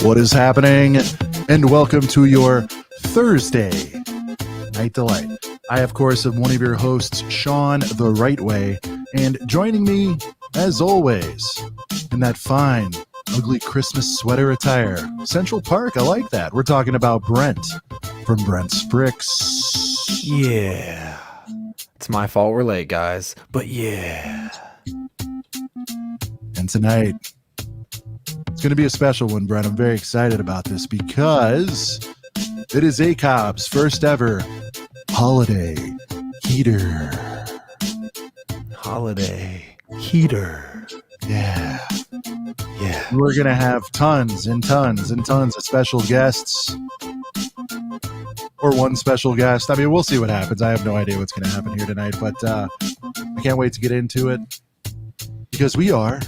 What is happening? And welcome to your Thursday Night Delight. I, of course, am one of your hosts, Sean the Right Way, and joining me, as always, in that fine, ugly Christmas sweater attire, Central Park. I like that. We're talking about Brent from Brent's Bricks. Yeah. It's my fault we're late, guys. But yeah. And tonight, it's going to be a special one, Brent. I'm very excited about this because it is ACOB's first ever holiday heater. Holiday heater. Yeah. Yeah. We're going to have tons and tons and tons of special guests. Or one special guest. I mean, we'll see what happens. I have no idea what's going to happen here tonight, but I can't wait to get into it because we are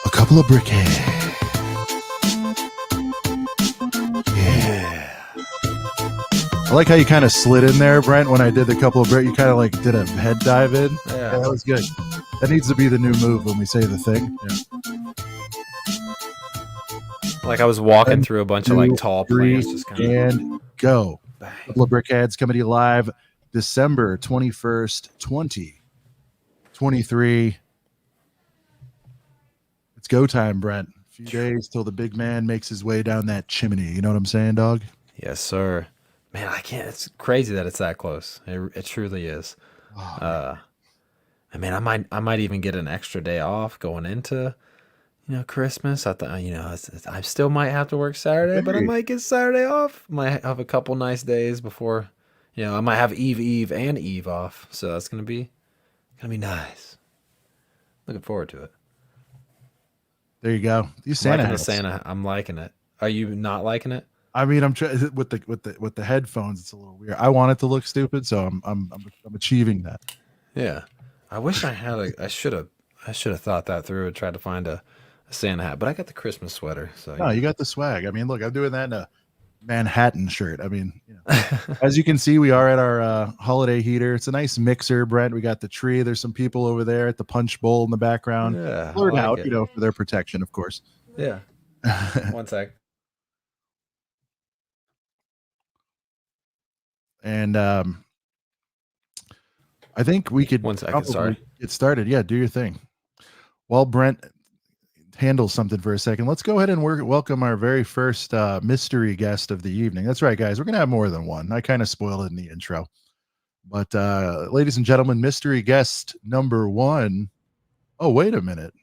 a couple of brickheads. Yeah. I like how you kind of slid in there, Brent, when I did the couple of brick. You kind of like did a head dive in. Yeah, that was good. That needs to be the new move when we say the thing. Yeah. Like I was walking through a bunch of like tall plants. Just kind and go. A couple of brickheads coming to you live December 21st, 2023. It's go time, Brent. A few days till the big man makes his way down that chimney. You know what I'm saying, dog? Yes, sir. Man, I can't. It's crazy that it's that close. It truly is. Oh, I mean, I might even get an extra day off going into, Christmas. I thought, I still might have to work Saturday, but I might get Saturday off. Might have a couple nice days before, I might have Eve and Eve off. So that's gonna be nice. Looking forward to it. There you go. You Santa. I'm liking it. Are you not liking it? I mean, I'm trying with the headphones. It's a little weird. I want it to look stupid, so I'm achieving that. Yeah. I wish I had I should have thought that through and tried to find a Santa hat, but I got the Christmas sweater. So no, you got the swag. I mean, look, I'm doing that in a Manhattan shirt. I mean, as you can see, we are at our holiday heater. It's a nice mixer, Brent. We got the tree. There's some people over there at the punch bowl in the background. Yeah, blurred out, for their protection, of course. Yeah. One sec. And I think we could get started. Yeah, do your thing. While Brent handles something for a second, let's go ahead and welcome our very first mystery guest of the evening. That's right, guys. We're going to have more than one. I kind of spoiled it in the intro. But ladies and gentlemen, mystery guest number one. Oh, wait a minute.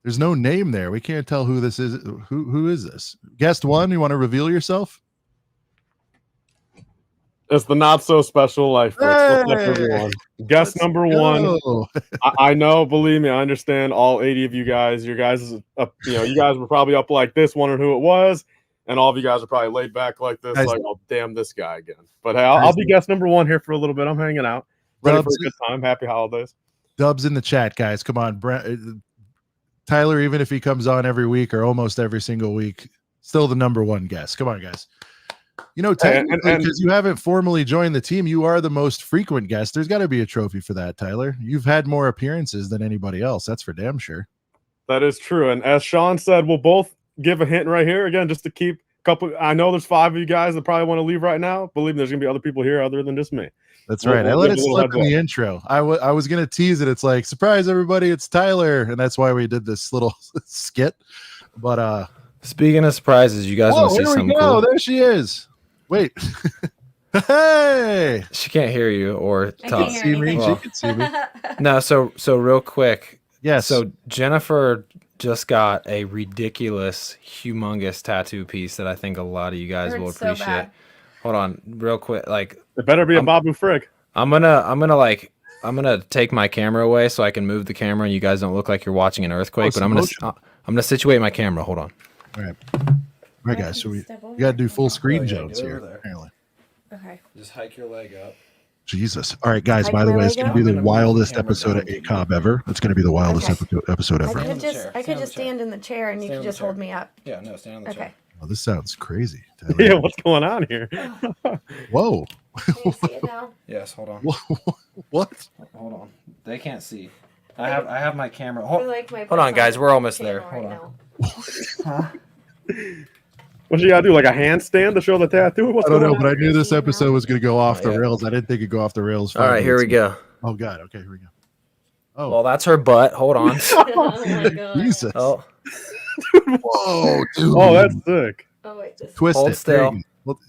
There's no name there. We can't tell who this is. Who is this? Guest one, you want to reveal yourself? It's the not so special life. Hey! Guest number one. I know, believe me, I understand all 80 of you guys. You guys were probably up like this, wondering who it was, and all of you guys are probably laid back like this, like, oh, damn this guy again. But hey, I'll be guest number one here for a little bit. I'm hanging out, ready for a good time. Happy holidays. Dubs in the chat, guys. Come on, Tyler. Even if he comes on every week or almost every single week, still the number one guest. Come on, guys. Technically, because you haven't formally joined the team, you are the most frequent guest. There's got to be a trophy for that, Tyler. You've had more appearances than anybody else. That's for damn sure. That is true. And as Sean said, we'll both give a hint right here again, just to keep a couple. I know there's 5 of you guys that probably want to leave right now. Believe me, there's going to be other people here other than just me. That's right. I let it slip in the intro. I was going to tease it. It's like, surprise, everybody, it's Tyler. And that's why we did this little skit. But speaking of surprises, you guys want to see something cool? There she is. Wait. Hey. She can't hear you or talk. She can see me. No, so real quick. Yes. So Jennifer just got a ridiculous, humongous tattoo piece that I think a lot of you guys will appreciate. So hold on, real quick. Like it better be a Babu Frig. I'm gonna take my camera away so I can move the camera and you guys don't look like you're watching an earthquake. But I'm gonna situate my camera. Hold on. All right. All right, guys. So we got to do full screen Jones here. Apparently. Okay. Just hike your leg up. Jesus. All right, guys. By the way, it's going to be the wildest episode of ACOB ever. It's going to be the wildest episode ever. I could just stand in the chair and you could just hold me up. Yeah, no, stand on the chair. Oh, this sounds crazy. Yeah, what's going on here? Whoa. Can you see it now? Yeah, guess. Hold on. What? Hold on. They can't see. I have my camera. Hold Hold on, guys. We're almost there. Hold on. Huh? What you gotta do? Like a handstand to show the tattoo? I don't know, but I knew this episode was going to go off the rails. I didn't think it'd go off the rails. All right, here we go. Oh God. Okay, here we go. Oh, well, that's her butt. Hold on. Oh my god. Jesus. Oh, Whoa, dude. Oh, that's sick. Oh wait, this. Twist hold it. still. Well,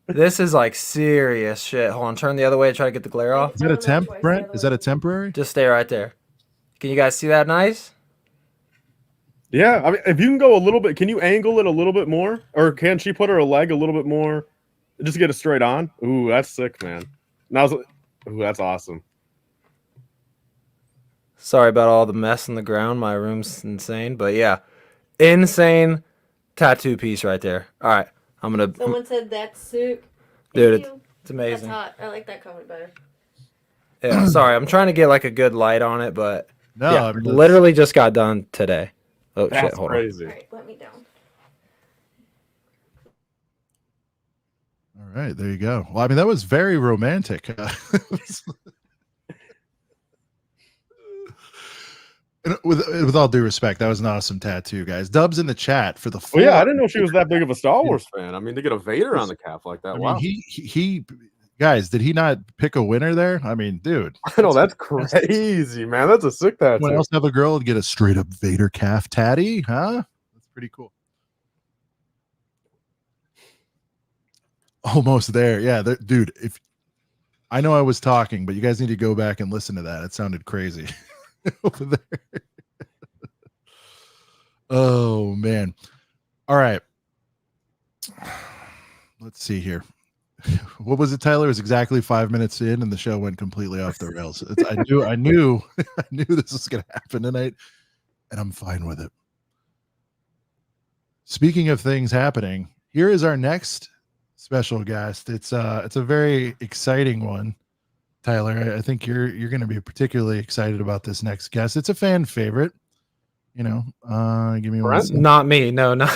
This is like serious shit. Hold on. Turn the other way to try to get the glare off. is that a temp, Brent? Is that a temporary? Just stay right there. Can you guys see that nice? Yeah, I mean, if you can go a little bit, can you angle it a little bit more, or can she put her leg a little bit more, just to get it straight on? Ooh, that's sick, man. Now, ooh, that's awesome. Sorry about all the mess in the ground. My room's insane, but yeah, insane tattoo piece right there. All right, I'm gonna. Someone said that's sick. Dude, it's amazing. That's hot. I like that comment better. Yeah, sorry, I'm trying to get like a good light on it, but No, yeah, I mean, literally just got done today. Oh That's shit, hold crazy. All right, let me down. All right, there you go. Well, I mean, that was very romantic. And with all due respect, that was an awesome tattoo, guys. Dubs in the chat for the full. Well, yeah, I didn't know she was that big of a Star Wars fan. I mean, to get a Vader on the calf like that, I mean, wow. he guys, did he not pick a winner there? I mean, dude. I know, that's crazy, man. That's a sick tattoo. Anyone else have a girl and get a straight up Vader calf tatty? Huh? That's pretty cool. Almost there. Yeah, dude. If I know I was talking, but you guys need to go back and listen to that. It sounded crazy over there. Oh man. All right. Let's see here. What was it, Tyler? It was exactly 5 minutes in, and the show went completely off the rails. I knew this was going to happen tonight, and I'm fine with it. Speaking of things happening, here is our next special guest. It's a very exciting one, Tyler. I think you're going to be particularly excited about this next guest. It's a fan favorite. You know, give me one second. Not me. No, not.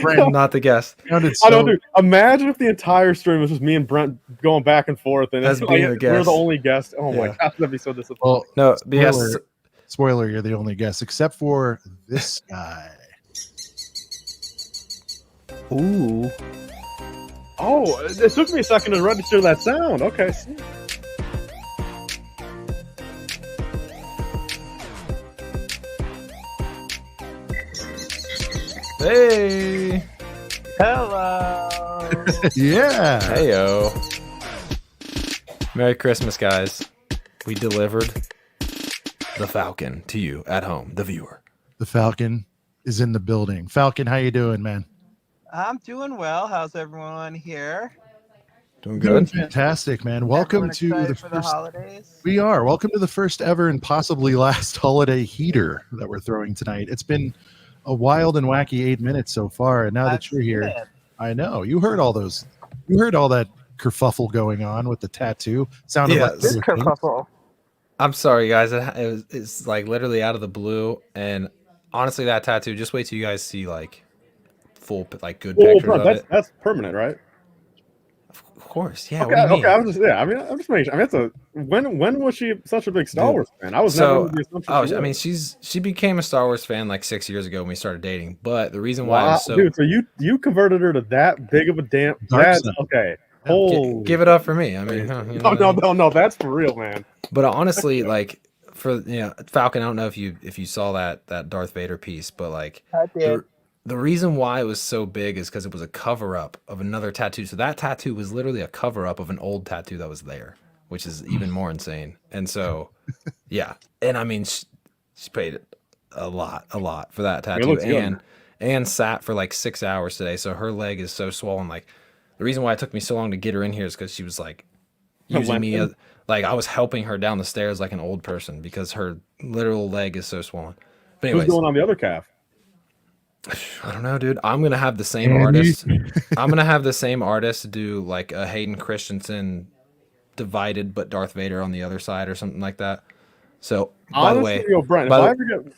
Brent, not the guest. I don't do. Imagine if the entire stream was just me and Brent going back and forth, and As being the guest. we're the only guest. Oh my Yeah. gosh, that'd be so disappointing. Well, No, spoiler, you're the only guest, except for this guy. Ooh. Oh, it took me a second to register that sound. Okay. Hey. Hello. Yeah. Heyo. Merry Christmas, guys. We delivered the Falcon to you at home, the viewer. The Falcon is in the building. Falcon, how you doing, man? I'm doing well. How's everyone here? Doing Doing good. fantastic, man. Welcome Everyone to excited the for first. the holidays. We are. Welcome to the first ever and possibly last holiday heater that we're throwing tonight. It's been a wild and wacky 8 minutes so far, and now that you're here, it. I know you heard all those. You heard all that kerfuffle going on with the tattoo. Sounded Yeah, like it's other things. Kerfuffle. I'm sorry, guys. It's like literally out of the blue, and honestly, that tattoo. Just wait till you guys see like full, like good Well, pictures Brent, of it. that's permanent, right? Of course, yeah. Okay, What do you mean? okay. I'm just making sure. I mean, that's a when was she such a big Star Dude. Wars fan? I was So, never under the assumption. oh, she I mean, was. she became a Star Wars fan like 6 years ago when we started dating. But the reason why I Wow, was so dude, so you converted her to that big of a damn. Dark That's side. okay. Yeah, Holy. give it up for me. I mean, huh, you know what I mean? No, that's for real, man. But honestly, like for Falcon, I don't know if you saw that Darth Vader piece, but like I did. the reason why it was so big is because it was a cover up of another tattoo. So that tattoo was literally a cover up of an old tattoo that was there, which is even more insane. And so, yeah, and I mean, she paid a lot for that It tattoo, looks good. and sat for like 6 hours today. So her leg is so swollen. Like the reason why it took me so long to get her in here is because she was like using me as, like I was helping her down the stairs like an old person because her literal leg is so swollen. But Who's anyways, going on the other calf? I don't know, dude. I'm gonna have the same Andy? artist. I'm gonna have the same artist do like a Hayden Christensen divided, but Darth Vader on the other side or something like that. So, by the way, yo, Brent, by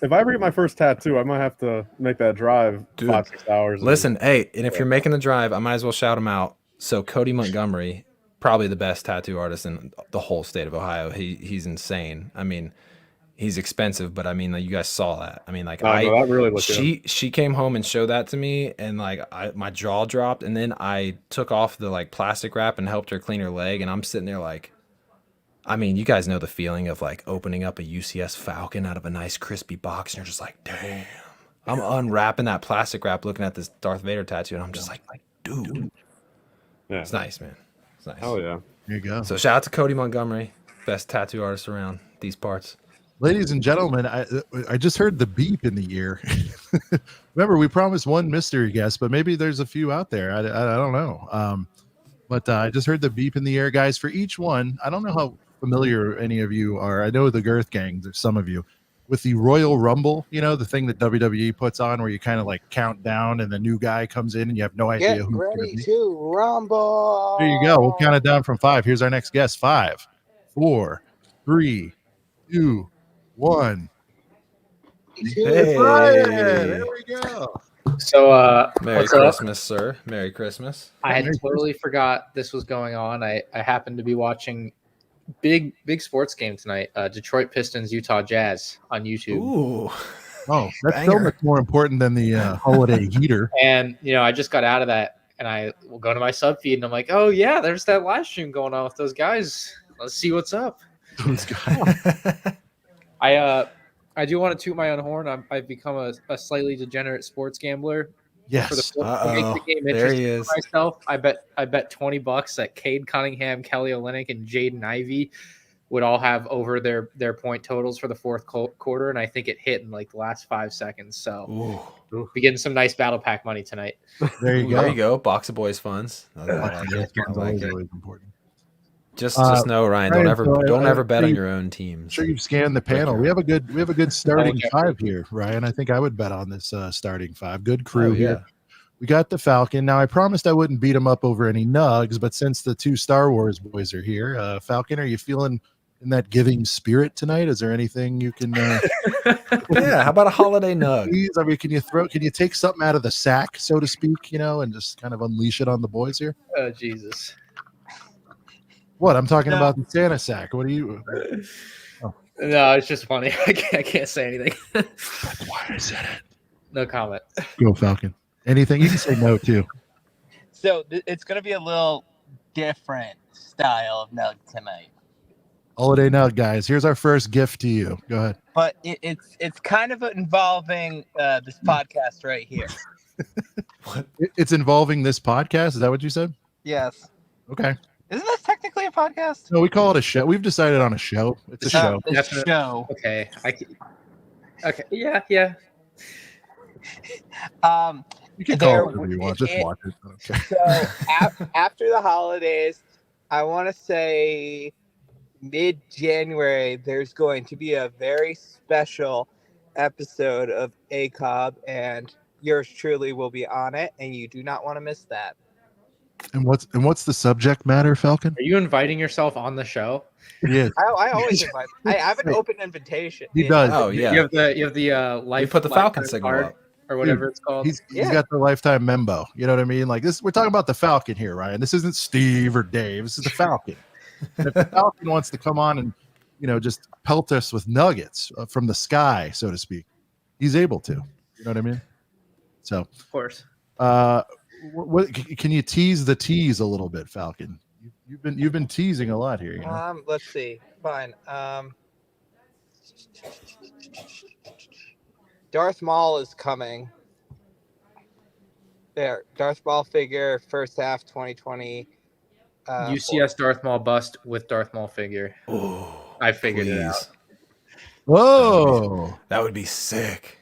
if I ever get my first tattoo, I might have to make that drive Dude, 5-6 hours. listen, hey, and if you're making the drive, I might as well shout him out. So Cody Montgomery probably the best tattoo artist in the whole state of Ohio. He's insane. I mean, he's expensive, but I mean, like, you guys saw that. I mean, like, No, that really looked good. she came home and showed that to me, and like my jaw dropped, and then I took off the like plastic wrap and helped her clean her leg, and I'm sitting there like, I mean, you guys know the feeling of like opening up a UCS Falcon out of a nice crispy box, and you're just like, damn. I'm unwrapping that plastic wrap, looking at this Darth Vader tattoo, and I'm just like, dude, Yeah. it's nice, man. It's nice. Hell yeah. There you go. So shout out to Cody Montgomery, best tattoo artist around these parts. Ladies and gentlemen, I just heard the beep in the ear. Remember, we promised one mystery guest, but maybe there's a few out there. I don't know. But I just heard the beep in the air, guys. For each one, I don't know how familiar any of you are. I know the Girth Gang, there's some of you, with the Royal Rumble, you know, the thing that WWE puts on where you kind of like count down and the new guy comes in and you have no idea Get who's going ready to be. to rumble. There you go. We'll count it down from 5. Here's our next guest. 5, 4, 3, 2, 1. Hey. There we go. So, Merry what's up? Christmas, sir. Merry Christmas. I had Merry totally forgot this was going on. I happened to be watching big sports game tonight. Detroit Pistons, Utah Jazz on YouTube. Ooh. Oh, that's so Banger. much more important than the holiday heater. And I just got out of that, and I will go to my sub feed, and I'm like, oh yeah, there's that live stream going on with those guys. Let's see what's up. Those guys. I do want to toot my own horn. I've become a slightly degenerate sports gambler. Yes. To make the game There he interesting is. for myself, I bet $20 that Cade Cunningham, Kelly Olynyk, and Jaden Ivey would all have over their point totals for the fourth quarter, and I think it hit in like the last 5 seconds. So be getting some nice battle pack money tonight. There you go. There you go. Box of boys funds. I like it. I like it. Always important. Just know, Ryan, Ryan, don't so ever bet I'm on your own teams. I'm sure you've scanned the panel. We have a good starting 5 here, Ryan. I think I would bet on this starting 5. Good crew here. We got the Falcon. Now, I promised I wouldn't beat him up over any nugs, but since the 2 Star Wars boys are here, Falcon, are you feeling in that giving spirit tonight? Is there anything you can? Yeah. How about a holiday nug? Please, I mean, can you take something out of the sack, so to speak, and just kind of unleash it on the boys here? Oh Jesus! What I'm talking about the Santa sack. What are you? No, it's just funny. I can't say anything. That's why I said it. No comment. Go Falcon. Anything you can say no to. So it's going to be a little different style of nug tonight. Holiday nug, guys. Here's our first gift to you. Go ahead. But it's kind of involving this podcast right here. It's involving this podcast. Is that what you said? Yes. Okay. Isn't this technically a podcast? No, we call it a show. We've decided on a show. It's a show. It's a show. Okay. Okay. Yeah. Yeah. You can call it whatever you want. Just watch it. Okay. So after the holidays, I want to say mid-January, there's going to be a very special episode of ACOB, and yours truly will be on it, and you do not want to miss that. And what's the subject matter, Falcon? Are you inviting yourself on the show? Yes. I always invite. I have an open invitation. He does. Oh yeah. You have the You put the Falcon lifetime signal card up. or whatever it's called. He's got the lifetime membo. You know what I mean? Like this, we're talking about the Falcon here, Ryan. This isn't Steve or Dave. This is the Falcon. And if the Falcon wants to come on and just pelt us with nuggets from the sky, so to speak, he's able to. You know what I mean? So, Of course. what can you tease the tease a little bit, Falcon? You've been teasing a lot here. Let's see. Fine. Darth Maul is coming. There, Darth Maul figure, first half 2020. UCS Darth Maul bust with Darth Maul figure. Oh, I figured it out. Whoa, that would be sick.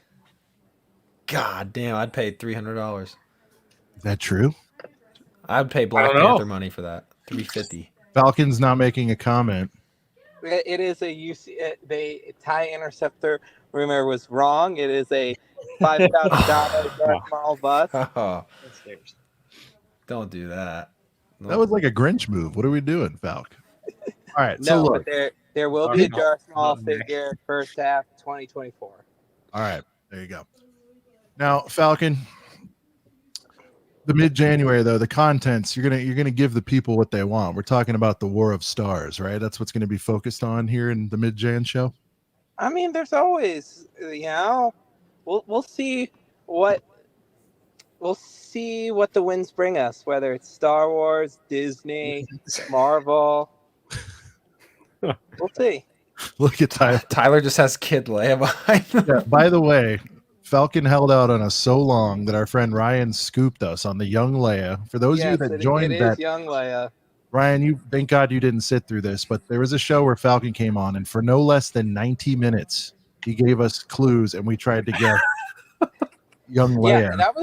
God damn, I'd pay $300. is that true? I'd pay Black don't know. Panther money for that. $350. Falcon's not making a comment. It is a UC. The TIE Interceptor rumor was wrong. It is a $5,000 Darth Maul bust. Oh, don't do that. That was like a Grinch move. What are we doing, Falcon? All right, so No, look. but there will be a Darth Darth Maul Maul. figure first half 2024. All right, there you go. Now, Falcon, the mid-January though, the contents you're gonna give the people what they want. We're talking about the War of Stars, right? That's what's going to be focused on here in the mid-Jan show. I mean, there's always, we'll see what the winds bring us. Whether it's Star Wars, Disney, Marvel, we'll see. Look at Tyler. Tyler just has Kid Leia behind him. Yeah, by the way, Falcon held out on us so long that our friend Ryan scooped us on the young Leia. For those of you that joined it that, is young Leia. Ryan, you thank God you didn't sit through this, but there was a show where Falcon came on, and for no less than 90 minutes, he gave us clues, and we tried to guess young Leia. Yeah, that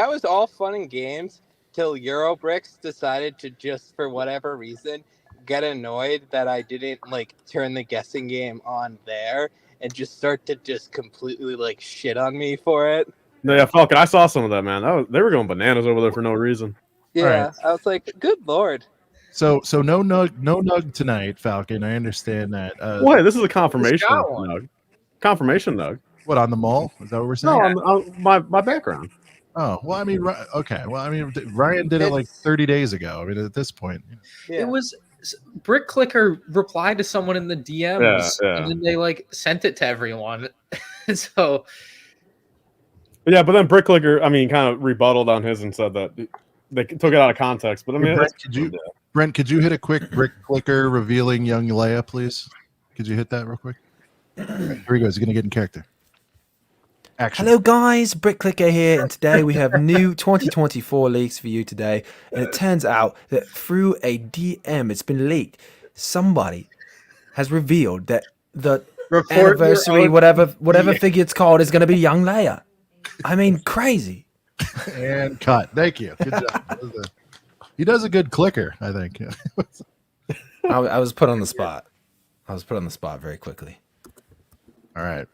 was all fun and games till Eurobricks decided to just, for whatever reason, get annoyed that I didn't turn the guessing game on there and just start to just completely shit on me for it. Yeah, Falcon, I saw some of that, man. They were going bananas over there for no reason. Yeah, right. I was like, good Lord. So no nug tonight, Falcon. I understand that. Wait, this is a confirmation nug. Confirmation nug. What, on the mall? Is that what we're saying? No, on my background. Oh, well, I mean, okay. Well, I mean, Ryan did it like 30 days ago. I mean, at this point. Yeah. It was Brick Clicker replied to someone in the DMs, Yeah. and then they sent it to everyone. So Yeah, but then Brick Clicker, I mean, kind of rebutted on his and said that they took it out of context. But I mean, Brent, could you hit a quick Brick Clicker revealing young Leia, please? Could you hit that real quick? Here he goes. He's going to get in character. Action. Hello guys, Brick Clicker here, and today we have new 2024 leaks for you today. And it turns out that through a DM, it's been leaked. Somebody has revealed that the anniversary, whatever figure it's called, is going to be young Leia. I mean, crazy. And cut. Thank you. Good job. He does a good clicker, I think. I was put on the spot. I was put on the spot very quickly. All right.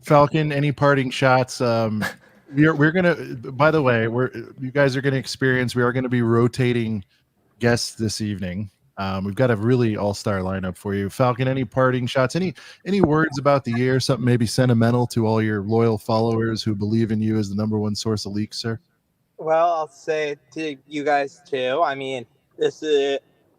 Falcon, any parting shots? We're gonna. By the way, you guys are gonna experience. We are gonna be rotating guests this evening. We've got a really all-star lineup for you. Falcon, any parting shots? Any words about the year? Something maybe sentimental to all your loyal followers who believe in you as the number one source of leaks, sir? Well, I'll say to you guys too. I mean,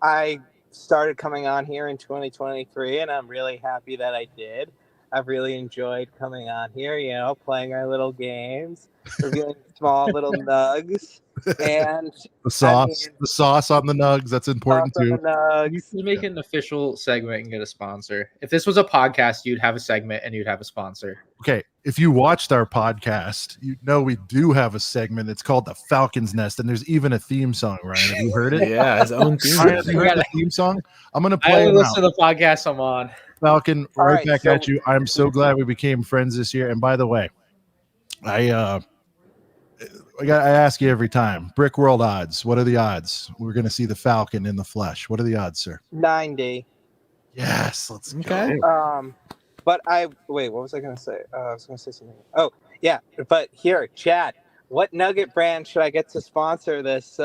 I started coming on here in 2023, and I'm really happy that I did. I've really enjoyed coming on here, playing our little games, revealing small little nugs, and the sauce on the nugs. That's important too. You should make an official segment and get a sponsor. If this was a podcast, you'd have a segment and you'd have a sponsor. Okay, if you watched our podcast, you know we do have a segment. It's called the Falcon's Nest, and there's even a theme song. Ryan, have you heard it? Yeah, his own theme. Ryan, have you heard the theme song? I'm gonna play. I only listen to the podcast I'm on. Falcon, All right right, back so- at you. I'm so glad we became friends this year. And by the way, I ask you every time. Brick World odds. What are the odds? We're going to see the Falcon in the flesh. What are the odds, sir? 90. Yes, let's Okay. go. But what was I going to say? I was going to say something. Oh, yeah. But here, Chad, what nugget brand should I get to sponsor this?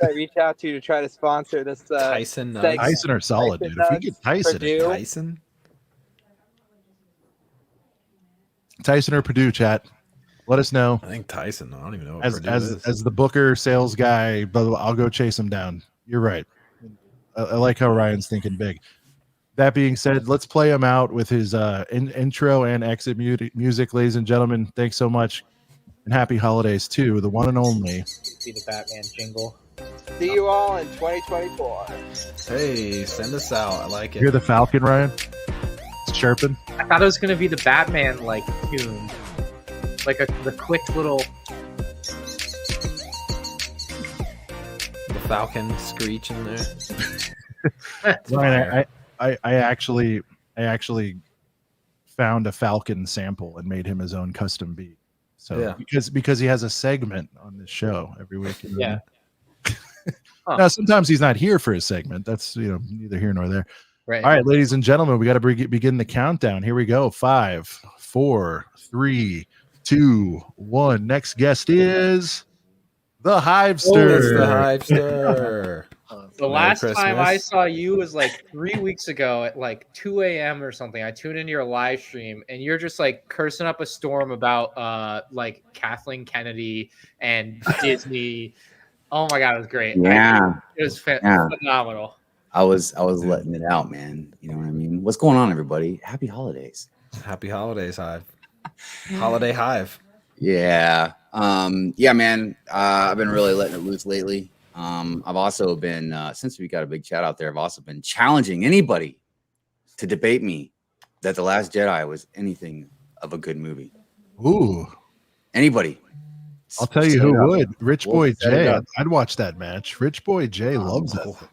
I reach out to try to sponsor this. Tyson. Tyson are solid, dude. If we get Tyson, Tyson or Purdue, chat. Let us know. I think Tyson. I don't even know what As Purdue is. as the Booker sales guy, but I'll go chase him down. You're right. I like how Ryan's thinking big. That being said, let's play him out with his intro and exit music, ladies and gentlemen. Thanks so much, and happy holidays to the one and only. See the Batman jingle. See you all in 2024. Hey, send us out. I like it. You're the Falcon, Ryan. It's chirping. I thought it was gonna be the Batman tune, the quick little. The Falcon screech in there. Ryan, I actually found a Falcon sample and made him his own custom beat. So Yeah. because he has a segment on this show every week. Yeah. Huh. Now sometimes he's not here for his segment. That's neither here nor there. Right. All right, ladies and gentlemen, we got to begin the countdown. Here we go. 5, 4, 3, 2, 1. Next guest is the Hivester. It's the Hivester. The Merry last time I Christmas. saw you was like 3 weeks ago at like 2 a.m. or something. I tuned into your live stream and you're just like cursing up a storm about like Kathleen Kennedy and Disney. Oh my god, it was great. Yeah. It was Yeah. phenomenal. I was letting it out, man. You know what I mean? What's going on, everybody? Happy holidays. Happy holidays, Hive. Holiday Hive. Yeah. Yeah, man. I've been really letting it loose lately. I've also been since we got a big chat out there, I've also been challenging anybody to debate me that The Last Jedi was anything of a good movie. Ooh. Anybody. I'll tell you who would. Rich We'll Boy set it Jay. up. I'd watch that match. Rich Boy Jay loves that. thing.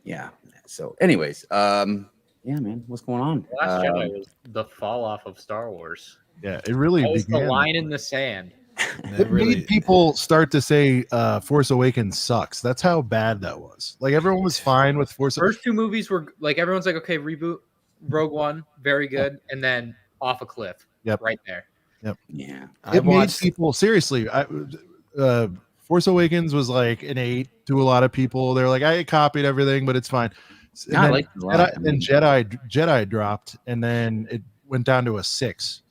Yeah. So anyways, yeah, man, what's going on? The Last Jedi was the fall off of Star Wars. Yeah, it really That was the began. line in the sand. It made people start to say Force Awakens sucks. That's how bad that was. Like everyone was fine with Force. First two movies were like everyone's like, okay, reboot. Rogue One, very good, and then off a cliff. Yep. Right there. Yep. Yeah. It made people seriously. Force Awakens was like an 8 to a lot of people. They're like, I copied everything, but it's fine. And I then, liked it a lot. then Jedi dropped, and then it went down to a 6.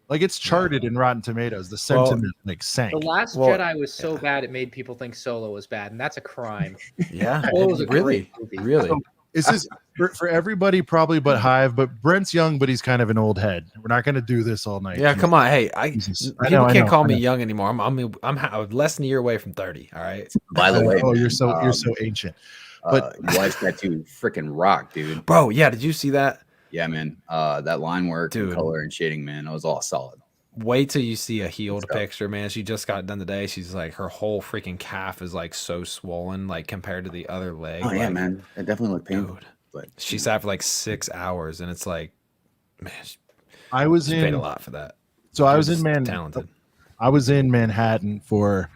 Like it's charted in Rotten Tomatoes. The sentiment like sank. The Last Jedi was so bad it made people think Solo was bad, and that's a crime. Yeah, Solo was a really, great movie. really. So this is for everybody probably but Hive, but Brent's young, but he's kind of an old head. We're not going to do this all night. Yeah, come on. Hey, Jesus. people can't call me I know. young anymore. I'm less than a year away from 30. All right. By the way, Oh, man, you're so ancient. but your wife's tattoo freaking rock, dude. Bro, yeah, did you see that? Yeah, man. That line work, and Dude. color and shading, man, that was all solid. Wait till you see a healed Let's go. picture, man. She just got done today. She's like, her whole freaking calf is like so swollen, like compared to the other leg. Oh yeah, like, man. It definitely looked painful. Dude, But she sat for like 6 hours, and it's like, man, I was she paid in a lot for that. so I was She's in talented. I was in Manhattan for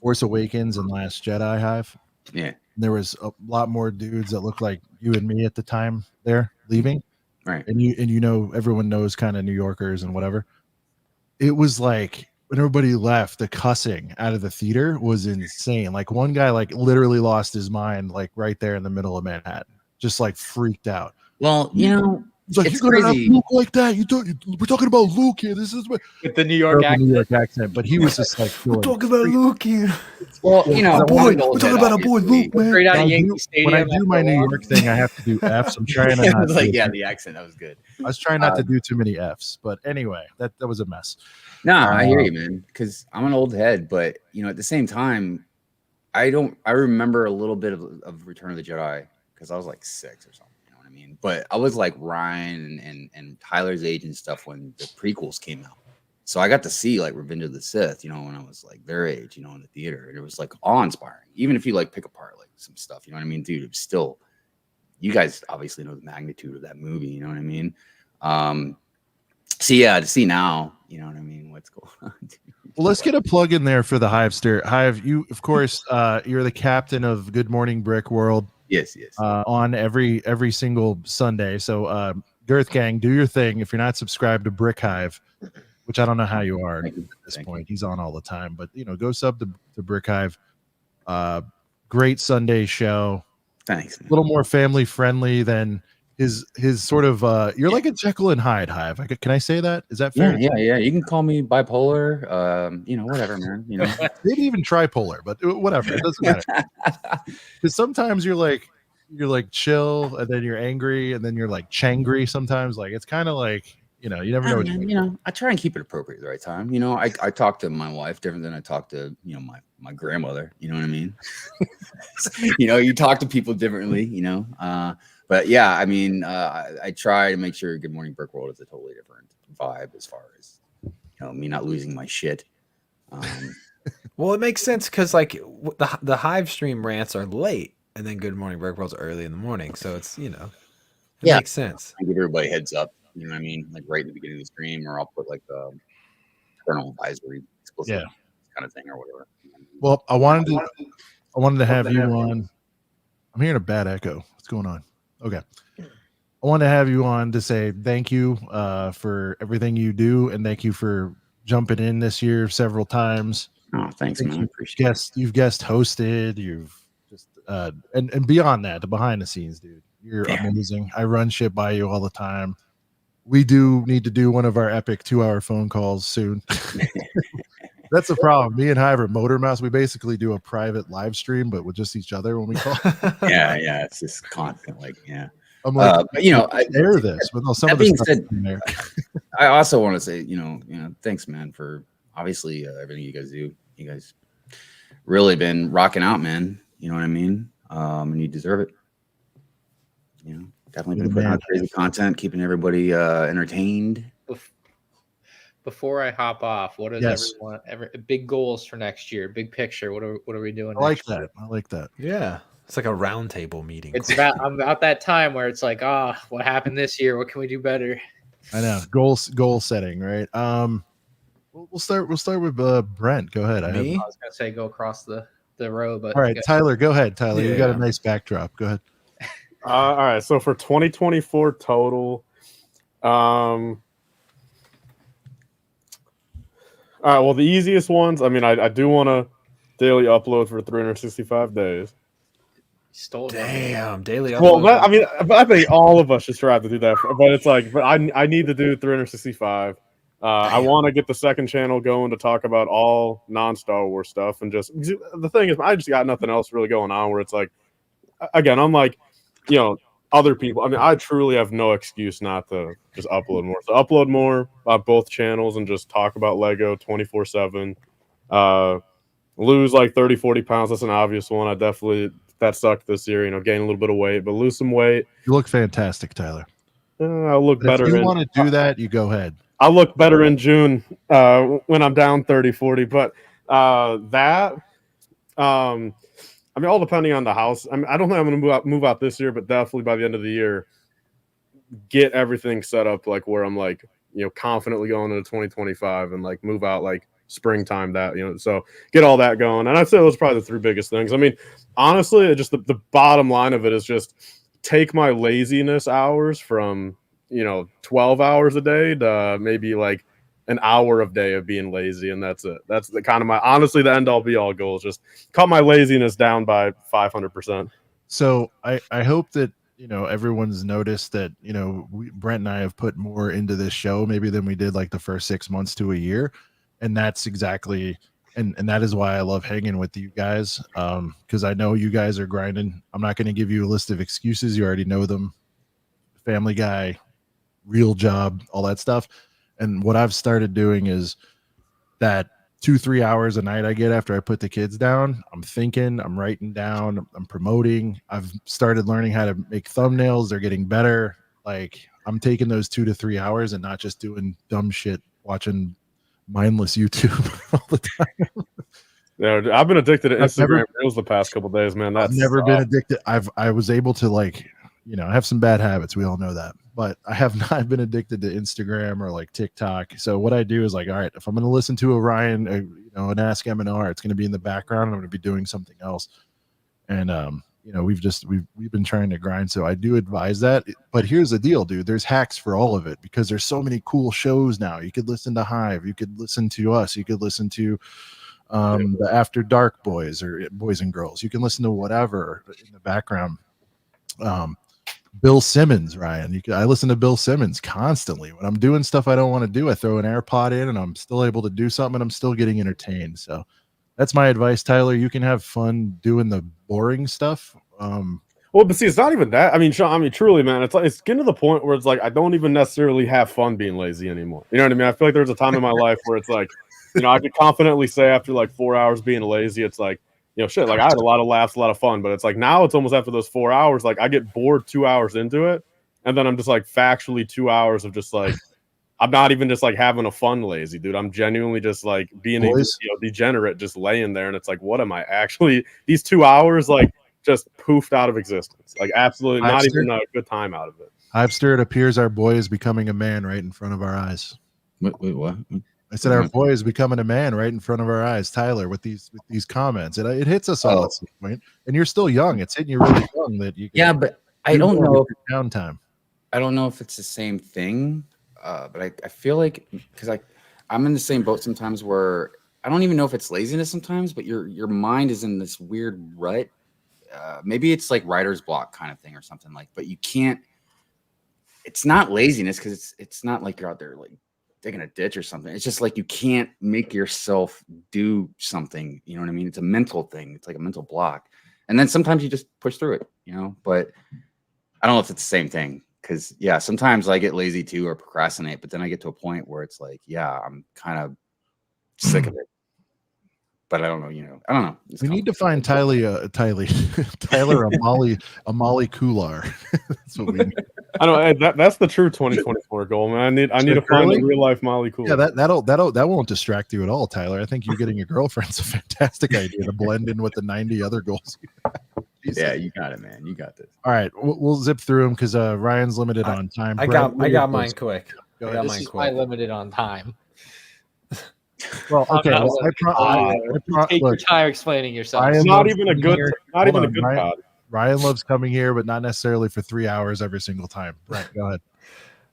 Force Awakens and Last Jedi Hive. yeah, There was a lot more dudes that looked like you and me at the time there leaving. right. And you know everyone knows kind of New Yorkers and whatever. It was like when everybody left, the cussing out of the theater was insane. Like one guy like literally lost his mind like right there in the middle of Manhattan, just like freaked out. Well, you know, It's like It's you're gonna crazy. have Luke like that. We're talking about Luke here. This is what With the New York accent. New York accent, but he was just like We're talking about Luke here. well, you know, boy, I'm an old we're talking head, about a boy, obviously. Luke, man. Straight out When of I Yankee do- Stadium. when I do after my a New while. York thing, I have to do F's. I'm trying to It not was like, do- yeah, the accent, that was good. I was trying not to do too many F's, but anyway, that was a mess. Nah, I hear you, man. Because I'm an old head, but you know, at the same time, I remember a little bit of Return of the Jedi because I was like 6 or something. You know what I mean? But I was like Ryan and Tyler's age and stuff when the prequels came out. So I got to see like Revenge of the Sith, you know, when I was like their age, you know, in the theater. And it was like awe-inspiring. Even if you like pick apart like some stuff, you know what I mean? Dude, it was still, you guys obviously know the magnitude of that movie, you know what I mean? So yeah, to see now, you know what I mean? What's going on? Well, let's get a plug in there for the Hivester. Hive, you of course, you're the captain of Good Morning Brick World Yes. on every single Sunday. So, Girth Gang, do your thing. If you're not subscribed to Brick Hive, which I don't know how you are Thank you. at this Thank point, he's on all the time. But you know, go sub to Brick Hive. Great Sunday show. Thanks, A man. little more family friendly than his sort of. You're like a Jekyll and Hyde Hive. Can I say that? Is that fair? Yeah. You can call me bipolar. You know, whatever, man. You know, Maybe even tripolar, but whatever. It doesn't matter. Because sometimes you're like chill, and then you're angry, and then you're like changry. Sometimes, like it's kind of like you never know. What you know, I try and keep it appropriate at the right time. You know, I talk to my wife different than I talk to my grandmother. You know what I mean? You know, you talk to people differently. You know, but yeah, I mean, I try to make sure Good Morning Brick World is a totally different vibe as far as me not losing my shit. Well, it makes sense because like the Hive stream rants are late, and then Good Morning Brick World's early in the morning, so it's it Yeah. makes sense. I give everybody a heads up. You know what I mean? Like right in the beginning of the stream, or I'll put like the kernel advisory explicit kind of thing or whatever. Well, I wanted to have you on. I'm hearing a bad echo. What's going on? Okay. I wanted to have you on to say thank you for everything you do, and thank you for jumping in this year several times. Oh, thanks, man. I appreciate it. You've guest hosted. You've just and beyond that, the behind the scenes, dude, you're amazing. I run shit by you all the time. We do need to do one of our epic 2-hour phone calls soon. That's the problem. Me and Hive are Motor Mouse. We basically do a private live stream, but with just each other when we call. Yeah, it's just constant, like, yeah. I'm like, but you know, I share this, but no, some that of the being stuff said, in there. I also want to say, thanks, man, for obviously everything you guys do. You guys really been rocking out, man. You know what I mean? And you deserve it. You know, definitely been putting out crazy content, keeping everybody entertained. Before I hop off, what is everyone big goals for next year? Big picture. What are we doing? I like that. I like that. Yeah. It's like a roundtable meeting. It's about that time where it's like, what happened this year? What can we do better? I know. Goal setting, right? We'll start with Brent. Go ahead. Me? I was gonna say go across the row, but all right, Tyler, go ahead. Tyler, you got a nice backdrop. Go ahead. All right. So for 2024 total, all right. Well, the easiest ones. I mean, I do want to daily upload for 365 days. Stole Damn, daily upload. Well, I think all of us should strive to do that. But it's like, but I need to do 365. I want to get the second channel going to talk about all non-Star Wars stuff. And just the thing is, I just got nothing else really going on where it's like, again, unlike, other people. I mean, I truly have no excuse not to just upload more. So upload more on both channels and just talk about Lego 24/7. Lose like 30, 40 pounds. That's an obvious one. That sucked this year, gain a little bit of weight, but lose some weight. You look fantastic, Tyler. I'll look better. If you want to do that, you go ahead. I'll look better in June when I'm down 30, 40. But I mean, all depending on the house. I mean, I don't think I'm going to move out this year, but definitely by the end of the year, get everything set up like where I'm like, confidently going into 2025 and like move out like springtime so get all that going. And I'd say those are probably the three biggest things. I mean, honestly, just the bottom line of it is just take my laziness hours from 12 hours a day to maybe like an hour of day of being lazy, and that's it. That's the kind of honestly the end all be all goal is just cut my laziness down by 500%. So I hope that everyone's noticed that Brent and I have put more into this show maybe than we did like the first 6 months to a year. And that's exactly, and that is why I love hanging with you guys, because I know you guys are grinding. I'm not going to give you a list of excuses. You already know them. Family Guy, real job, all that stuff. And what I've started doing is that 2-3 hours a night I get after I put the kids down, I'm thinking, I'm writing down, I'm promoting. I've started learning how to make thumbnails. They're getting better. Like I'm taking those 2 to 3 hours and not just doing dumb shit, watching mindless YouTube all the time. Yeah, I've been addicted to Instagram Reels the past couple of days, man. I've never been addicted. I was able to like, I have some bad habits. We all know that, but I have not been addicted to Instagram or like TikTok. So what I do is like, all right, if I'm going to listen to Orion, an Ask M&R, it's going to be in the background. I'm going to be doing something else. And, we've been trying to grind. So I do advise that, but here's the deal, dude. There's hacks for all of it because there's so many cool shows now. You could listen to Hive. You could listen to us. You could listen to the After Dark boys or boys and girls. You can listen to whatever in the background. Bill Simmons, Ryan. I listen to Bill Simmons constantly. When I'm doing stuff I don't want to do, I throw an AirPod in and I'm still able to do something and I'm still getting entertained. So that's my advice, Tyler. You can have fun doing the boring stuff. Well, but see, it's not even that. I mean, Sean, truly, man, it's getting to the point where it's like I don't even necessarily have fun being lazy anymore. You know what I mean? I feel like there's a time in my life where it's like, I could confidently say after like 4 hours being lazy, it's like, shit, like I had a lot of laughs, a lot of fun, but it's like now it's almost after those 4 hours, like I get bored 2 hours into it, and then I'm just like factually 2 hours of just like I'm not even just like having a fun lazy, dude. I'm genuinely just like being a degenerate, just laying there, and it's like, what am I actually? These 2 hours like just poofed out of existence, like absolutely not even a good time out of it. Hivester, it appears our boy is becoming a man right in front of our eyes. Wait, what? I said our boy is becoming a man right in front of our eyes, Tyler, with these comments. It hits us all at some point. And you're still young. It's hitting you really young that you can but I don't know downtime. I don't know if it's the same thing. But I feel like because I'm in the same boat sometimes where I don't even know if it's laziness sometimes, but your mind is in this weird rut maybe it's like writer's block kind of thing or something like, but you can't, it's not laziness because it's not like you're out there like digging a ditch or something. It's just like you can't make yourself do something. You know what I mean? It's a mental thing. It's like a mental block. And then sometimes you just push through it, you know, but I don't know if it's the same thing. Because, yeah, sometimes I get lazy too or procrastinate, but then I get to a point where it's like, yeah, I'm kind of sick of it. But I don't know, you know, I don't know. We need to find Tyler a Molly Kular. That's what we need. I know that's the true 2024 goal, man. I need to find a real life Molly Cool. Yeah, that won't distract you at all, Tyler. I think you getting a girlfriend's a fantastic idea to blend in with the 90 other goals. Yeah, you got it, man. You got this. All right, we'll zip through them because Ryan's limited on time. I got mine quick. This is my limited on time. Well, okay. Take your time explaining yourself. It's not even a good pod. Ryan loves coming here, but not necessarily for 3 hours every single time. Right, go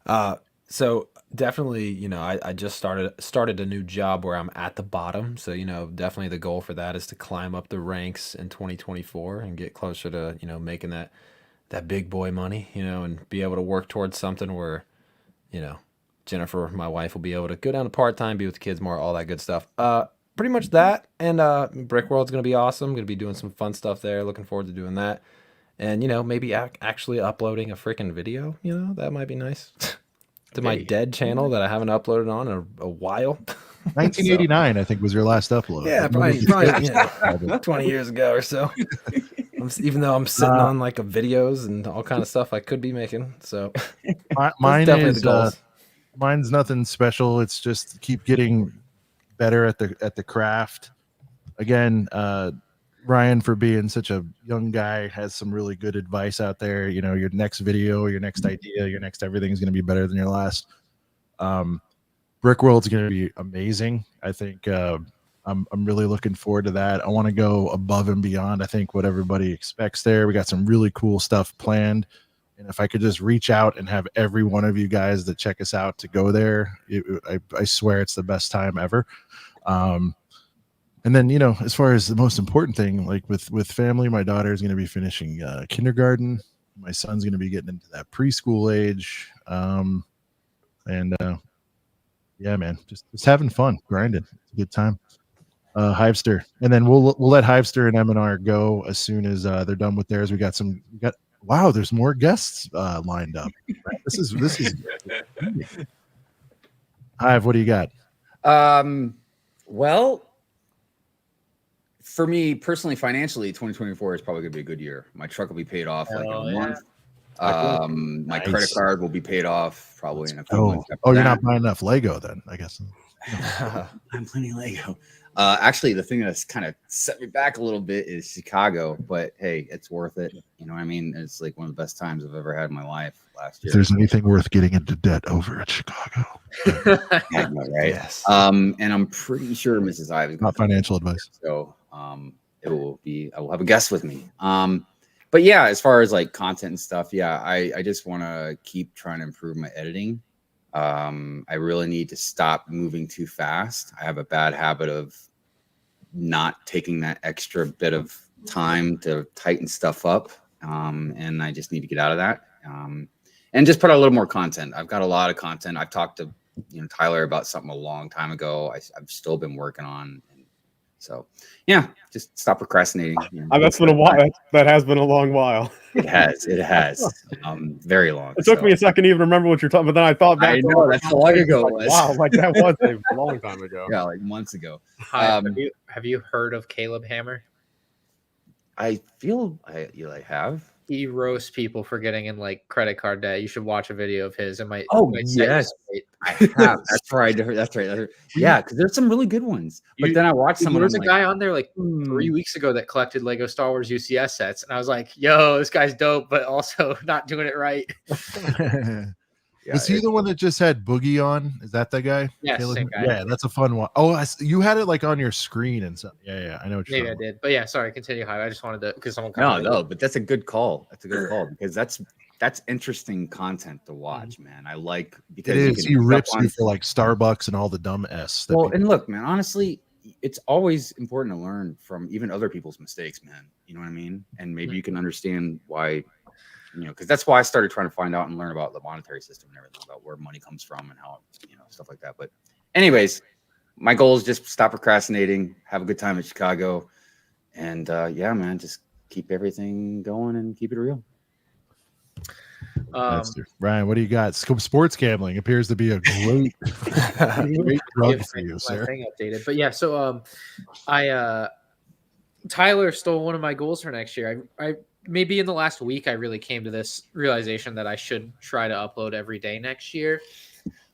ahead. So definitely, you know, I just started a new job where I'm at the bottom. So, you know, definitely the goal for that is to climb up the ranks in 2024 and get closer to, you know, making that big boy money, you know, and be able to work towards something where, you know, Jennifer, my wife, will be able to go down to part-time, be with the kids more, all that good stuff. Pretty much that. And Brick World's going to be awesome. Going to be doing some fun stuff there. Looking forward to doing that. And, you know, maybe actually uploading a freaking video, you know, that might be nice. To my dead channel that I haven't uploaded on in a while. 1989, I think, was your last upload. Yeah, probably 20 years ago or so. Even though I'm sitting on like videos and all kind of stuff I could be making. So mine's nothing special. It's just keep getting better at the craft. Again, Ryan, for being such a young guy, has some really good advice out there. You know, your next video, your next idea, your next everything is going to be better than your last. Brick World's going to be amazing. I think I'm really looking forward to that. I want to go above and beyond. I think what everybody expects there. We got some really cool stuff planned. And if I could just reach out and have every one of you guys that check us out to go there, I swear it's the best time ever. And then, you know, as far as the most important thing, like with family, my daughter is going to be finishing kindergarten. My son's going to be getting into that preschool age. Yeah, man, just having fun, grinding. It's a good time. Hivester. And then we'll let Hivester and M&R go as soon as they're done with theirs. Wow, there's more guests lined up. This is Hive, what do you got? Well, for me personally, financially, 2024 is probably gonna be a good year. My truck will be paid off in a month. My credit card will be paid off probably in a few months. You're not buying enough Lego then, I guess. I'm plenty of Lego. Actually, the thing that's kind of set me back a little bit is Chicago, but hey, it's worth it. You know what I mean? It's like one of the best times I've ever had in my life last year. If there's anything worth getting into debt over at Chicago. I know, right? Yes. And I'm pretty sure Mrs. Hive is not financial advice. So I will have a guest with me. But yeah, as far as like content and stuff, yeah, I just want to keep trying to improve my editing. I really need to stop moving too fast. I have a bad habit of not taking that extra bit of time to tighten stuff up. And I just need to get out of that. And just put out a little more content. I've got a lot of content. I've talked to Tyler about something a long time ago. I've still been working on. So yeah, just stop procrastinating. That's been a while. That has been a long while. It has. Very long. It took me a second to even remember what you're talking about. Then I thought back. I know that's how long ago it was. Wow, like that was a long time ago. Yeah, like months ago. Have you heard of Caleb Hammer? I feel I have. He roasts people for getting in like credit card debt. You should watch a video of his. Yes, I have. That's right. That's right. Yeah, because there's some really good ones. But then I watched someone. There was a guy on there like 3 weeks ago that collected Lego Star Wars UCS sets, and I was like, "Yo, this guy's dope," but also not doing it right. Was he the one that just had Boogie on? Is that the guy? Yeah, same guy. Yeah, that's a fun one. Oh, you had it like on your screen and stuff. Yeah, I know what you're Maybe I did. But yeah, sorry, continue, Hive. I just wanted to, because someone No, but that's a good call. That's a good call because that's interesting content to watch, man. I like because he rips you for like Starbucks and all the dumb S. Well, and look, man, honestly, it's always important to learn from even other people's mistakes, man. You know what I mean? And maybe you can understand why, because that's why I started trying to find out and learn about the monetary system and everything, about where money comes from and how, stuff like that. But anyways, my goal is just stop procrastinating, have a good time in Chicago. And yeah, man, just keep everything going and keep it real. Ryan, what do you got? Sports gambling appears to be a great, great drug for you, sir. Thing updated, but yeah. So Tyler stole one of my goals for next year. I maybe in the last week I really came to this realization that I should try to upload every day next year.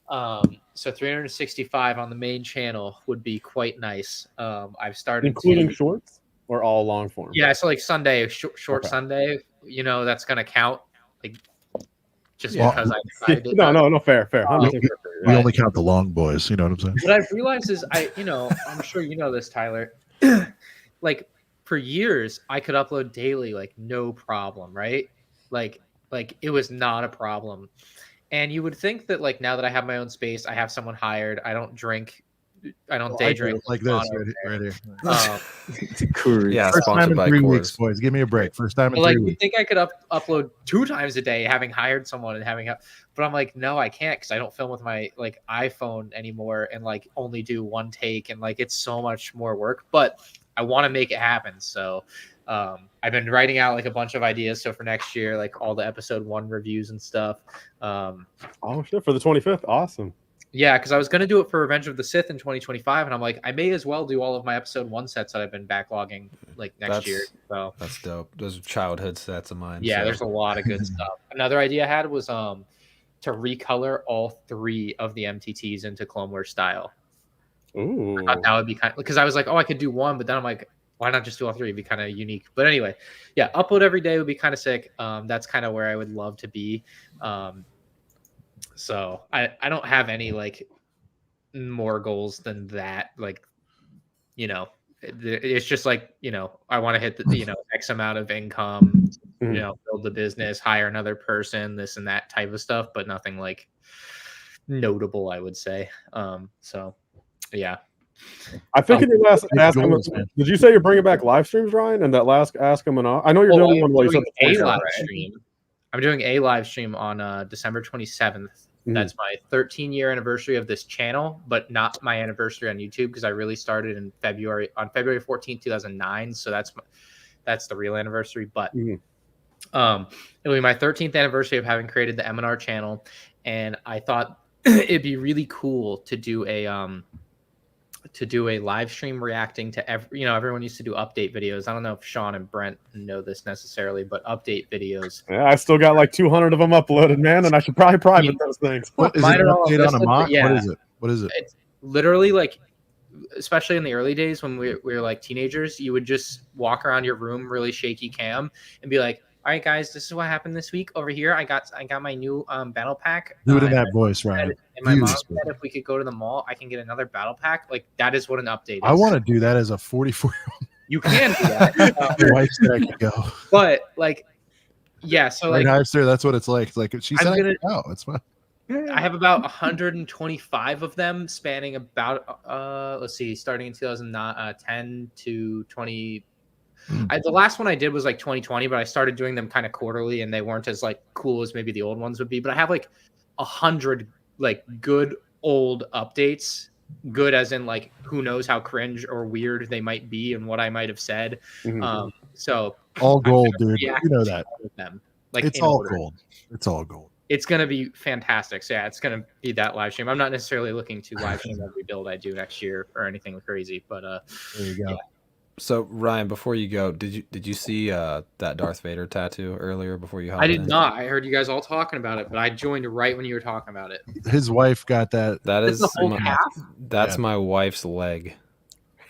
So 365 on the main channel would be quite nice. I've started including shorts or all long form. Yeah, so like Sunday, short okay. Sunday. That's gonna count. Like just because I decided it. No, fair. We only count the long boys. You know what I'm saying? What I've realized is I'm sure you know this, Tyler. Like for years, I could upload daily, like no problem, right? Like it was not a problem. And you would think that like now that I have my own space, I have someone hired, I don't drink, I don't day drink like this right here. Yeah, first time in 3 weeks, boys. Give me a break. First time in 3 weeks. You think I could upload 2 times a day, having hired someone and but I'm like, no, I can't because I don't film with my like iPhone anymore and like only do one take and like it's so much more work. But I want to make it happen. So I've been writing out like a bunch of ideas. So for next year, like all the episode 1 reviews and stuff. Oh shit! For the 25th, awesome. Yeah, because I was going to do it for Revenge of the Sith in 2025, and I'm like, I may as well do all of my episode 1 sets that I've been backlogging like next year. So that's dope. Those are childhood sets of mine. Yeah, there's a lot of good stuff. Another idea I had was to recolor all 3 of the MTTs into Clone Wars style. Ooh, I thought that would be kind of because I was like, oh, I could do 1, but then I'm like, why not just do all 3? It'd be kind of unique. But anyway, yeah, upload every day would be kind of sick. That's kind of where I would love to be. So I don't have any like more goals than that. Like, it's just like, I want to hit the, X amount of income, build the business, hire another person, this and that type of stuff, but nothing like notable, I would say. So yeah. I think in your last Ask Him, did you say you're bringing back live streams, Ryan? And that last Ask Him and I know you're doing one while you said a live stream. I'm doing a live stream on December 27th. That's my 13-year anniversary of this channel, but not my anniversary on YouTube because I really started on February 14th, 2009. So that's the real anniversary. But it'll be my 13th anniversary of having created the M&R channel, and I thought it'd be really cool to do a live stream reacting to everyone used to do update videos. I don't know if Sean and Brent know this necessarily, but update videos. Yeah, I still got like 200 of them uploaded, man, and I should probably private those things. What is it? An update on a mock? Yeah. What is it? It's literally like, especially in the early days when we were like teenagers, you would just walk around your room, really shaky cam, and be like, all right, guys, this is what happened this week over here. I got my new battle pack. Do it in that voice, Ryan. And my mom said if we could go to the mall, I can get another battle pack. Like, that is what an update is. I want to do that as a 44-year-old. You can do that. My wife said I could go. But, like, yeah, so, like... Right, sir, that's what it's like. It's like, she said, no, it's fine. I have about 125 of them spanning about, let's see, starting in 2010 to 20... the last one I did was like 2020, but I started doing them kind of quarterly, and they weren't as like cool as maybe the old ones would be. But I have like 100 like good old updates, good as in like who knows how cringe or weird they might be and what I might have said. So all gold, dude. You know that. Them. Like it's all gold. It's all gold. It's gonna be fantastic. So yeah, it's gonna be that live stream. I'm not necessarily looking to live stream every build I do next year or anything crazy, but there you go. Yeah. So Ryan, before you go, did you see that Darth Vader tattoo earlier before you hopped I did in? not. I heard you guys all talking about it, but I joined right when you were talking about it. His wife got that. That's the whole half? That's my wife's leg.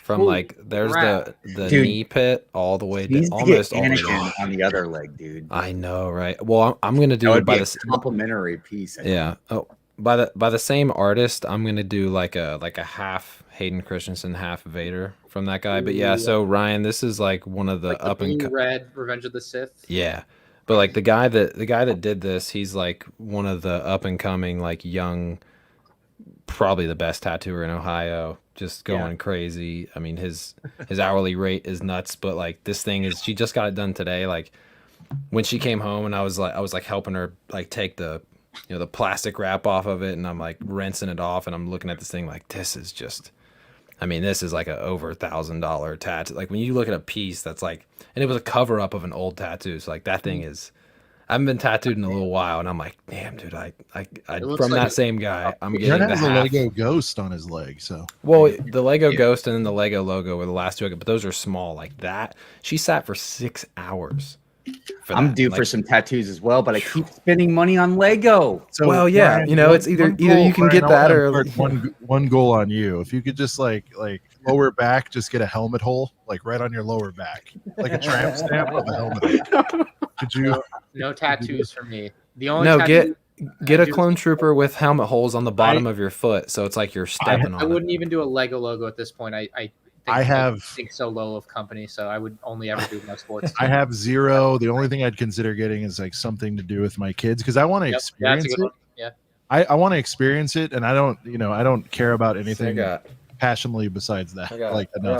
From like there's crap. the knee pit all the way down, almost all the way down. On the other leg, dude. I know, right? Well, I'm gonna do it by the complimentary piece. Yeah. Oh, by the same artist, I'm gonna do like a half Hayden Christensen, half Vader from that guy. But yeah, so Ryan, this is like one of the like up and red Revenge of the Sith. Yeah, but like the guy that did this, he's like one of the up and coming like young probably the best tattooer in Ohio, just going crazy. I mean, his hourly rate is nuts, but like this thing is, she just got it done today. Like when she came home, and I was like helping her like take the the plastic wrap off of it, and I'm like rinsing it off, and I'm looking at this thing like, this is just, I mean, this is like a over $1,000 tattoo. Like when you look at a piece that's like, and it was a cover up of an old tattoo, so like that thing is, I haven't been tattooed in a little while, and I'm like, damn, dude, I from that same guy, I'm getting Brent the has a half. Lego ghost on his leg, so Well, the Lego Ghost and then the Lego logo were the last two, but those are small. Like that, she sat for 6 hours. I'm due for some tattoos as well, but I keep spending money on Lego. So well, yeah, Ryan, you know, it's either you can get that or one goal on you. If you could just like lower back, just get a helmet hole like right on your lower back, like a tramp stamp with a helmet. Could you? No tattoos for me. The only get a clone trooper with helmet holes on the bottom of your foot, so it's like you're stepping on. I wouldn't even do a Lego logo at this point. I think so low of company, so I would only ever do my sports. I have 0. The only thing I'd consider getting is like something to do with my kids because I want to experience it. Yeah, I want to experience it, and I don't care about anything passionately besides that. I got a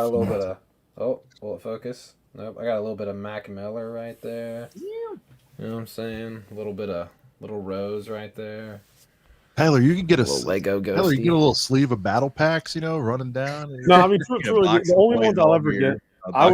little bit of will it focus? Nope. I got a little bit of Mac Miller right there. Yeah. You know what I'm saying? A little bit of little rose right there. Tyler, you can get a Lego Ghosty. Tyler, you get a little sleeve of battle packs, running down. No, I mean, truly, the only ones I'll ever get, I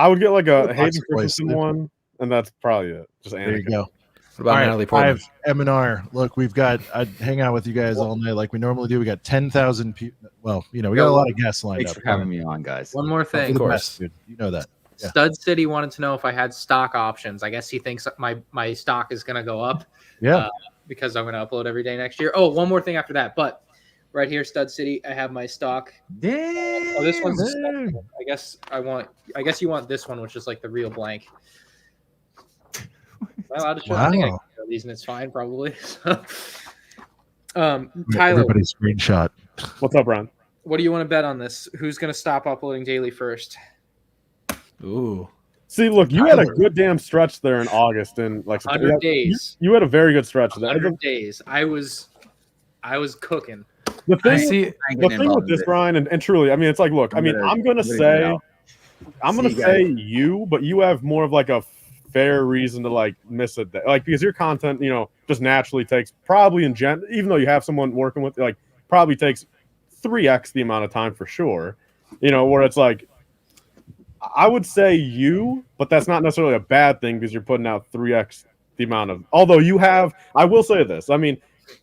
would get like a Hayden Christensen one, and that's probably it. Just Anakin. There you go. What about Natalie Portman? M&R. Look, I'd hang out with you guys all night like we normally do. We got 10,000 people. Well, we got a lot of guests lined Thanks up. for having me on, guys. One more thing. Of course. Dude. You know that. Yeah. Stud City wanted to know if I had stock options. I guess he thinks my stock is going to go up. Yeah. Because I'm going to upload every day next year. Oh, one more thing after that. But right here, Stud City, I have my stock. Damn. Oh, this one's. I guess you want this one, which is like the real blank. Am I allowed to show? I think I can show these, and it's fine, probably. Tyler, everybody screenshot. What's up, Ron? What do you want to bet on this? Who's going to stop uploading daily first? Ooh. See, look, you had a good damn stretch there in August, and like 100 days. You had a very good stretch there. 100 days. I was cooking. The thing with this, Ryan, and truly, I mean, it's like, look, I'm gonna say you, but you have more of like a fair reason to like miss it, like because your content, just naturally takes probably even though you have someone working with, like, probably takes 3x the amount of time for sure. Where it's like, I would say you, but that's not necessarily a bad thing because you're putting out 3x the amount of. Although you have, I will say this. I mean,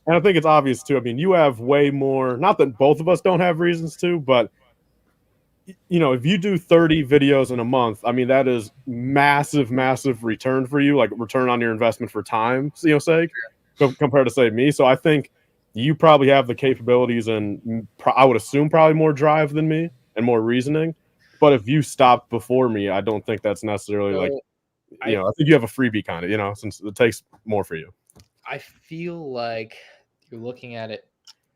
and I think it's obvious too. I mean, you have way more. Not that both of us don't have reasons to, but if you do 30 videos in a month, I mean, that is massive return for you, like return on your investment for time, sake, compared to say me. So I think you probably have the capabilities and I would assume probably more drive than me and more reasoning. But if you stopped before me, I don't think that's necessarily I think you have a freebie kind of, since it takes more for you. I feel like you're looking at it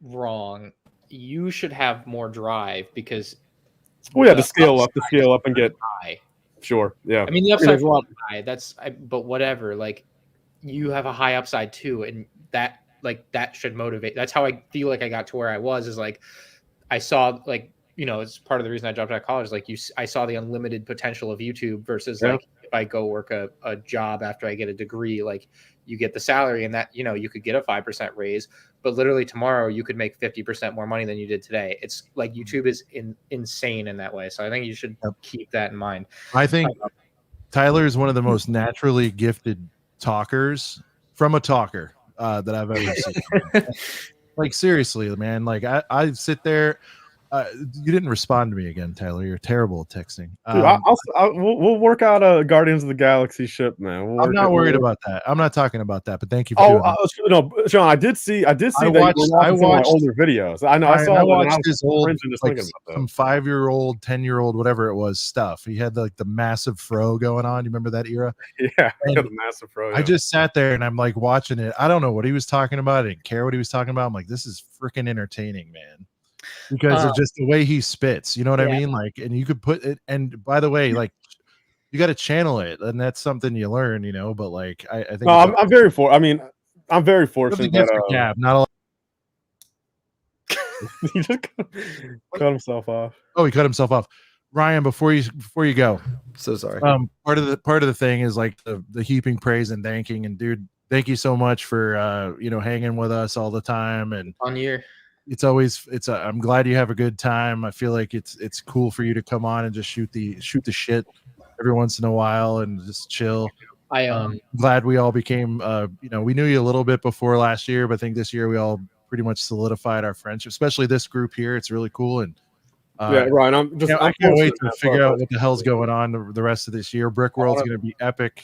wrong. You should have more drive because to scale up and get high. Sure. Yeah. I mean, the upside is high. But whatever. Like, you have a high upside too, and that should motivate. That's how I feel like I got to where I was. Is like I saw it's part of the reason I dropped out of college. Like I saw the unlimited potential of YouTube versus like if I go work a job after I get a degree, like you get the salary and that, you could get a 5% raise, but literally tomorrow you could make 50% more money than you did today. It's like YouTube is insane in that way. So I think you should keep that in mind. I think Tyler is one of the most naturally gifted talkers from a talker that I've ever seen. Like, seriously, man, like I sit there. You didn't respond to me again, Tyler. You're terrible at texting. Dude, we'll work out a Guardians of the Galaxy ship, man. I'm not worried about that. I'm not talking about that. But thank you. For no, Sean. I did see that you were watching my older videos. I know. I watched his old, like, some 5-year-old, 10-year-old, whatever it was stuff. He had like the massive fro going on. You remember that era? Yeah, the massive fro. Yeah. I just sat there and I'm like watching it. I don't know what he was talking about. I didn't care what he was talking about. I'm like, this is freaking entertaining, man. Because of just the way he spits, you know what I mean? Like, and you could put it, and by the way, like, you got to channel it, and that's something you learn, but like, I think I'm very fortunate. That, not a lot. He just cut himself off. Oh, he cut himself off. Ryan, before you go, So sorry. Part of the thing is like the heaping praise and thanking. And dude, thank you so much for hanging with us all the time. And On year. I'm glad you have a good time. I feel like it's cool for you to come on and just shoot the shit every once in a while and just chill. I glad we all became we knew you a little bit before last year, but I think this year we all pretty much solidified our friendship, especially this group here. It's really cool. And yeah, Ryan, I can't wait to figure out what the hell's going on the rest of this year. Brick World's going to be epic.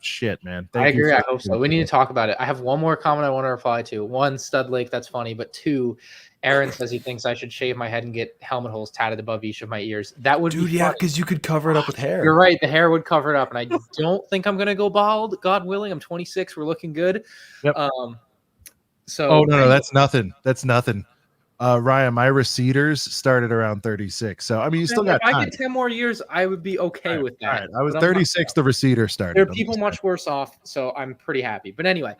Shit, man. I agree. I hope so. We need to talk about it. I have one more comment I want to reply to. One, Stud Lake, that's funny. But two, Aaron says he thinks I should shave my head and get helmet holes tatted above each of my ears. That would be funny. Because you could cover it up with hair. You're right. The hair would cover it up. And I don't think I'm going to go bald. God willing. I'm 26. We're looking good. Yep. So no, that's nothing. That's nothing. Ryan, my receders started around 36. So I mean, you still got time. If I get 10 more years, I would be okay with that. Right. I was 36. The receder started. There are people much worse off, so I'm pretty happy. But anyway,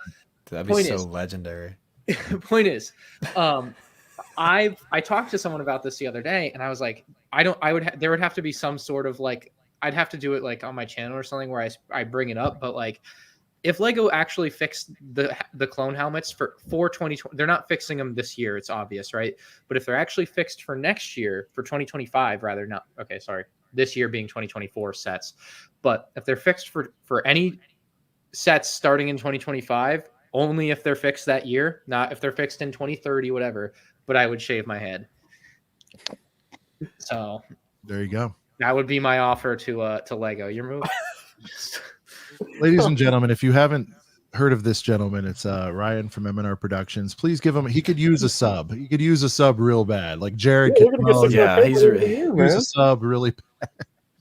that'd be so legendary. Point is, I talked to someone about this the other day, and I was like, there would have to be some sort of like, I'd have to do it like on my channel or something where I bring it up, but like, if Lego actually fixed the clone helmets for 2020, they're not fixing them this year. It's obvious, right? But if they're actually fixed for next year, for 2025, rather not. Okay, sorry, this year being 2024 sets. But if they're fixed for any sets starting in 2025, only if they're fixed that year, not if they're fixed in 2030, whatever. But I would shave my head. So there you go. That would be my offer to Lego. Your move. Ladies and gentlemen, if you haven't heard of this gentleman, it's Ryan from M&R Productions. Please give him. He could use a sub. He could use a sub real bad, like Jared. Yeah, he's use a sub really bad.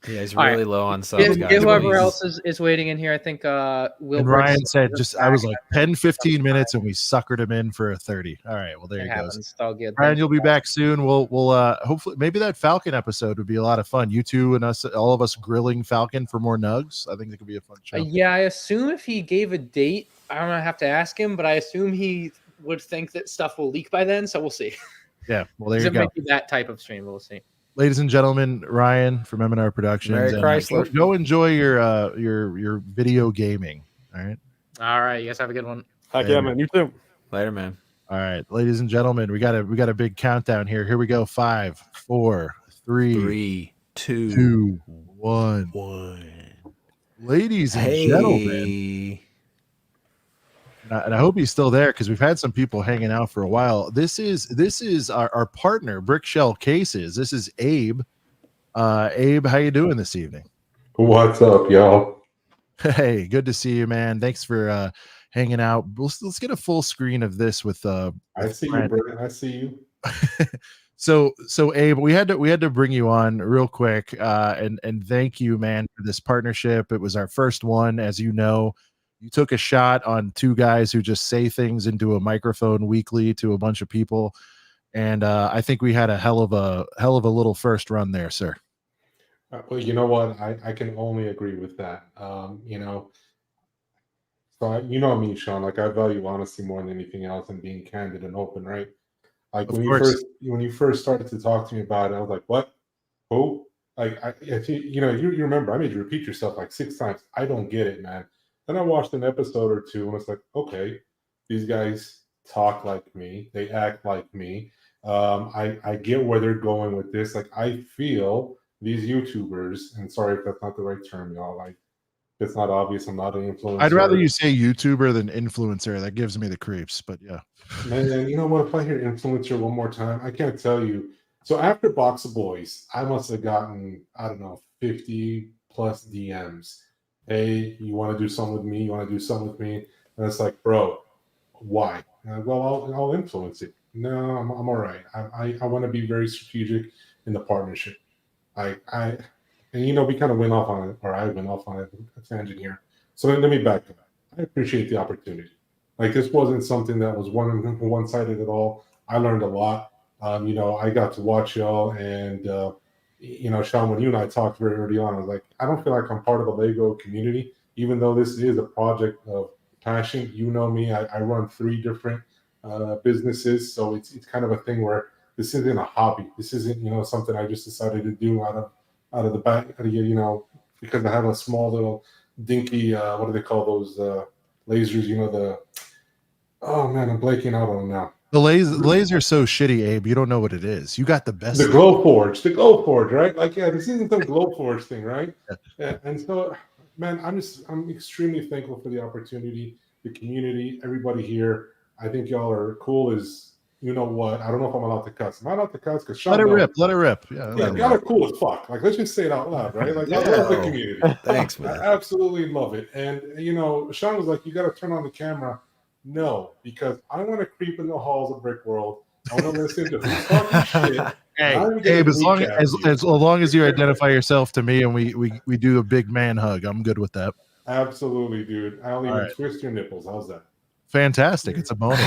Yeah, he's really low on subs. Give whoever else is waiting in here. I think Will. And Ryan said, I was like 10, 15 minutes, and we suckered him in for a 30. All right, well there he goes. It's all good. Ryan, you'll be back soon. We'll hopefully maybe that Falcon episode would be a lot of fun. You two and us, all of us grilling Falcon for more nugs. I think it could be a fun show. Yeah, I assume if he gave a date, I don't have to ask him, but I assume he would think that stuff will leak by then. So we'll see. Yeah, well there you go. It might be that type of stream. We'll see. Ladies and gentlemen, Ryan from M&R Productions. Merry Chrysler. Go enjoy your video gaming. All right. All right. You guys have a good one. Heck yeah, man. You too. Later, man. All right, ladies and gentlemen, we got a big countdown here. Here we go. 5, 4, 3, 2, 1. Ladies and gentlemen. And I hope he's still there because we've had some people hanging out for a while. This is our partner, Brickshell Cases. This is Abe. Abe, how you doing this evening? What's up, y'all? Hey, good to see you, man. Thanks for hanging out. Let's get a full screen of this with I see you, Brent. I see you. So Abe, we had to bring you on real quick and thank you, man, for this partnership. It was our first one, as you know. You took a shot on two guys who just say things into a microphone weekly to a bunch of people, and I think we had a hell of a little first run there, sir. Well, you know what? I can only agree with that. So you know me, Sean. Like I value honesty more than anything else, and being candid and open, right? Like when you first started to talk to me about it, I was like, "What? Who?" Like if you remember, I made you repeat yourself like 6 times. I don't get it, man. Then I watched an episode or two and it's like, okay, these guys talk like me. They act like me. I get where they're going with this. Like, I feel these YouTubers, and sorry if that's not the right term, y'all. Like, if it's not obvious, I'm not an influencer. I'd rather you say YouTuber than influencer. That gives me the creeps, but yeah. Man, you know what? If I hear influencer one more time, I can't tell you. So after Box of Boys, I must have gotten, I don't know, 50 plus DMs. Hey, you want to do something with me? You want to do something with me? And it's like, bro, why? Well, I'll influence it. No, I'm all right. I want to be very strategic in the partnership. And we kind of went off on it, or I went off on a tangent here. So let me back to that. I appreciate the opportunity. Like this wasn't something that was one-sided at all. I learned a lot. I got to watch y'all and. Sean, when you and I talked very early on, I was like, I don't feel like I'm part of the Lego community, even though this is a project of passion. You know me, I run 3 different businesses. So it's kind of a thing where this isn't a hobby. This isn't something I just decided to do out of the back, because I have a small little dinky what do they call those lasers? Oh man, I'm blanking out on them now. The laser's so shitty, Abe. You don't know what it is. You got the best. The Glowforge, right? Like, yeah, this isn't some Glowforge thing, right? Yeah. And so, man, I'm extremely thankful for the opportunity, the community, everybody here. I think y'all are cool as you know what. I don't know if I'm allowed to cuss. Am I allowed to cuss? Because let it rip. Let it rip. Yeah, y'all are cool as fuck. Like, let's just say it out loud, right? Like, I love the community. Thanks, man. I absolutely love it. And Sean was like, you got to turn on the camera. No, because I want to creep in the halls of Brick World. I want to listen to who's talking shit. Hey, Abe, as long as you identify yourself to me and we do a big man hug, I'm good with that. Absolutely, dude. I'll even twist your nipples. How's that? Fantastic. It's a bonus.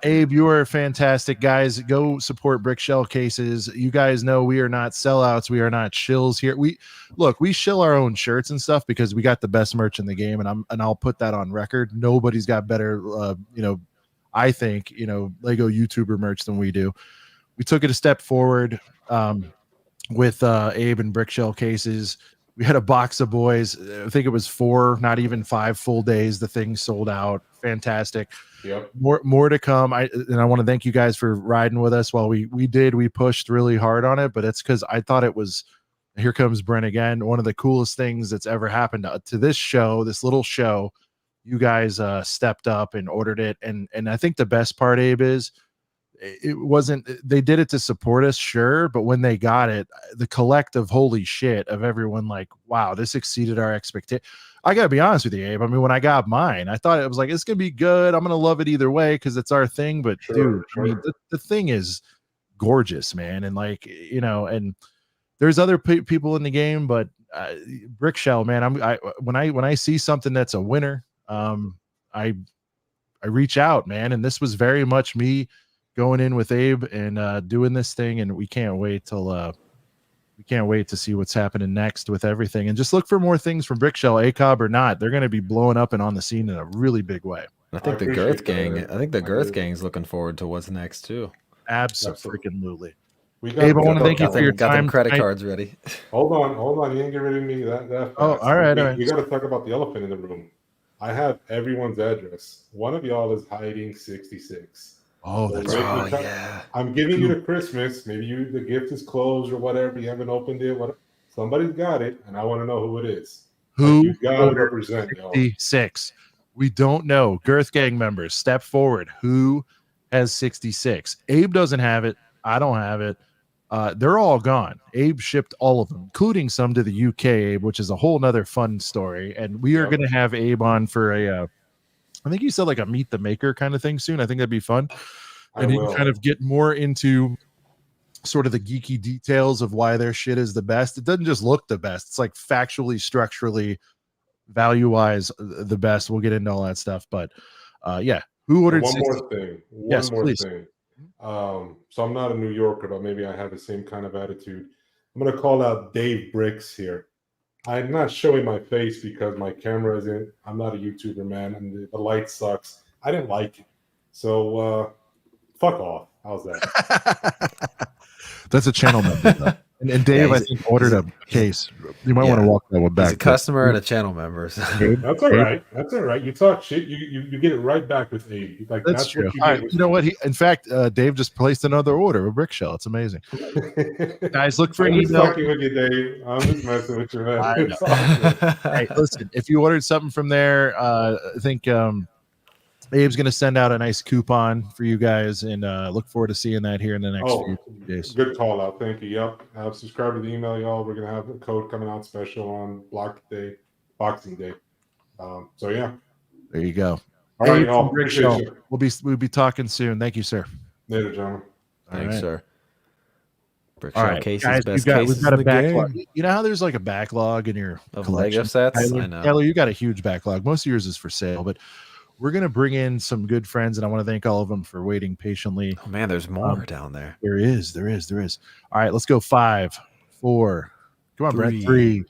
Abe, you are fantastic. Guys, go support Brick Shell Cases. You guys know we are not sellouts. We are not shills here. We shill our own shirts and stuff because we got the best merch in the game, and I'll put that on record. Nobody's got better I think, Lego YouTuber merch than we do. We took it a step forward with Abe and Brick Shell Cases. We had a box of boys. I think it was 4, not even 5 full days. The thing sold out. Fantastic. Yep. More to come. I want to thank you guys for riding with us while we pushed really hard on it, but it's because I thought it was, here comes Brent again, one of the coolest things that's ever happened to this show, this little show. You guys stepped up and ordered it. And I think the best part, Abe, is it wasn't, they did it to support us, sure, but when they got it, the collective holy shit of everyone, like, wow, this exceeded our expectation. I gotta be honest with you, Abe. I mean, when I got mine, I thought it was like, it's gonna be good, I'm gonna love it either way because it's our thing. But dude, I mean, the thing is gorgeous, man. And like, and there's other people in the game, but Brick Shell, man, when I see something that's a winner, I reach out, man. And this was very much me going in with Abe and doing this thing, and we can't wait to see what's happening next with everything. And just look for more things from Brick Shell, ACOB or not. They're going to be blowing up and on the scene in a really big way. I think the Girth Gang's looking forward to what's next too. Absolutely. Abe, I want to thank you for your time. Got them credit cards ready. Hold on. You didn't get rid of me that fast. Oh, all right. We got to talk about the elephant in the room. I have everyone's address. One of y'all is hiding 66. Oh, that's right. Yeah. I'm giving you the Christmas. Maybe the gift is closed or whatever. You haven't opened it. Somebody's got it, and I want to know who it is. Who you got to represent 66? We don't know. Girth Gang members, step forward. Who has 66? Abe doesn't have it. I don't have it. They're all gone. Abe shipped all of them, including some to the UK, Abe, which is a whole nother fun story. And we are going to have Abe on for I think you said like a Meet the Maker kind of thing soon. I think that'd be fun. And he can kind of get more into sort of the geeky details of why their shit is the best. It doesn't just look the best. It's like factually, structurally, value-wise, the best. We'll get into all that stuff. But yeah, who ordered one more thing? Yes, please. So I'm not a New Yorker, but maybe I have the same kind of attitude. I'm going to call out Dave Bricks here. I'm not showing my face because my camera isn't. I'm not a YouTuber, man, and the light sucks. I didn't like it, so fuck off. How's that? That's a channel member. And Dave, I think, ordered a case. You might want to walk that one back. He's a customer and a channel member. So. That's all right. That's all right. You talk shit, you get it right back with Abe. Like, that's true. You know what? In fact, Dave just placed another order, a Brick Shell. It's amazing. Guys, look for an email. I'm fucking with you, Dave. I'm just messing with you, man. Hey, listen, if you ordered something from there, I think Abe's going to send out a nice coupon for you guys, and look forward to seing that here in the next few days. Good call out. Thank you. Yep. Subscribe to the email, y'all. We're going to have a code coming out special on Boxing Day. So, yeah. There you go. All right, y'all. Appreciate you. We'll be talking soon. Thank you, sir. Later, gentlemen. Thanks, sir. All right, guys, we've got a backlog. You know how there's like a backlog in your collection? Lego sets? Tyler, I know. Tyler, you got a huge backlog. Most of yours is for sale, but we're going to bring in some good friends, and I want to thank all of them for waiting patiently. Oh, man, there's more down there. There is. All right, let's go 5, 4. Come on, Brett. 3,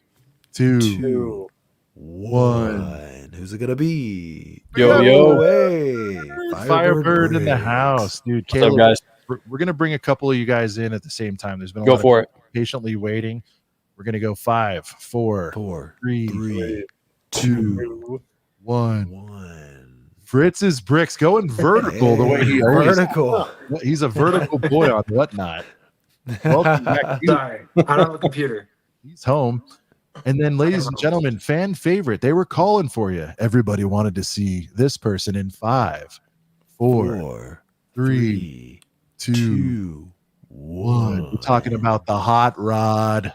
2, 1. Who's it gonna be? Yo. Hey, Firebird in the Briggs. house, dude. What's up, Caleb, guys? we're gonna bring a couple of you guys in at the same time. There's been a Go lot for of it. patiently waiting. We're gonna go 5, 4, 4, 3, 3, 2, 1. 1. Fritz's bricks going vertical the way he always. vertical. He's a vertical boy on whatnot. Welcome back. Sorry, I don't have a computer. He's home. And then, ladies and gentlemen, fan favorite. They were calling for you. Everybody wanted to see this person in 5, 4, 3, 2, 1. We're talking about the hot rod,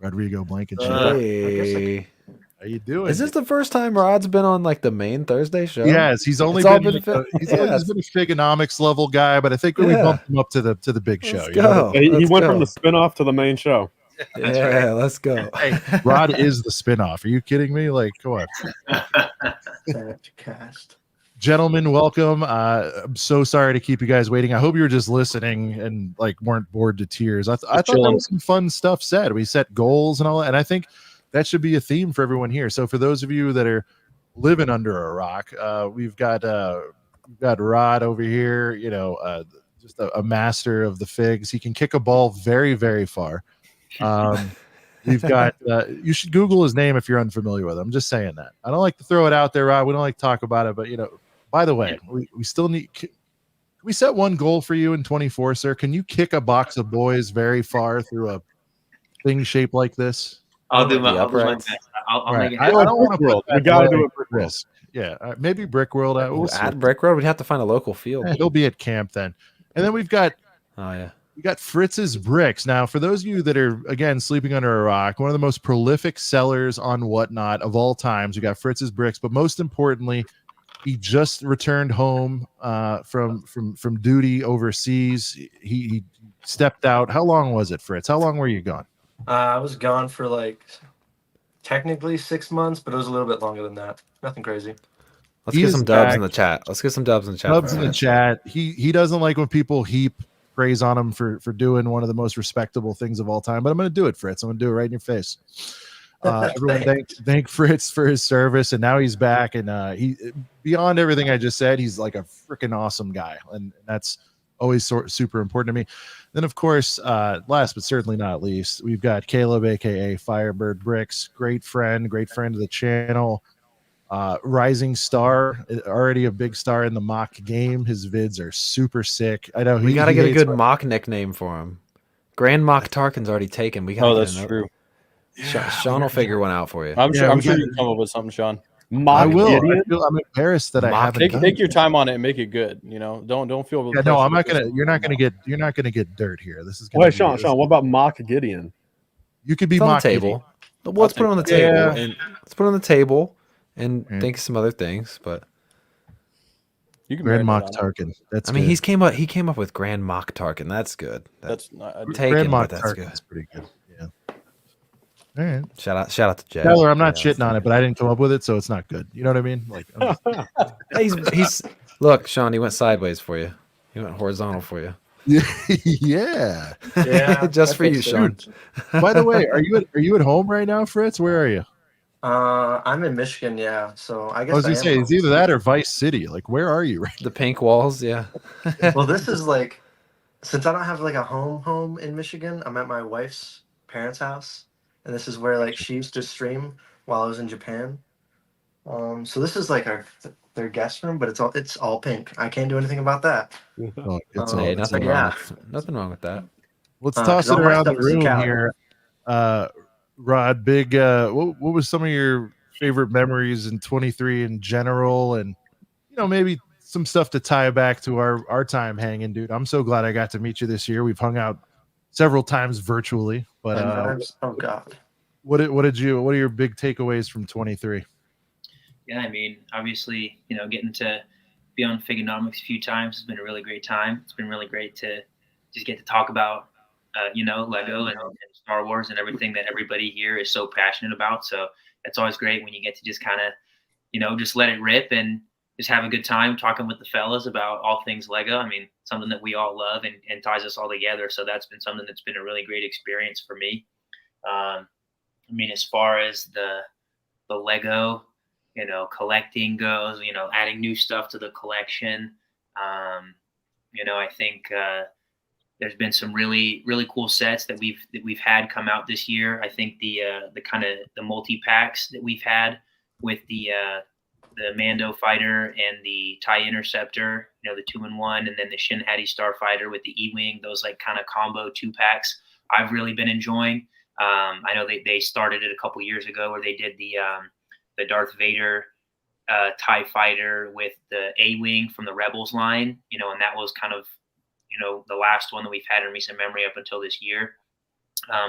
Rodrigo Blankenship. Hey. How you doing? Is this the first time Rod's been on like the main Thursday show? Yes, he's only It's all been, been fi- he's yeah, always been a Figonomics level guy, but I think we bumped him up to the big show. Let's You know? go. He Let's went go. from the spinoff to the main show. Yeah, let's go. Hey, Rod is the spinoff. Are you kidding me? Like, come on. Cast. Gentlemen, welcome. I'm so sorry to keep you guys waiting. I hope you were just listening and like weren't bored to tears. I thought there was some fun stuff said. We set goals and all that, and I think that should be a theme for everyone here. So for those of you that are living under a rock, we've got Rod over here. You know, just a master of the figs. He can kick a ball very, very far. We've got you should Google his name if you're unfamiliar with him. I'm just saying that. I don't like to throw it out there, Rod. We don't like to talk about it, but you know, by the way, we still need. Can we set one goal for you in 24, sir? Can you kick a box of boys very far through a thing shaped like this? I'll do my uprights. best. I'll Right. make it I happen. don't want to World. put We that got to boy do it at for risk. Yeah, maybe Brick World. We'll see. At Brick Road, we'd have to find a local field. He'll be at camp then. And then we've got Oh yeah. we got Fritz's Bricks. Now, for those of you that are, again, sleeping under a rock, one of the most prolific sellers on Whatnot of all times, we got Fritz's Bricks. But most importantly, he just returned home from duty overseas. He stepped out. How long was it, Fritz? How long were you gone? I was gone for like technically 6 months, but it was a little bit longer than that. Nothing crazy. Let's He get is some dubs back. in the chat. Let's get some dubs in the chat. Dubs for in the Fritz. chat. He doesn't like when people heap praise on him for doing one of the most respectable things of all time, but I'm going to do it, Fritz. I'm going to do it right in your face. Everyone thank Fritz for his service, and now he's back, and he, beyond everything I just said, he's like a freaking awesome guy, and that's always super important to me. Then, of course, last but certainly not least, we've got Caleb, aka Firebird Bricks, great friend of the channel. Rising star, already a big star in the mock game. His vids are super sick. I know We got to get a good mock nickname for him. Grand Mock Tarkin's already taken. We got. Oh, that's true. Sean will figure one out for you. I'm Yeah, sure. I'm we sure got- you can come up with something, Sean. I will. Gideon? I'm embarrassed that I Mock haven't. Take, done take your it. time on it and make it good. You know, don't feel. Yeah, no, I'm not pressure gonna. to You're not gonna get dirt here. This is. Gonna Wait, be- Sean, what about Mock Gideon? You could be It's on the mock table. Well, let's put it on the Yeah. table. And let's put it on the table and Yeah. think of some other things. But You can Grand marinate Mock on it. Tarkin. That's. I mean, good. he came up with Grand Mock Tarkin. That's good. That's not. taken, Grand Mock but that's Tarkin's good. pretty good. Yeah. All right, Shout out to Jay. Tyler. I'm not Yeah, shitting on it, but I didn't come up with it, so it's not good. You know what I mean? Like, I'm just- he's look, Sean. He went sideways for you. He went horizontal for you. yeah. Yeah, Just that for you, makes Sean. sense. By the way, are you at home right now, Fritz? Where are you? I'm in Michigan, yeah. So I guess I was I gonna am say home. it's either that or Vice City. Like, where are you right? The pink walls, yeah. Well, this is like, since I don't have like a home in Michigan, I'm at my wife's parents' house, and this is where like she used to stream while I was in Japan. So this is like their guest room, but it's all pink. I can't do anything about that. Oh, it's Oh, Hey, it's nothing yeah. wong. Nothing wrong with that. Let's 'cause toss it all my around the stuff is in room Cali. here. Rod, big. What was some of your favorite memories in 23 in general, and maybe some stuff to tie back to our time hanging, dude. I'm so glad I got to meet you this year. We've hung out several times virtually, but Oh God. what are your big takeaways from 23? Yeah, I mean, obviously, getting to be on Figonomics a few times has been a really great time. It's been really great to just get to talk about, Lego and Star Wars and everything that everybody here is so passionate about. So it's always great when you get to just kind of, just let it rip and just have a good time talking with the fellas about all things Lego. I mean, something that we all love and ties us all together. So that's been something that's been a really great experience for me. I mean, as far as the the Lego, collecting goes, adding new stuff to the collection. I think there's been some really really cool sets that we've had come out this year. I think the kind of the multi packs that we've had with the Mando fighter and the TIE Interceptor, the 2-in-1, and then the Shin Hati Starfighter with the E-wing. Those like kind of combo 2-packs I've really been enjoying. I know they started it a couple years ago where they did the Darth Vader TIE fighter with the A-wing from the Rebels line, and that was kind of the last one that we've had in recent memory up until this year.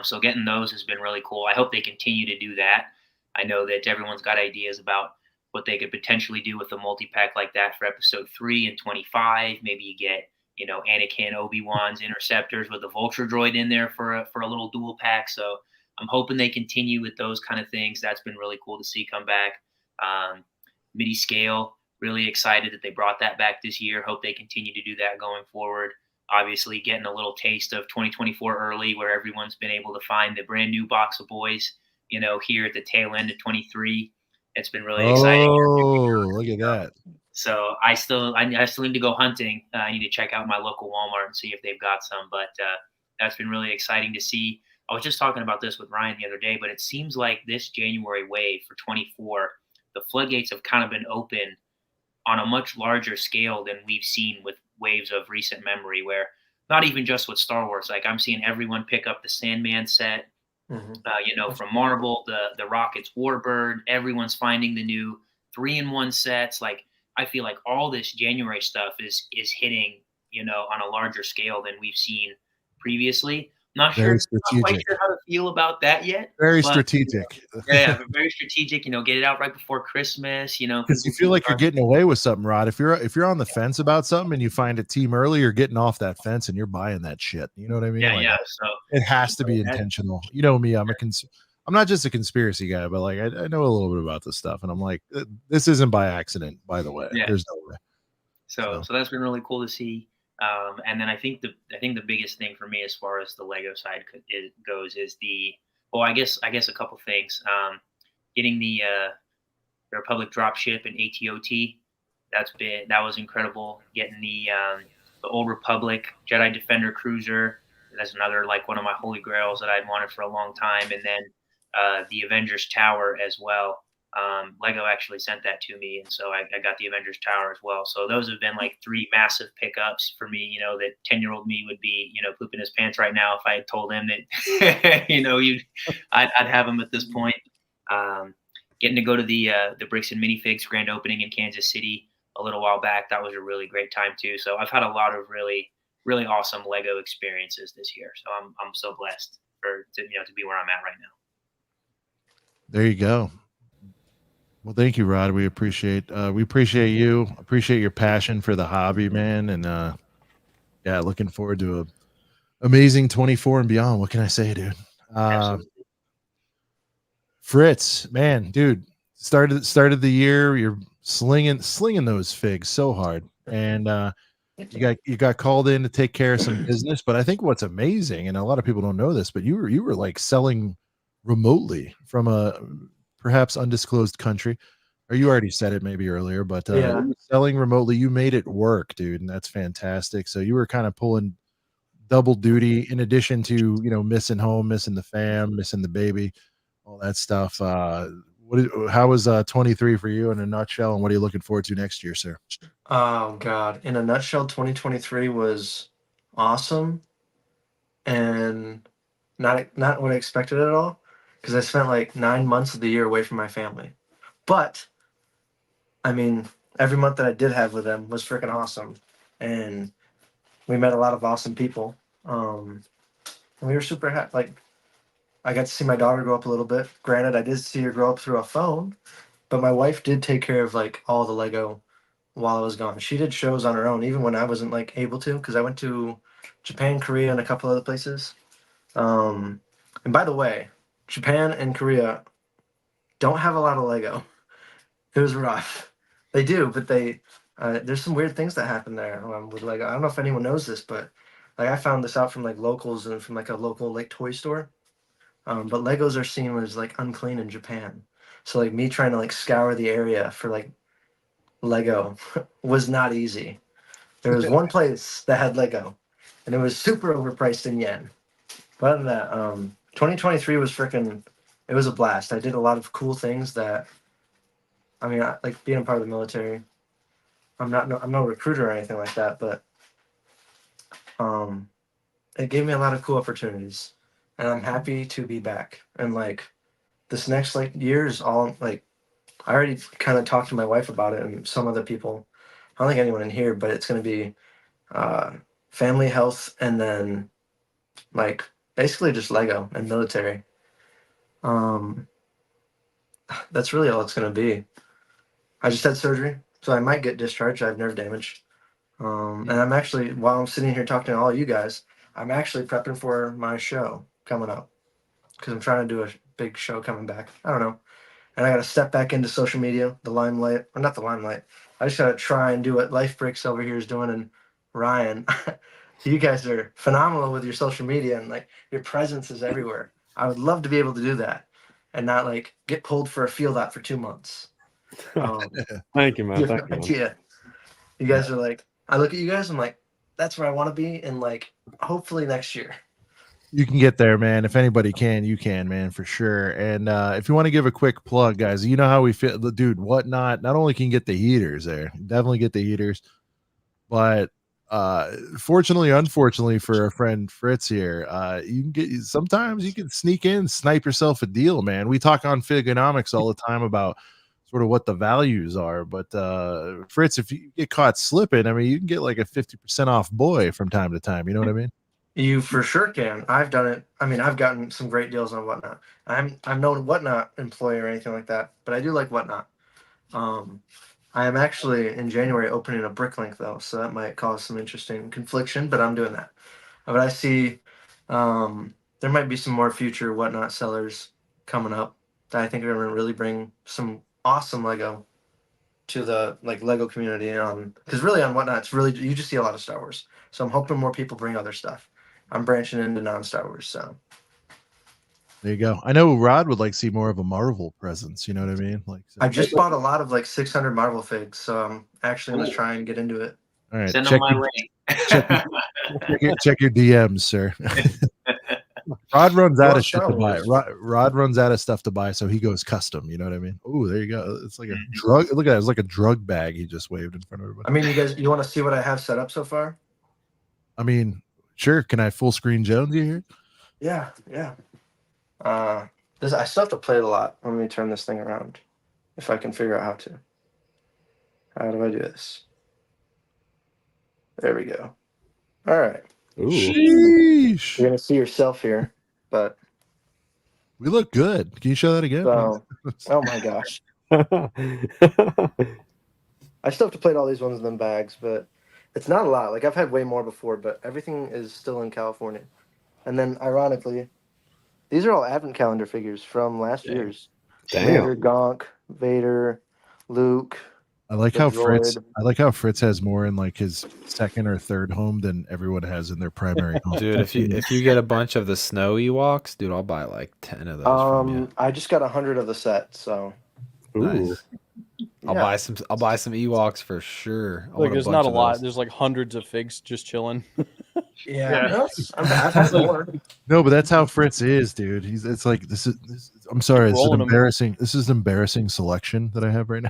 So getting those has been really cool. I hope they continue to do that. I know that everyone's got ideas about what they could potentially do with a multi-pack like that for episode 3 and 25. Maybe you get, Anakin, Obi-Wan's interceptors with a Vulture droid in there for a little dual pack. So I'm hoping they continue with those kind of things. That's been really cool to see come back. MIDI scale, really excited that they brought that back this year. Hope they continue to do that going forward. Obviously getting a little taste of 2024 early, where everyone's been able to find the brand new box of boys, here at the tail end of 23. It's been really exciting. Oh, look at that. So I still need to go hunting. I need to check out my local Walmart and see if they've got some, but that's been really exciting to see. I was just talking about this with Ryan the other day, but it seems like this January wave for 24, the floodgates have kind of been open on a much larger scale than we've seen with waves of recent memory, where not even just with Star Wars, like I'm seeing everyone pick up the Sandman set, from Marvel, the Rockets Warbird, everyone's finding the new 3-in-1 sets. Like I feel like all this January stuff is hitting, on a larger scale than we've seen previously. Not quite sure how to feel about that yet. Very strategic. Yeah, very strategic. Get it out right before Christmas. Because you feel like you're getting away with something, Rod. If you're on the fence about something and you find a team early, you're getting off that fence and you're buying that shit. You know what I mean? Yeah, So it has to be intentional. You know me. I'm not just a conspiracy guy, but like I know a little bit about this stuff, and I'm like, this isn't by accident. By the way, there's no way. So that's been really cool to see. And then I think the biggest thing for me as far as the Lego side goes is I guess a couple things. Getting the Republic dropship and ATOT, that was incredible. Getting the Old Republic Jedi Defender cruiser, that's another like one of my holy grails that I'd wanted for a long time. And then the Avengers Tower as well. Lego actually sent that to me, and so I got the Avengers Tower as well. So those have been like 3 massive pickups for me. That 10-year-old me would be, pooping his pants right now if I had told him that, I'd have him at this point. Getting to go to the Bricks and Minifigs grand opening in Kansas City a little while back, that was a really great time too. So I've had a lot of really really awesome Lego experiences this year. So I'm so blessed to be where I'm at right now. There you go. Well, thank you, Rod. We appreciate you. Appreciate your passion for the hobby, man. And looking forward to a amazing 24 and beyond. What can I say, dude? Fritz, man, dude, started the year. You're slinging those figs so hard, and you got called in to take care of some business. But I think what's amazing, and a lot of people don't know this, but you were like selling remotely from a perhaps undisclosed country, or you already said it maybe earlier, but selling remotely, you made it work, dude, and that's fantastic. So you were kind of pulling double duty in addition to missing home, missing the fam, missing the baby, all that stuff. How was 23 for you in a nutshell, and what are you looking forward to next year, sir? Oh God, in a nutshell, 2023 was awesome, and not what I expected at all. Because I spent like 9 months of the year away from my family. But, I mean, every month that I did have with them was freaking awesome. And we met a lot of awesome people. And we were super happy. Like, I got to see my daughter grow up a little bit. Granted, I did see her grow up through a phone. But my wife did take care of, like, all the Lego while I was gone. She did shows on her own, even when I wasn't, like, able to. Because I went to Japan, Korea, and a couple other places. And by the way, Japan and Korea don't have a lot of Lego. It was rough. They do, but there's some weird things that happen there with Lego. I don't know if anyone knows this, but like I found this out from like locals and from like a local like toy store. But Legos are seen as like unclean in Japan. So like me trying to like scour the area for like Lego was not easy. There was one place that had Lego, and it was super overpriced in yen. But other than that, 2023 was freaking. It was a blast. I did a lot of cool things that. I mean, like being a part of the military. I'm no recruiter or anything like that, but it gave me a lot of cool opportunities, and I'm happy to be back. And like this next like year is all like I already kind of talked to my wife about it and some other people. I don't think anyone in here, but it's going to be family, health, and then like basically just Lego and military. That's really all it's going to be. I just had surgery, so I might get discharged. I have nerve damage. And I'm actually, while I'm sitting here talking to all you guys, I'm actually prepping for my show coming up because I'm trying to do a big show coming back. I don't know. And I got to step back into social media, the limelight, or not the limelight. I just got to try and do what Life Bricks over here is doing. And Ryan, you guys are phenomenal with your social media and like your presence is everywhere. I would love to be able to do that and not like get pulled for a field out for 2 months. Thank you, man. You have Thank no you. idea. You guys are like, I look at you guys, I'm like, that's where I want to be in like hopefully next year. You can get there, man. If anybody can, you can, man, for sure. And if you want to give a quick plug, guys, you know how we feel, dude. Whatnot not only can you get the heaters there, definitely get the heaters, but fortunately, unfortunately for our friend Fritz here, you can get sometimes you can sneak in, snipe yourself a deal, man. We talk on Figonomics all the time about sort of what the values are, but Fritz, if you get caught slipping, I mean, you can get like a 50% off boy from time to time. You know what I mean? You for sure can. I've done it. I mean, I've gotten some great deals on Whatnot. I'm no Whatnot employee or anything like that, but I do like Whatnot. I am actually in January opening a Bricklink though, so that might cause some interesting confliction, but I'm doing that. But I see there might be some more future Whatnot sellers coming up that I think are going to really bring some awesome Lego to the like Lego community. Because really on Whatnot, it's really you just see a lot of Star Wars. So I'm hoping more people bring other stuff. I'm branching into non-Star Wars, so There you go. I know Rod would like to see more of a Marvel presence. You know what I mean? Like, so. I just bought a lot of like 600 Marvel figs, so I'm actually going to try and get into it. All right, Send them my way. check your DMs, sir. Rod runs out of shit to buy. Rod runs out of stuff to buy, so he goes custom. You know what I mean? Oh, there you go. It's like a drug. Look at it. It's like a drug bag he just waved in front of everybody. I mean, you want to see what I have set up so far? I mean, sure. Can I full screen Jones you here? Yeah. I still have to play it a lot. Let me turn this thing around, if I can figure out how to. How do I do this? There we go. All right. Ooh. Sheesh. You're gonna see yourself here, but we look good. Can you show that again? So, oh my gosh. I still have to play all these ones in them bags, but it's not a lot. Like I've had way more before, but everything is still in California. And then ironically, these are all advent calendar figures from last year's. Vader, Gonk, Vader, Luke. I like how Fritz has more in like his second or third home than everyone has in their primary home. Dude, if you get a bunch of the snow Ewoks, dude, I'll buy like 10 of those from you. I just got 100 of the set, so nice. I'll buy some Ewoks for sure. Like there's not a lot. There's like hundreds of figs just chilling. Yeah. I've had more. No, but that's how Fritz is, dude. It's like this is I'm sorry, this is embarrassing. This is an embarrassing selection that I have right now.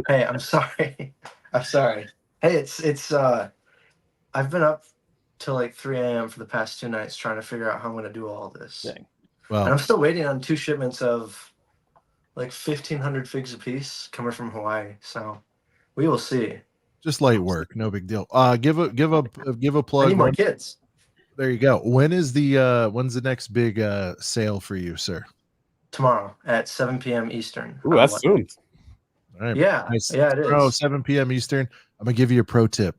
Hey, I'm sorry. Hey, it's I've been up till like 3 a.m. for the past 2 nights trying to figure out how I'm gonna do all this. Wow. And I'm still waiting on 2 shipments of like 1,500 figs a piece coming from Hawaii. So we will see. Just light work, no big deal. Give a plug. I need more kids. There you go. When's the next big sale for you, sir? Tomorrow at 7 p.m. Eastern. Ooh, that's soon. All right. Yeah, nice. Yeah, it Tomorrow, is. 7 p.m. Eastern. I'm gonna give you a pro tip.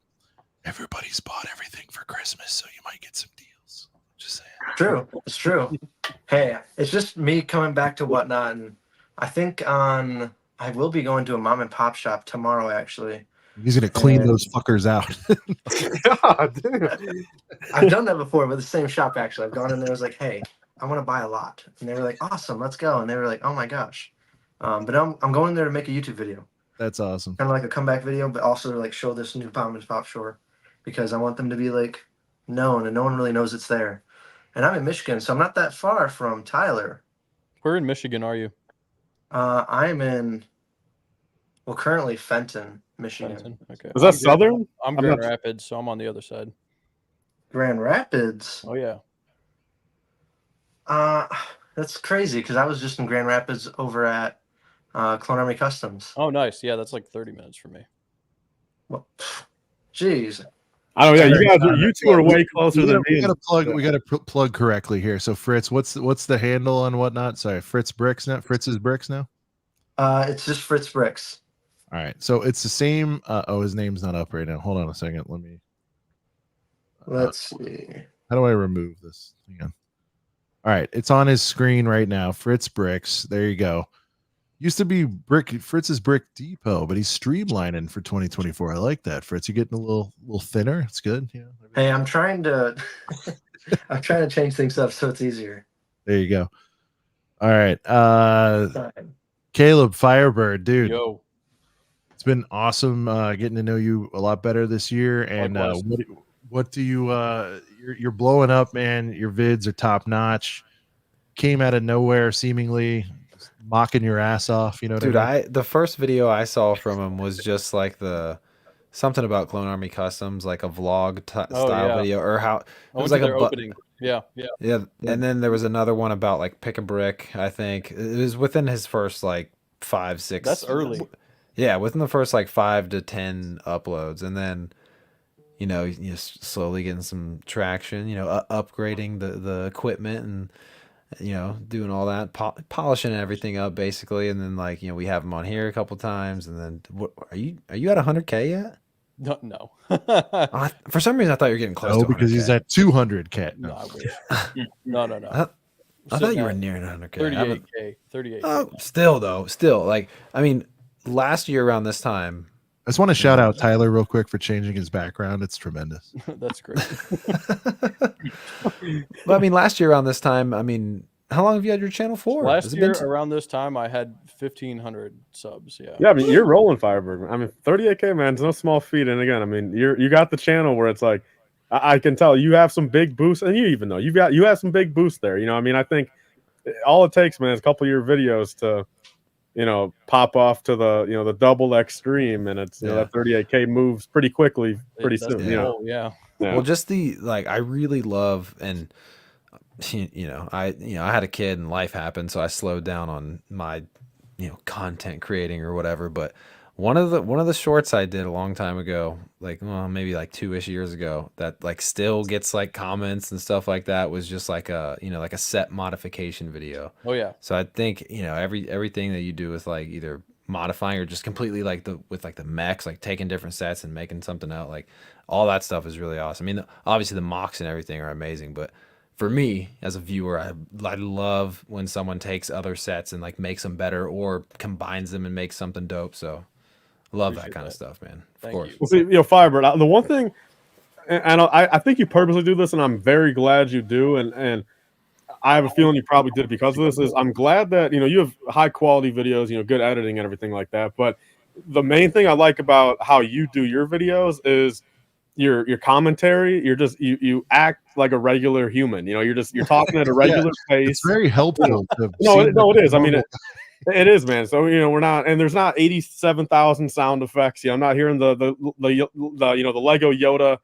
Everybody's bought everything for Christmas, so you might get some deals. Just saying. True. It's true. Hey, it's just me coming back to Whatnot, and I think I will be going to a mom and pop shop tomorrow, actually. He's gonna clean those fuckers out. God, dude. I've done that before with the same shop, actually. I've gone in there, I was like, hey, I want to buy a lot. And they were like, awesome, let's go. And they were like, oh my gosh. But I'm going there to make a YouTube video. That's awesome. Kind of like a comeback video, but also to like show this new Mom and Pop store because I want them to be like known, and no one really knows it's there. And I'm in Michigan, so I'm not that far from Tyler. Where in Michigan are you? I'm in, well, currently Fenton, Michigan. Fenton. Okay. Is that southern? I'm Grand Rapids, so I'm on the other side. Grand Rapids. Oh yeah. That's crazy because I was just in Grand Rapids over at Clone Army Customs. Oh, nice. Yeah, that's like 30 minutes for me. Well, jeez. Oh yeah, you two are way closer than me. We got to plug correctly here. So Fritz, what's the handle and whatnot? Sorry, Fritz Bricks now. Fritz's Bricks now. It's just Fritz Bricks. All right, so it's the same. Oh, his name's not up right now. Hold on a second. Let's see. How do I remove this? Hang on. All right, it's on his screen right now. Fritz Bricks. There you go. Used to be Fritz's Brick Depot, but he's streamlining for 2024. I like that, Fritz. You're getting a little thinner. It's good. Yeah. Hey, I'm trying to change things up so it's easier. There you go. All right. Caleb Firebird, dude. Yo. It's been awesome getting to know you a lot better this year. And what do you you're blowing up, man. Your vids are top notch. Came out of nowhere seemingly. Mocking your ass off, you know. Dude, the first video I saw from him was just like something about Clone Army Customs, like a vlog style video, or how it was like their opening. Yeah. And then there was another one about like pick a brick. I think it was within his first like 5, 6. That's early. Yeah, within the first like 5 to 10 uploads, and then slowly getting some traction. Upgrading the equipment and. Doing all that, polishing everything up basically, and then we have him on here a couple times, and then are you at 100K yet? No. For some reason I thought you were getting close. No, because he's at 200K. No. I thought you were near 100K. 38. Oh, still I mean, last year around this time. I just want to shout out Tyler real quick for changing his background. It's tremendous. That's great. But I mean, last year around this time, I mean, how long have you had your channel for? Last year around this time, I had 1,500 subs. Yeah. Yeah, I mean, you're rolling Firebird. I mean, 38K, man, it's no small feat. And again, I mean, you got the channel where it's like, I can tell you have some big boosts, and you even know you have some big boosts there. I mean, I think all it takes, man, is a couple of your videos to. Pop off to the double extreme, and it's that 38K moves pretty quickly, pretty soon. Yeah. Well, just I really love, and I had a kid and life happened, so I slowed down on my content creating or whatever. But one of the shorts I did a long time ago, maybe 2-ish years ago, that still gets comments and stuff like that, was just a set modification video. Oh yeah. So I think everything that you do with either modifying or just completely with the mechs, taking different sets and making something out, all that stuff is really awesome. I mean, obviously the mocks and everything are amazing, but for me as a viewer, I love when someone takes other sets and makes them better or combines them and makes something dope. So love that kind of stuff, man. Of course. Well, see, Firebird, the one thing, and I think you purposely do this, and I'm very glad you do, and I have a feeling you probably did it because of this, is I'm glad that, you have high quality videos, good editing and everything like that. But the main thing I like about how you do your videos is your commentary. You're just, you act like a regular human, you're talking at a regular pace. It's very helpful. No, it is. I mean, it is, man. So we're not, and there's not 87,000 sound effects. I'm not hearing the Lego Yoda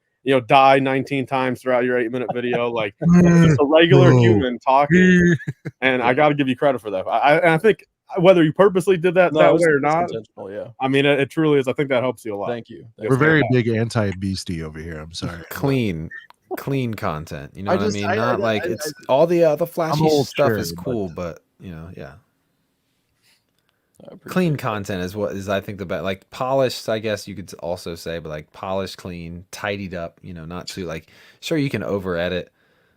die 19 times throughout your 8-minute video. It's just a regular human talking, and I got to give you credit for that. I think whether you purposely did that way or not, yeah. I mean, it truly is. I think that helps you a lot. Thank you. We're very big anti-beastie over here. I'm sorry. Clean content. You know what I mean? Not it's all the flashy stuff is cool, but yeah. Clean content is what is, I think, the best. Polished, I guess you could also say, but polished, clean, tidied up, not too sure, you can over edit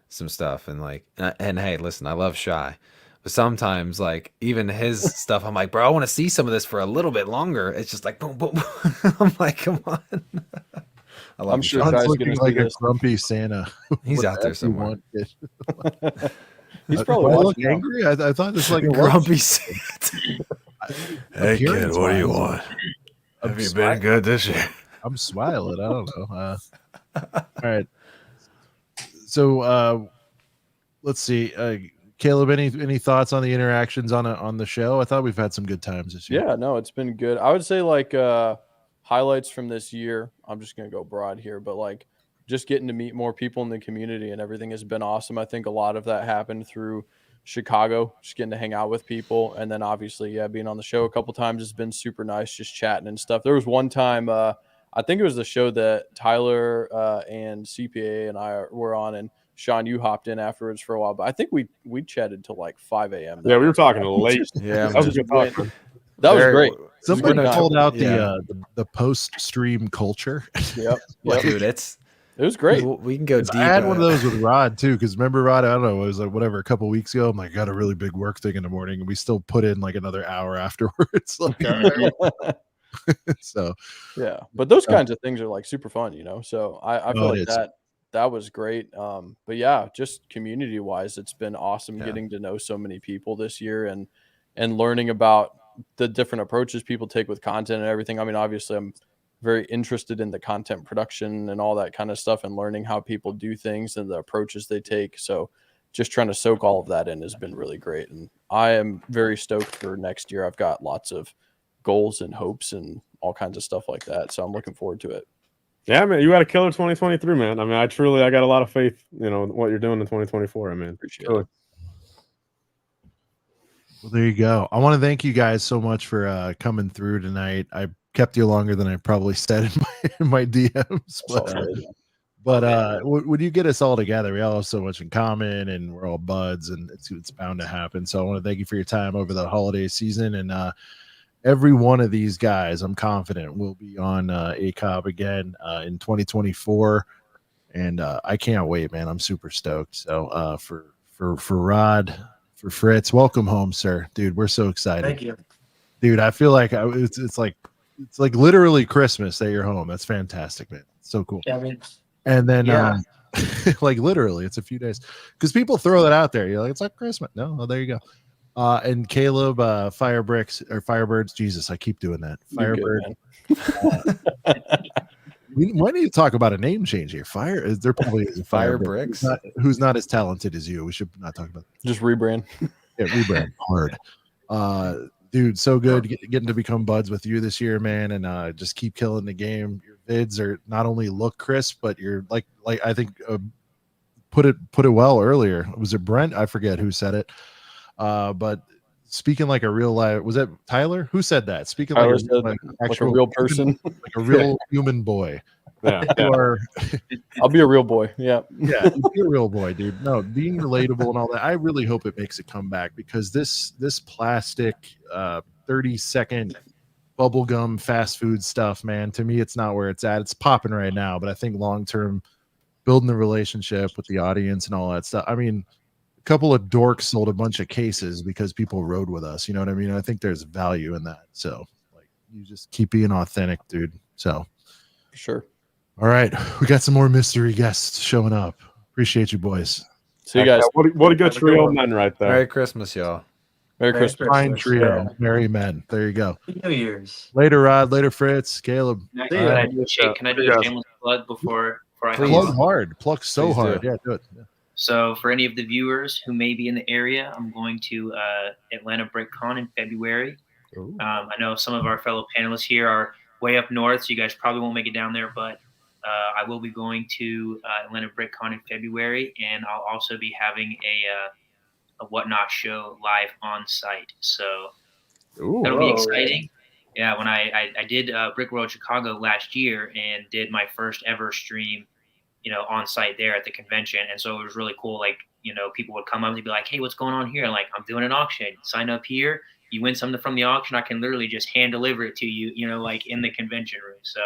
some stuff, and and hey, listen, I love Shy, but sometimes even his stuff, I'm like, bro, I want to see some of this for a little bit longer. It's just boom, boom. I'm like, come on. I'm sure Shy's looking like a grumpy Santa. He's out there somewhere. He's probably Do I look watching now. angry. I thought this like Grumpy. Hey kid, what do you want? Have you been good this year? I'm smiling. I don't know. All right. So let's see. Caleb, any thoughts on the interactions on the show? I thought we've had some good times this year. Yeah, no, it's been good. I would say like highlights from this year. I'm just gonna go broad here, but like just getting to meet more people in the community and everything has been awesome. I think a lot of that happened through Chicago, just getting to hang out with people, and then obviously, yeah, being on the show a couple times has been super nice, just chatting and stuff. There was one time, I think it was the show that Tyler and CPA and I were on, and Sean, you hopped in afterwards for a while, but I think we chatted till like 5 a.m. Yeah, we were talking late. Yeah, that was a good talk. That was great. Somebody called out yeah. the post stream culture. Yep. Dude, it was great. We can go deep. I had one of those with Rod too, because remember Rod? I don't know, it was like whatever a couple weeks ago. I'm like, got a really big work thing in the morning, and we still put in like another hour afterwards. Like, so yeah, but those kinds of things are like super fun, you know. So I feel like that was great. But yeah, just community wise, it's been awesome getting to know so many people this year and learning about the different approaches people take with content and everything. I mean, obviously I'm very interested in the content production and all that kind of stuff and learning how people do things and the approaches they take. So just trying to soak all of that in has been really great. And I am very stoked for next year. I've got lots of goals and hopes and all kinds of stuff like that. So I'm looking forward to it. Yeah, man, you got a killer 2023, man. I mean, I got a lot of faith, in what you're doing in 2024. I mean, appreciate it. Well, there you go. I want to thank you guys so much for coming through tonight. I kept you longer than I probably said in my DMs, but when you get us all together, we all have so much in common, and we're all buds, and it's bound to happen. So I want to thank you for your time over the holiday season, and every one of these guys, I'm confident, will be on ACOB again in 2024, and I can't wait, man. I'm super stoked. So for Rod. For Fritz, welcome home, sir. Dude, we're so excited. Thank you, dude. I feel like it's like literally Christmas at your home. That's fantastic, man. So cool. Yeah, I mean, and then like literally, it's a few days because people throw that out there. You're like, it's like Christmas. No, well, there you go. And Caleb, Firebirds. Jesus, I keep doing that. Firebird. We might need to talk about a name change here. There probably is a Firebricks who's not as talented as you. We should not talk about that. Just rebrand. Yeah, rebrand hard. Dude, so good getting to become buds with you this year, man, and just keep killing the game. Your vids are not only look crisp, but you're like I think put it well earlier. Was it Brent? I forget who said it. But speaking like a real life, was that Tyler? Who said that? Speaking like a real person, like a real human boy. Yeah. I'll be a real boy. Yeah. Yeah. Be a real boy, dude. No, being relatable and all that. I really hope it makes a comeback because this plastic 30-second bubblegum fast food stuff, man, to me, it's not where it's at. It's popping right now, but I think long-term building the relationship with the audience and all that stuff. I mean, a couple of dorks sold a bunch of cases because people rode with us. You know what I mean? I think there's value in that. So like, you just keep being authentic, dude. So sure. All right. We got some more mystery guests showing up. Appreciate you, boys. See you guys. What a good trio of men right there. Merry Christmas, y'all. Merry Christmas. Fine trio. Yeah. Merry men. There you go. New Year's. Later, Rod. Later, Fritz. Caleb. Can I do a shameless plug before I plug hard? Plug so Please hard. Do. Yeah, do it. Yeah. So for any of the viewers who may be in the area, I'm going to Atlanta BrickCon in February. I know some of our fellow panelists here are way up north, so you guys probably won't make it down there, but I will be going to Atlanta BrickCon in February, and I'll also be having a Whatnot show live on site. So that'll be exciting. Yeah, when I did Brick World Chicago last year and did my first ever stream, on site there at the convention. And so it was really cool. Like, people would come up and be like, hey, what's going on here? Like, I'm doing an auction. Sign up here. You win something from the auction. I can literally just hand deliver it to you, like in the convention room. So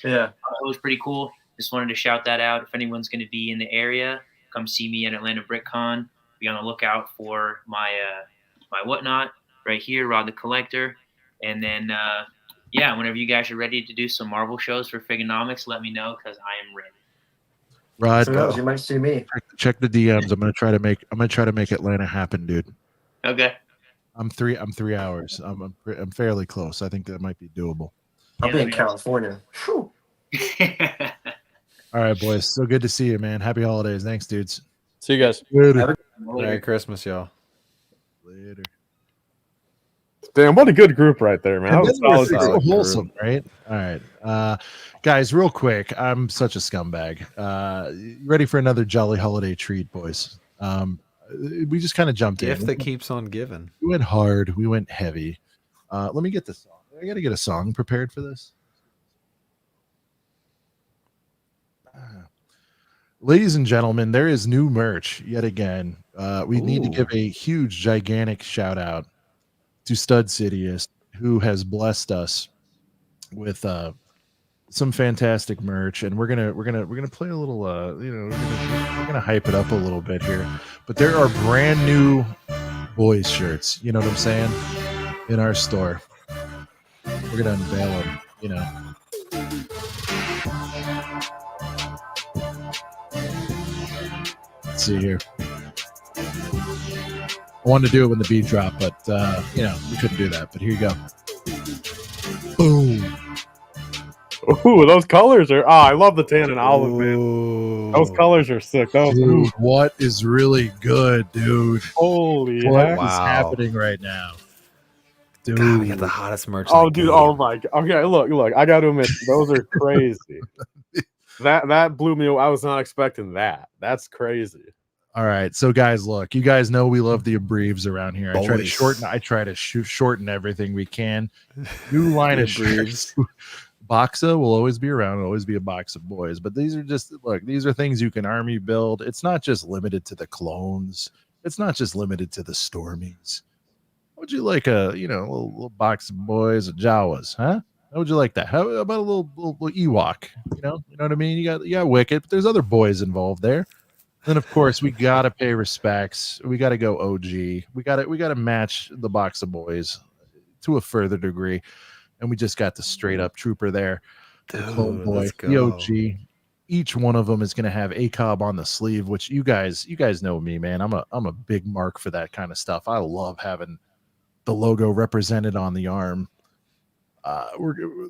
yeah, it was pretty cool. Just wanted to shout that out. If anyone's going to be in the area, come see me at Atlanta BrickCon. Be on the lookout for my Whatnot right here, Rod the Collector. And then, whenever you guys are ready to do some Marvel shows for Figonomics, let me know because I am ready. Rod, Who knows? You might see me. check the DMs. I'm gonna try to make Atlanta happen, dude. Okay. I'm 3 hours. I'm fairly close. I think that might be doable. I'll be in California. All right, boys. So good to see you, man. Happy holidays. Thanks, dudes. See you guys. Later. Merry Christmas, y'all. Later. Damn, what a good group right there, man. That was solid. So wholesome, right? All right. Guys, real quick. I'm such a scumbag. Ready for another jolly holiday treat, boys. We just kind of jumped in. Gift that keeps on giving. We went hard. We went heavy. Let me get the song. I got to get a song prepared for this. Ladies and gentlemen, there is new merch yet again. We need to give a huge, gigantic shout out to Stud Sidious, who has blessed us with some fantastic merch, and we're gonna play a little. We're gonna hype it up a little bit here. But there are brand new boys shirts. You know what I'm saying? In our store, we're gonna unveil them. You know. Let's see here. I wanted to do it when the beat dropped, but we couldn't do that. But here you go. Boom. Ooh, those colors are. I love the tan and olive, man. Those colors are sick. Dude, what is really good, dude? Holy what heck. is happening right now? Dude, God, we got the hottest merch. Oh, dude. Oh my God. Okay, look. I got to admit, those are crazy. That blew me away. I was not expecting that. That's crazy. All right, so guys, look, you guys know we love the abbreves around here. I try to Boys. shorten everything we can. New line of shirts. Boxa will always be around. It'll always be a box of boys. But these are these are things you can army build. It's not just limited to the clones. It's not just limited to the Stormies. How would you like a little box of boys of Jawas, huh? How would you like that? How about a little Ewok? You know what I mean? You got Wicked, but there's other boys involved there. Then of course we gotta pay respects. We gotta go OG. We gotta match the box of boys to a further degree. And we just got the straight up trooper there. Dude, the Clone Boy, let's go. the OG. Each one of them is gonna have ACOB on the sleeve, which you guys know me, man. I'm a big mark for that kind of stuff. I love having the logo represented on the arm.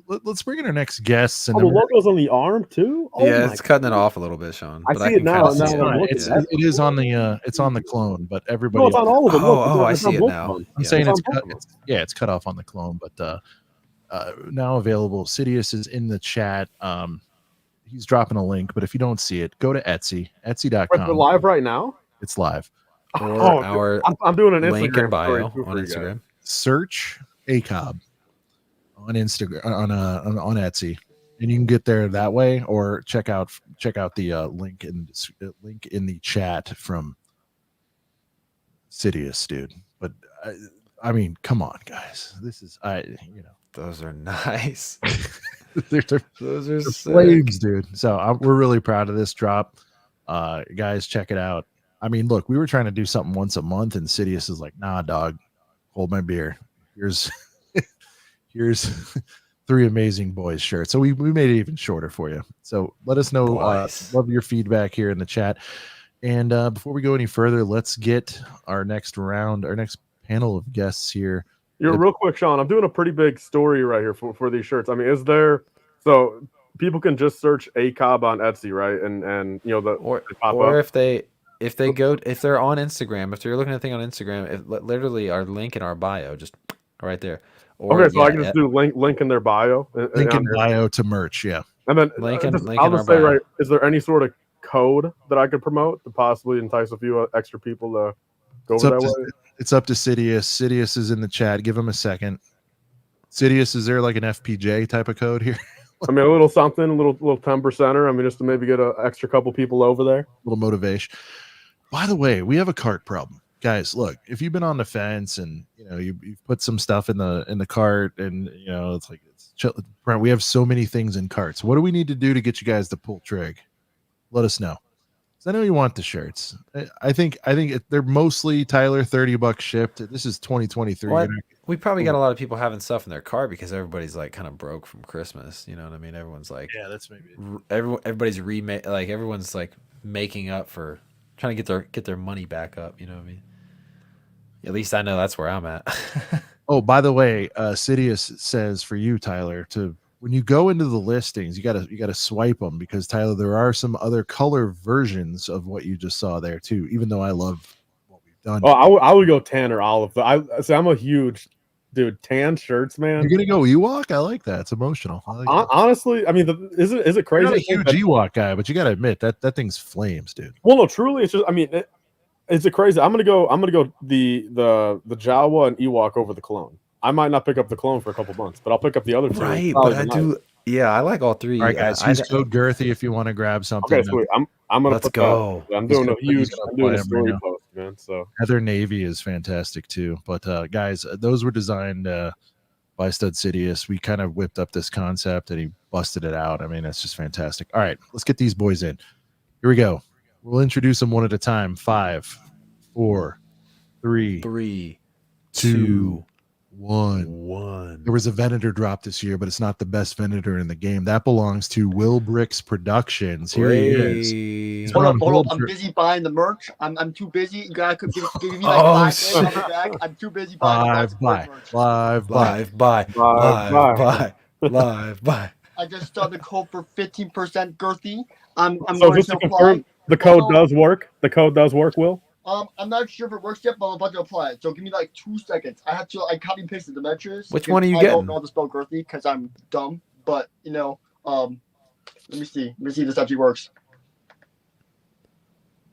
Let's bring in our next guests. And the logo's on the arm too. Oh yeah, it's cutting it off a little bit, Sean. I see it now. It is on the clone, but everybody. No, it's on all of them. I see it now. I'm saying it's cut off on the clone, but now available. Sidious is in the chat. He's dropping a link, but if you don't see it, go to Etsy.com. We're live right now. It's live. Or I'm doing an link Instagram in bio story on Instagram. Search ACOB on Instagram on Etsy, and you can get there that way, or check out the link in the chat from Sidious, dude. But I mean, come on, guys, this is those are nice. those are flames, dude. So we're really proud of this drop, guys. Check it out. I mean, look, we were trying to do something once a month, and Sidious is like, "Nah, dog, hold my beer. Here's 3 amazing boys shirts." So we made it even shorter for you. So let us know. Love your feedback here in the chat. And before we go any further, let's get our next panel of guests here. Real quick, Sean. I'm doing a pretty big story right here for these shirts. I mean, is there so people can just search ACOB on Etsy, right? And or if they're on Instagram, if you're looking at a thing on Instagram, literally our link in our bio, just right there. Okay, so I can just do link in their bio. Link in bio to merch, yeah. And then I'll just say, right, is there any sort of code that I could promote to possibly entice a few extra people to go over that way? It's up to Sidious. Sidious is in the chat. Give him a second. Sidious, is there like an FPJ type of code here? I mean, a little something, a little 10%. I mean, just to maybe get an extra couple people over there. A little motivation. By the way, we have a cart problem. Guys, look, if you've been on the fence and you've put some stuff in the cart, and it's like Brent, we have so many things in carts. What do we need to do to get you guys to pull trig? Let us know. I know you want the shirts. I think they're mostly Tyler $30 shipped. This is 2023. we probably got a lot of people having stuff in their car because everybody's like kind of broke from Christmas. You know what I mean? Everyone's like, yeah, that's maybe everybody's like everyone's like making up for trying to get their money back up. You know what I mean? At least I know that's where I'm at. Oh, by the way, Sidious says for you, Tyler, to when you go into the listings, you gotta swipe them because Tyler, there are some other color versions of what you just saw there too. Even though I love what we've done. Oh, I would go tan or olive. I'm a huge dude. Tan shirts, man. You're gonna go Ewok? I like that. It's emotional. I like that. Honestly, I mean, is it crazy? You're not a huge Ewok guy, but you gotta admit that thing's flames, dude. Well, no, truly, it's just. I mean, is it crazy? I'm gonna go the Jawa and Ewok over the clone. I might not pick up the clone for a couple months, but I'll pick up the other two. Right, but I do. Yeah, I like all three. All right, guys, use code Girthy if you want to grab something. Okay, sweet. I'm gonna Let's go. I'm doing a huge. I'm doing a story post, man. So Heather Navy is fantastic too. But guys, those were designed by Stud Sidious. We kind of whipped up this concept and he busted it out. I mean, that's just fantastic. All right, let's get these boys in. Here we go. We'll introduce them one at a time. 5, 4, 3, 2, 1. There was a Venator drop this year, but it's not the best Venator in the game. That belongs to Will Bricks Productions. Here he is. Hold up. I'm busy buying the merch. I'm too busy. You guys could give me like 5 minutes. I'll be back. I'm too busy buying the live buy. I just started the code for 15% Girthy. I'm so going just to to apply. confirm, the code does work. The code does work, Will. I'm not sure if it works yet, but I'm about to apply it. So give me like 2 seconds. I copy and pasted the measures. Which one are you I getting? don't know how to spell Girthy because I'm dumb. But let me see. Let me see if this actually works.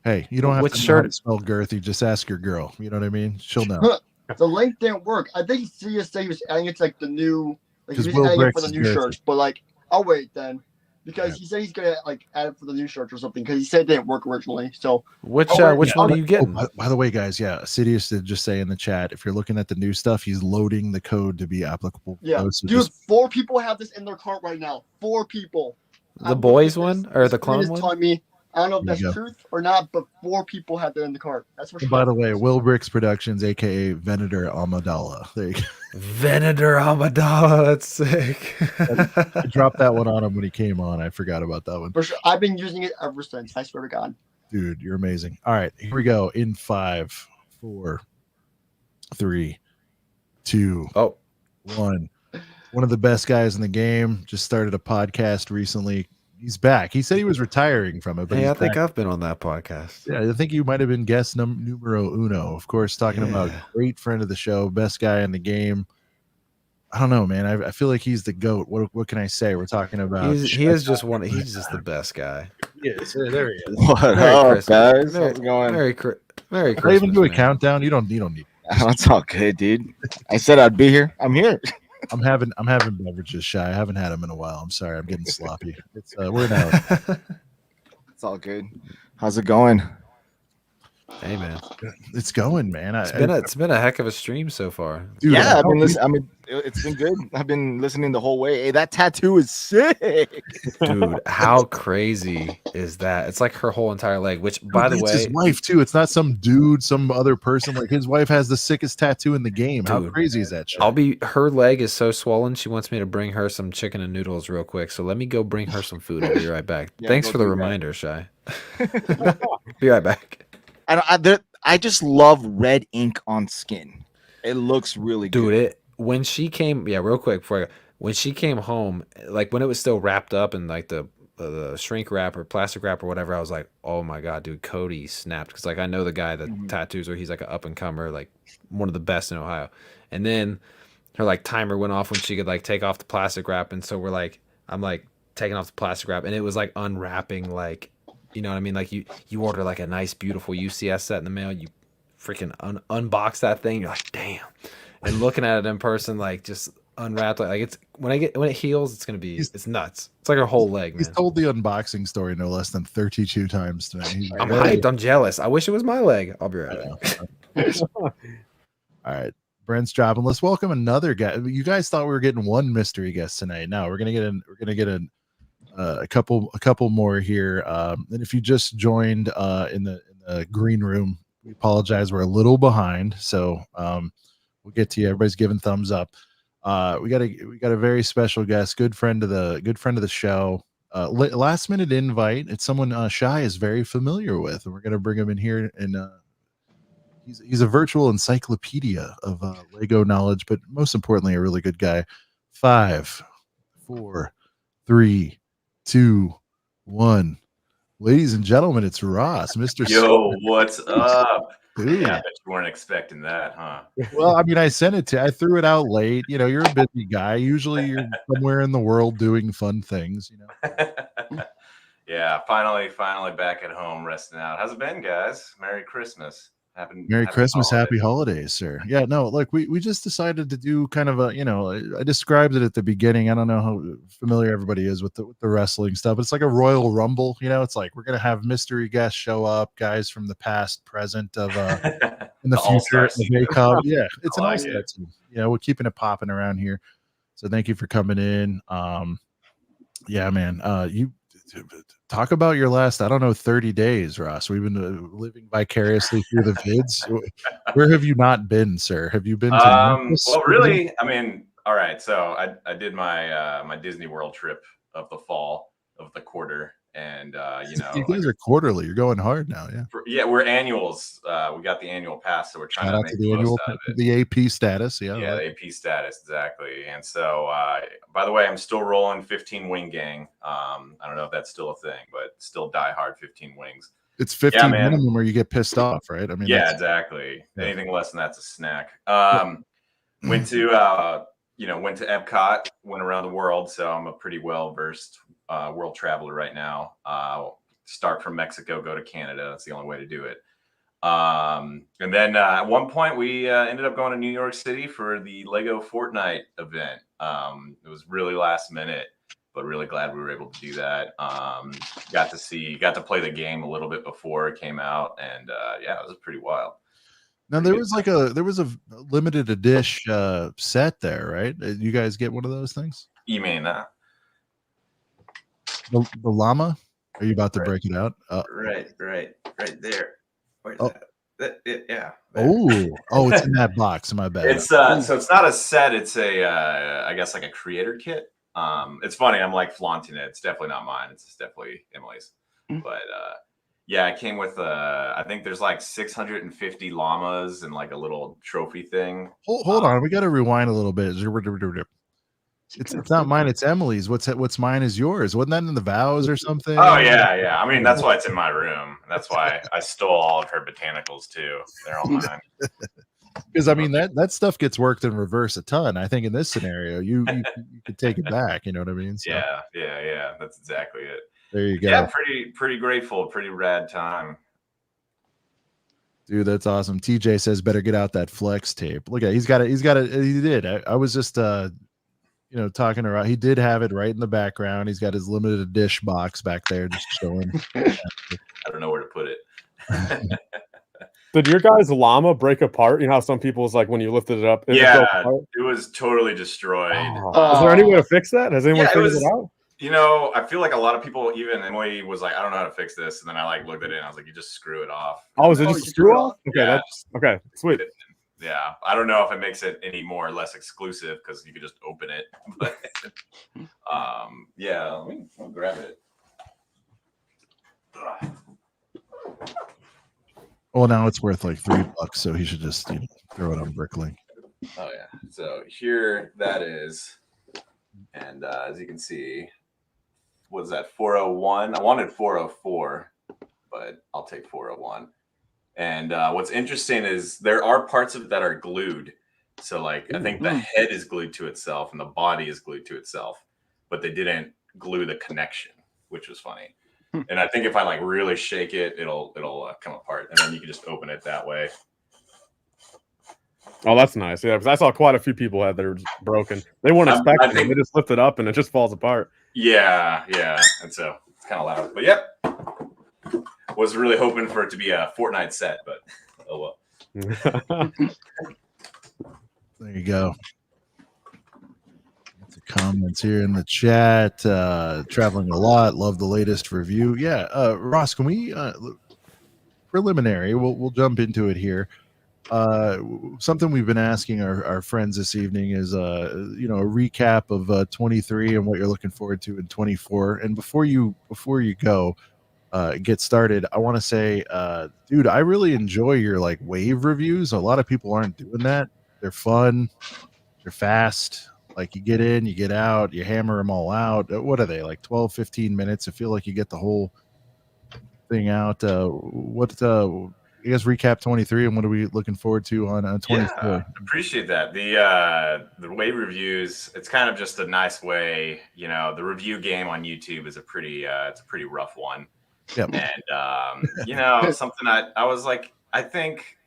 Hey, you don't have Which to know shirt? how to spell girthy. Just ask your girl. You know what I mean? She'll know. The link didn't work. I think CSA was adding it to like the new, like he was Will adding it for Bricks the is new girthy. shirts. But like, I'll wait then because he said he's gonna like add it for the new shirts or something because he said it didn't work originally. So Which I'll which wait. one are you getting? By the way, guys, yeah, Sidious did just say in the chat, if you're looking at the new stuff, he's loading the code to be applicable. Yeah, So dude, just- 4 people have this in their cart right now. 4 people. The boys one or the clone one? Telling me, I don't know if There that's you go. truth or not, but 4 people have that in the cart. That's for sure. And by the way, Will Bricks Productions, aka Venator Amidala. There you go. Venator Amidala. That's sick. I dropped that one on him when he came on. I forgot about that one. For sure. I've been using it ever since. I swear to God. Dude, you're amazing. All right, here we go. In 5, 4, 3, 2, 1. One of the best guys in the game. Just started a podcast recently. He's back. He said he was retiring from it, but Hey, he's I think back. I've been on that podcast. Yeah, I think you might have been guest numero uno. Of course, talking about great friend of the show, best guy in the game. I don't know, man. I feel like he's the GOAT. What can I say? We're talking about. He is just one. He's just the best guy. Yes, there he is. What Merry up, Christmas. guys? Merry- How's it going? Merry Can Christmas. I even do a man. countdown? You don't need. That's all good, dude. I said I'd be here. I'm here. I'm having beverages, Shy. I haven't had them in a while. I'm sorry. I'm getting sloppy. It's we're in LA. It's all good. How's it going? Hey, man. It's going, man. It's been a heck of a stream so far. Dude, Yeah, I've been listening. I mean, it's been good. I've been listening the whole way. Hey, that tattoo is sick. Dude, how crazy is that? It's like her whole entire leg, which, by the it's way, his wife too. It's not some dude, some other person. Like his wife has the sickest tattoo in the game. How Dude, crazy is that shit? her leg is so swollen. She wants me to bring her some chicken and noodles real quick. So let me go bring her some food. I'll be right back. Yeah, Thanks go for the do that. reminder, Shy. Be right back. And I just love red ink on skin. It looks really Dude, good. when she came, real quick before I go, when she came home, like when it was still wrapped up in like the shrink wrap or plastic wrap or whatever, I was like, oh my god, dude, Cody snapped, because like I know the guy that tattoos her. He's like an up and comer, like one of the best in Ohio. And then her like timer went off when she could like take off the plastic wrap, and so I'm like taking off the plastic wrap, and it was like unwrapping, like, you know what I mean? Like you order like a nice beautiful UCS set in the mail, you freaking unbox that thing, you're like, damn. And looking at it in person, like just unwrapped, like it's when it heals, it's gonna be it's nuts. It's like her whole leg, man. He's told the unboxing story no less than 32 times tonight. I'm hyped. I'm jealous. I wish it was my leg. I'll be right back. All right, Brent's dropping. Let's welcome another guy. You guys thought we were getting one mystery guest tonight. No, we're gonna get a couple more here. And if you just joined in the green room, we apologize. We're a little behind, so We'll get to you. Everybody's giving thumbs up. We got a very special guest, good friend of the show. Last minute invite. It's someone Shy is very familiar with, and we're gonna bring him in here. And he's a virtual encyclopedia of Lego knowledge, but most importantly, a really good guy. 5, 4, 3, 2, 1. Ladies and gentlemen, it's Ross, Mr. Yo, what's up? Dude. Yeah, I bet you weren't expecting that, huh? Well, I mean, I threw it out late. You know, you're a busy guy. Usually you're somewhere in the world doing fun things, you know. Yeah, finally back at home resting out. How's it been, guys? Merry Christmas. Merry Christmas, happy holidays, sir. Yeah, no, look, we just decided to do kind of a, you know, I described it at the beginning. I don't know how familiar everybody is with the wrestling stuff. It's like a Royal Rumble, you know. It's like we're gonna have mystery guests show up, guys from the past, present, of in the future of ACOB. Yeah, it's an all-star team. Yeah, we're keeping it popping around here. So thank you for coming in. Yeah, man. You talk about your last, I don't know, 30 days, Ross. We've been living vicariously through the vids. Where have you not been, sir? Have you been to Memphis? Well, really, I mean, all right. So I did my my Disney World trip of the fall of the quarter, and you know, you guys are quarterly. You're going hard now, yeah. Yeah, we're annuals. We got the annual pass, so we're trying to make the most out of it. The AP status, yeah. Yeah, the AP status, exactly. And so, by the way, I'm still rolling 15 wing gang. I don't know if that's still a thing, but still die hard 15 wings. It's 15 minimum or you get pissed off, right? I mean, yeah, exactly. Yeah. Anything less than that's a snack. Went to went to Epcot, went around the world, so I'm a pretty well versed world traveler right now. Start from Mexico, go to Canada. That's the only way to do it. And then at one point we ended up going to New York City for the Lego Fortnite event. It was really last minute, but really glad we were able to do that. Got to play the game a little bit before it came out, and yeah, it was pretty wild. Now there was a limited edition set there, right? You guys get one of those things? You mean that? The llama? Are you about to break it out? Right there. Where's that? Yeah. Oh, it's in that box. My bad. It's so it's not a set. It's a I guess like a creator kit. It's funny. I'm like flaunting it. It's definitely not mine. It's definitely Emily's. But yeah, it came with I think there's like 650 llamas and like a little trophy thing. Hold on, we got to rewind a little bit. It's not mine. It's Emily's. What's mine is yours. Wasn't that in the vows or something? Oh yeah. I mean, that's why it's in my room. That's why I stole all of her botanicals too. They're all mine. Because I mean that stuff gets worked in reverse a ton. I think in this scenario, you could take it back. You know what I mean? So, yeah. That's exactly it. There you go. Yeah, pretty grateful. Pretty rad time. Dude, that's awesome. TJ says better get out that flex tape. Look at he did. I was just talking around. He did have it right in the background. He's got his limited dish box back there just showing. I don't know where to put it. Did your guys' llama break apart? You know how some people's like when you lifted it up, it was totally destroyed. Is there any way to fix that? Has anyone figured it out? You know, I feel like a lot of people, even Emily was like, I don't know how to fix this. And then I like looked at it and I was like, you just screw it off. Oh, is it just screw off? Okay, okay, sweet. Yeah, I don't know if it makes it any more or less exclusive because you could just open it. But yeah, let me grab it. Well, now it's worth like $3, so he should just throw it on Bricklink. Oh yeah, so here that is, and as you can see, what is that? 401. I wanted 404, but I'll take 401. And what's interesting is there are parts of it that are glued. So like, I think the head is glued to itself and the body is glued to itself, but they didn't glue the connection, which was funny. And I think if I like really shake it, it'll come apart, and then you can just open it that way. Oh, that's nice. Yeah, because I saw quite a few people had theirs broken. They weren't expecting it. They just lift it up and it just falls apart. Yeah. And so it's kind of loud. But yep. Was really hoping for it to be a Fortnite set, but oh well. There you go. Lots of comments here in the chat. Traveling a lot. Love the latest review. Yeah. Ross, can we preliminary? We'll jump into it here. something we've been asking our friends this evening is a recap of 23 and what you're looking forward to in 24. And before you go get started, I want to say, dude, I really enjoy your like wave reviews. A lot of people aren't doing that. They're fun, they're fast. Like you get in, you get out, you hammer them all out. What are they, like 12, 15 minutes? I feel like you get the whole thing out. I guess recap 23 and what are we looking forward to on 24? Yeah, appreciate that. The wave reviews, it's kind of just a nice way, the review game on YouTube is it's a pretty rough one. Yep. And something I was like, I think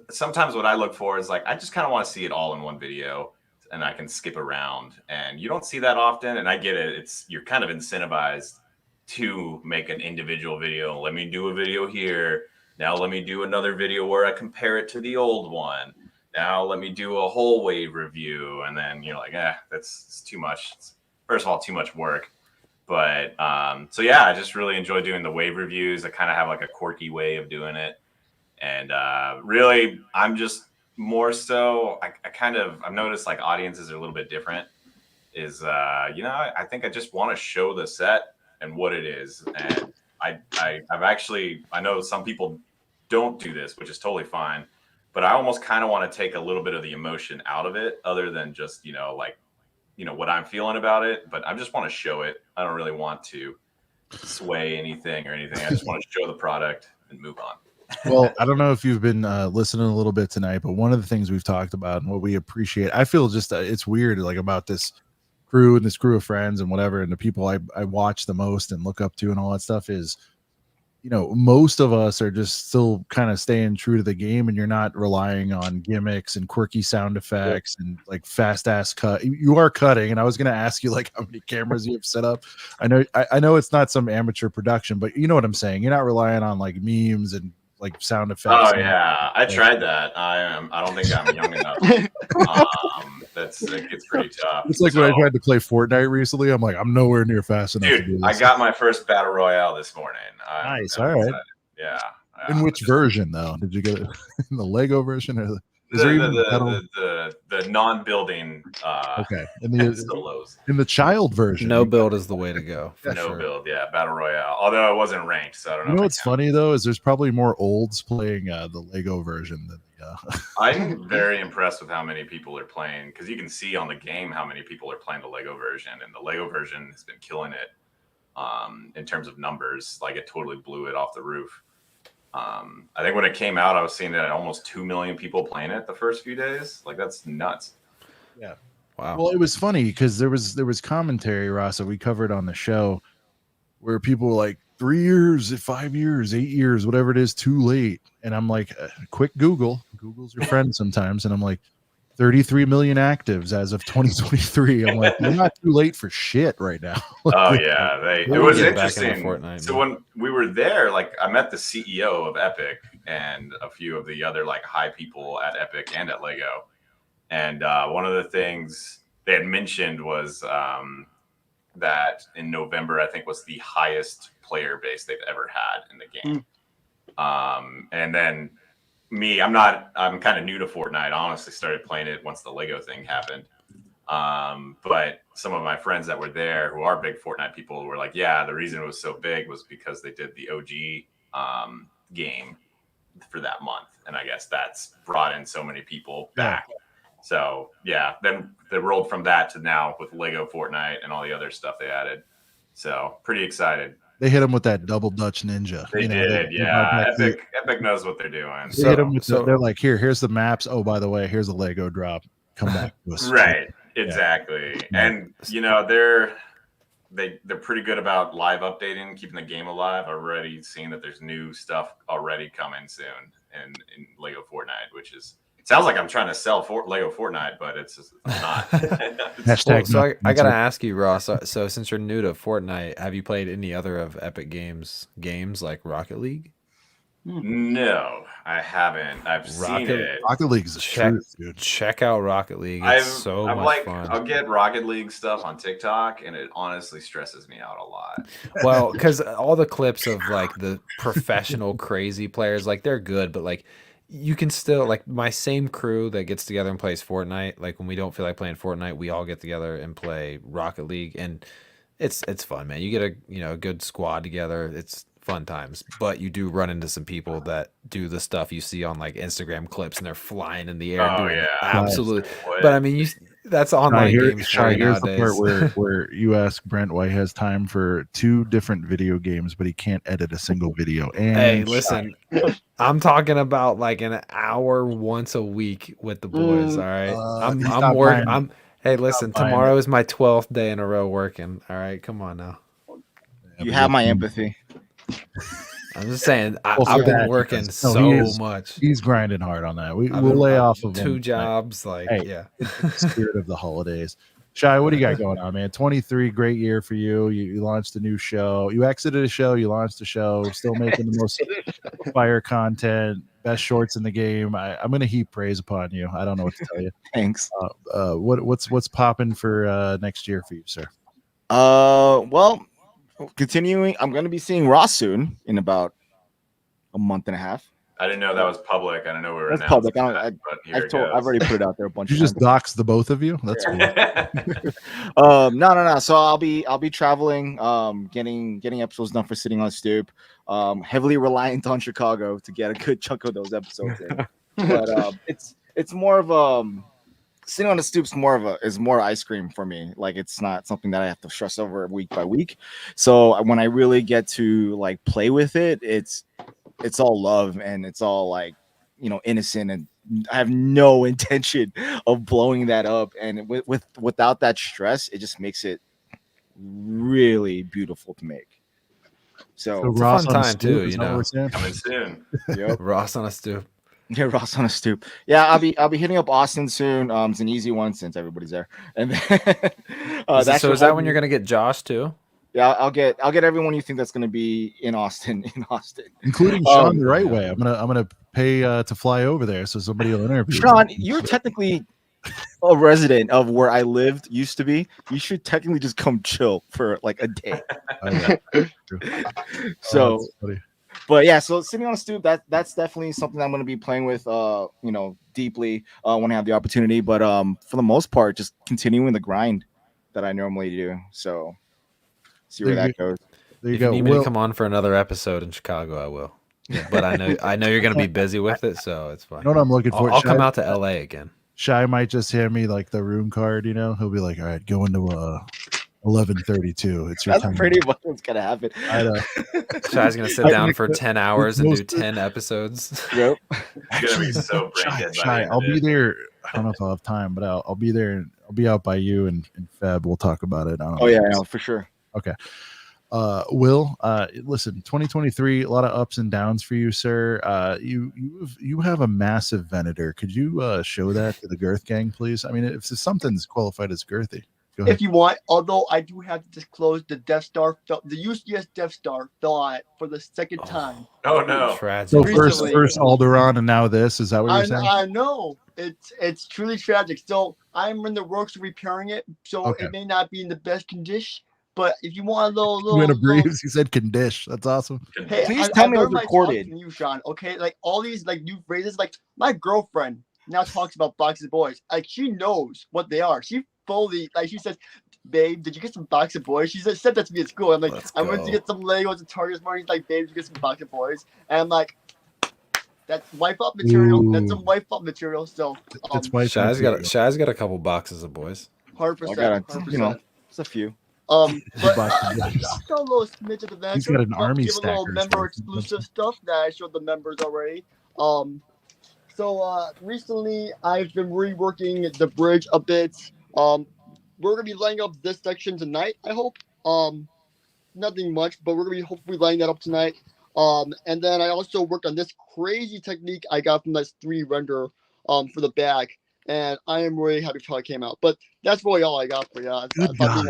sometimes what I look for is like, I just kind of want to see it all in one video and I can skip around, and you don't see that often. And I get it. You're kind of incentivized to make an individual video. Let me do a video here. Now let me do another video where I compare it to the old one. Now let me do a whole wave review. And then you're like, it's too much. First of all, too much work. But so yeah, I just really enjoy doing the wave reviews. I kind of have like a quirky way of doing it. And really, I'm just more so, I've noticed like audiences are a little bit different. I think I just want to show the set and what it is. And I know some people don't do this, which is totally fine, but I almost kind of want to take a little bit of the emotion out of it, other than just, what I'm feeling about it, but I just want to show it. I don't really want to sway anything or anything. I just want to show the product and move on. Well, I don't know if you've been listening a little bit tonight, but one of the things we've talked about and what we appreciate, I feel just it's weird, like about this crew and this crew of friends and whatever, and the people I watch the most and look up to and all that stuff is, most of us are just still kind of staying true to the game, and you're not relying on gimmicks and quirky sound effects and like fast ass cut. You are cutting, and I was going to ask you like how many cameras you have set up. I know it's not some amateur production, but you know what I'm saying. You're not relying on like memes and like sound effects. Oh yeah, I tried that. I don't think I'm young enough. It gets pretty tough. It's like when I tried to play Fortnite recently. I'm like, I'm nowhere near fast enough to do Dude, this. I got my first battle royale this morning. Nice. All right. Excited. Yeah. In which version though? Did you get it in the Lego version or the non-building okay, in solos? In the child version, no build is the way to go. Build, yeah, battle royale. Although it wasn't ranked, so I don't know. You know what's funny though is there's probably more olds playing the Lego version than the. I'm very impressed with how many people are playing, because you can see on the game how many people are playing the Lego version, and the Lego version has been killing it in terms of numbers. Like it totally blew it off the roof. I think when it came out, I was seeing that almost 2 million people playing it the first few days. Like that's nuts. Yeah. Wow. Well, it was funny because there was commentary, Ross, that we covered on the show where people were like 3 years, 5 years, 8 years, whatever it is, too late. And I'm like, quick Google's your friend sometimes. And I'm like, 33 million actives as of 2023. I'm like, we're not too late for shit right now. Oh yeah, it was interesting. Fortnite, so when we were there, like I met the CEO of Epic and a few of the other like high people at Epic and at Lego. And one of the things they had mentioned was that in November, I think was the highest player base they've ever had in the game. And then I'm kind of new to Fortnite. I honestly started playing it once the Lego thing happened. But some of my friends that were there who are big Fortnite people were like, yeah, the reason it was so big was because they did the OG game for that month. And I guess that's brought in so many people back. Yeah. So yeah, then they rolled from that to now with Lego Fortnite and all the other stuff they added. So pretty excited. They hit him with that double Dutch ninja. They did, yeah. Epic knows what they're doing. They hit him with they're like, here's the maps. Oh, by the way, here's a Lego drop. Come back to us. Right, exactly. Yeah. And they're pretty good about live updating, keeping the game alive. I've already seen that there's new stuff already coming soon in Lego Fortnite, which is sounds like I'm trying to sell Lego Fortnite, but it's not. So I gotta ask you, Ross. So since you're new to Fortnite, have you played any other of Epic Games like Rocket League? No, I haven't. I've seen it. Rocket League is a truth, dude. Check out Rocket League. It's so much fun. I'll get Rocket League stuff on TikTok, and it honestly stresses me out a lot. Well, because all the clips of like the professional crazy players, like they're good, but like you can still like my same crew that gets together and plays Fortnite. Like when we don't feel like playing Fortnite, we all get together and play Rocket League, and it's fun, man. You get a good squad together. It's fun times, but you do run into some people that do the stuff you see on like Instagram clips, and they're flying in the air Oh doing yeah, absolutely. But I mean, that's online games for you here's the nowadays. part where you ask Brent why he has time for 2 different video games, but he can't edit a single video. And Hey, listen, I'm talking about like an hour once a week with the boys. All right, Hey, listen, tomorrow is my 12th day in a row working. All right, come on now. You have my empathy. I'm just saying, I've been working much. He's grinding hard on that. We'll lay off of 2 him. jobs. Like, hey, yeah. in the spirit of the holidays. Shy, what do you got going on, man? 23, great year for you. You launched a new show. You exited a show. You launched a show. Still making the most fire content. Best shorts in the game. I'm going to heap praise upon you. I don't know what to tell you. Thanks. What's popping for next year for you, sir? Well, continuing, I'm going to be seeing Ross soon in about a month and a half. I didn't know that was public. I didn't know we were That's announcing public. that, but here it I've already put it out there a bunch You of just times. dox the both of you? That's cool. No. So I'll be traveling, getting episodes done for Sitting on Stoop. Heavily reliant on Chicago to get a good chunk of those episodes in. But it's more of Sitting on the Stoop's more ice cream for me. Like it's not something that I have to stress over week by week. So when I really get to like play with it, it's all love and it's all like, innocent, and I have no intention of blowing that up. And without that stress, it just makes it really beautiful to make. So it's a fun time too, Coming soon. Yep. Ross on a stoop. Yeah, Ross on a stoop. Yeah, I'll be hitting up Austin soon. It's an easy one since everybody's there. And then, is that when you're gonna get Josh too? Yeah, I'll get everyone you think that's gonna be in Austin, including Sean the right way. I'm gonna pay to fly over there so somebody will interview. Sean, you're technically a resident of where I used to be. You should technically just come chill for like a day. So, but yeah, so Sitting on a Stoop, that's definitely something I'm going to be playing with, deeply when I have the opportunity. But for the most part, just continuing the grind that I normally do. So see where that goes. There you if go. you need me to come on for another episode in Chicago, I will. Yeah. But I know you're going to be busy with it, so it's fine. You know what I'm looking for? I'll come out to LA again. Shy might just hand me like the room card. He'll be like, "All right, go into 11:32. It's your That's time." pretty much what's gonna happen. I know. Shy's gonna sit down for 10 hours and do 10 episodes. Yep. It's gonna be so brain dead. Shy, I'll be there. I don't know if I'll have time, but I'll be there. I'll be out by you and Feb. We'll talk about it. Yeah, for sure. Okay. Will, listen, 2023, a lot of ups and downs for you, sir. You have a massive Venator. Could you show that to the Girth gang, please? I mean, if something's qualified as girthy, go ahead. If you want, although I do have to disclose the Death Star, the UCS Death Star fell out for the second time. Oh no! Tragic. So first Alderaan and now this. Is that what you're saying? I know it's truly tragic. So I'm in the works of repairing it, so it may not be in the best condition. But if you want a little in a breeze, he said condish. That's awesome. Hey, please tell me it was recorded. From you, Sean. Okay, like all these like new phrases. Like my girlfriend now talks about Box of Boys. Like she knows what they are. She fully she says, "Babe, did you get some Box of Boys?" She said that to me at school. I'm like, I went to get some Legos at Target this morning. She's like, "Babe, did you get some Box of Boys?" And I'm like, that's wipe up material. Ooh. That's some wipe up material. So it's wipe Shy's got a couple boxes of boys. 100%. It's a few. But just a little smidge of the Venator. He's got an army give a little stacker. member exclusive stuff that I showed the members already. So recently I've been reworking the bridge a bit. We're gonna be lining up this section tonight, I hope. Nothing much, but we're gonna be hopefully lining that up tonight. And then I also worked on this crazy technique I got from this 3D render for the back. And I am really happy with how it came out. But that's really all I got for you. Good God.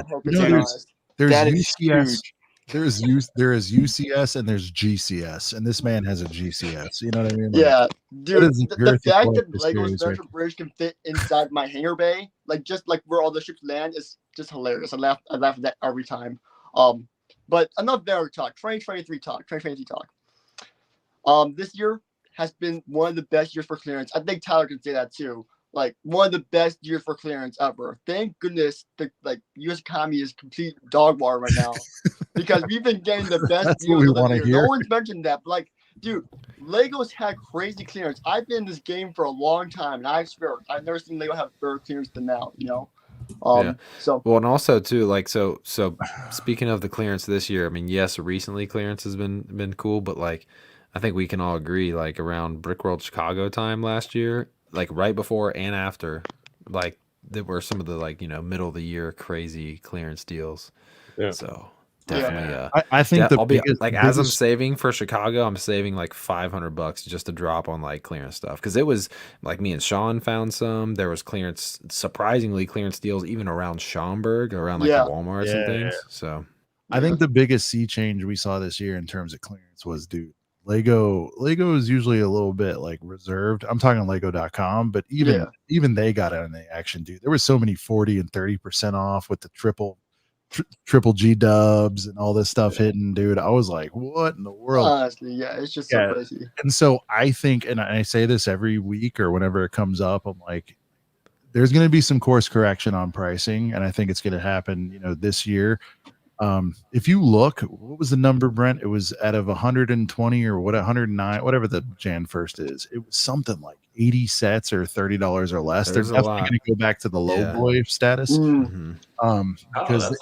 There's UCS. There is UCS and there's GCS, and this man has a GCS. You know what I mean? Yeah, dude. The fact that Lego's Venator Bridge can fit inside my hangar bay, like just like where all the ships land, is just hilarious. I laugh at that every time. But enough Venator talk. 2023 talk. This year has been one of the best years for clearance. I think Tyler can say that too. Like one of the best years for clearance ever. Thank goodness the U.S. economy is complete dog water right now, because we've been getting the best deals of the year. No one's mentioned that, but like, dude, Legos had crazy clearance. I've been in this game for a long time, and I swear I've never seen Lego have better clearance than now. Yeah. So well, and also too, like so speaking of the clearance this year, I mean, yes, recently clearance has been cool, but like I think we can all agree, like around Brickworld Chicago time last year, like right before and after, like there were some of the like middle of the year crazy clearance deals. Yeah. So definitely, I think I'll be like as I'm saving for Chicago, I'm saving like $500 just to drop on like clearance stuff, because it was like me and Sean found some. There was surprisingly clearance deals even around Schaumburg, around like the Walmarts and things. So I think the biggest sea change we saw this year in terms of clearance was, dude, Lego is usually a little bit like reserved. I'm talking Lego.com, but even they got in the action, dude. There was so many 40 and 30% off with the triple G dubs and all this stuff hitting, dude. I was like, what in the world? Honestly, it's just so crazy. And so I think, and I say this every week or whenever it comes up, I'm like, there's going to be some course correction on pricing, and I think it's going to happen, this year. If you look, what was the number, Brent? It was out of 120 or 109, whatever the Jan 1st is. It was something like 80 sets or $30 or less. They're definitely going to go back to the low boy status. Because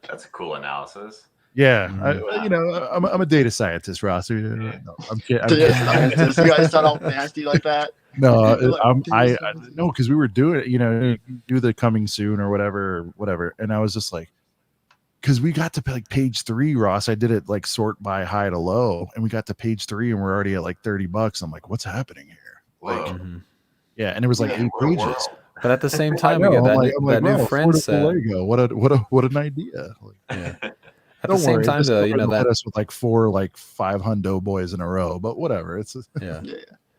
that's a cool analysis. Yeah, I'm a data scientist, Ross. No, I'm kidding. You guys start off nasty like that. No, no, because we were doing it. Do the coming soon or whatever, and I was just like, because we got to like page 3, Ross. I did it like sort by high to low, and we got to page 3, and we're already at like $30. I'm like, what's happening here? Like, yeah, and it was like 8 pages. But at the same time, we got that new friend set. Lego. What an idea! At the same time, though, that us with like 5 hundo boys in a row, but whatever. It's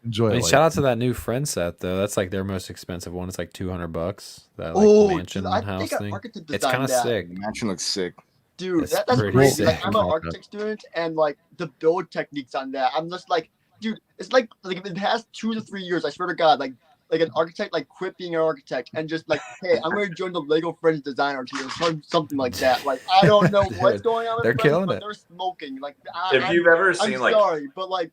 enjoy. I mean, shout out to that new friend set though. That's like their most expensive one. It's like $200. That like mansion house thing. It's kind of sick. The mansion looks sick, dude. That's crazy. Like, I'm an architect student, and like the build techniques on that, I'm just like, dude, it's like if it has 2 to 3 years, I swear to God, like an architect, like quit being an architect and just like, hey, I'm going to join the Lego Friends designer team or something like that. Like, I don't know what's going on with they're friends, killing but it. they're smoking. Like, if you've ever seen I'm like, sorry, but like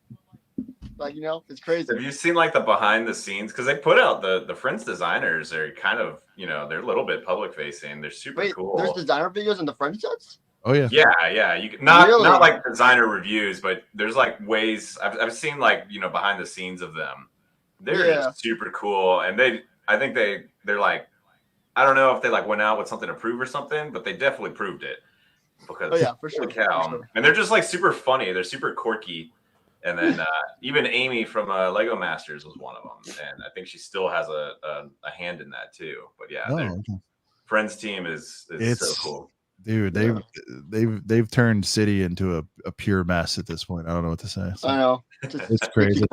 it's crazy. Have you seen like the behind the scenes? Because they put out the Friends designers are kind of they're a little bit public facing. They're super cool. There's designer videos in the Friends sets. Oh yeah. Yeah. You can, not like designer reviews, but there's like ways I've seen like behind the scenes of them. They're just super cool, and I think they're like, I don't know if they like went out with something to prove or something, but they definitely proved it because for sure. Cow. For sure. And they're just like super funny. They're super quirky, and then even Amy from Lego Masters was one of them, and I think she still has a hand in that too. But Friends team is so cool. Dude, they've turned City into a pure mess at this point. I don't know what to say. So. I know. It's crazy.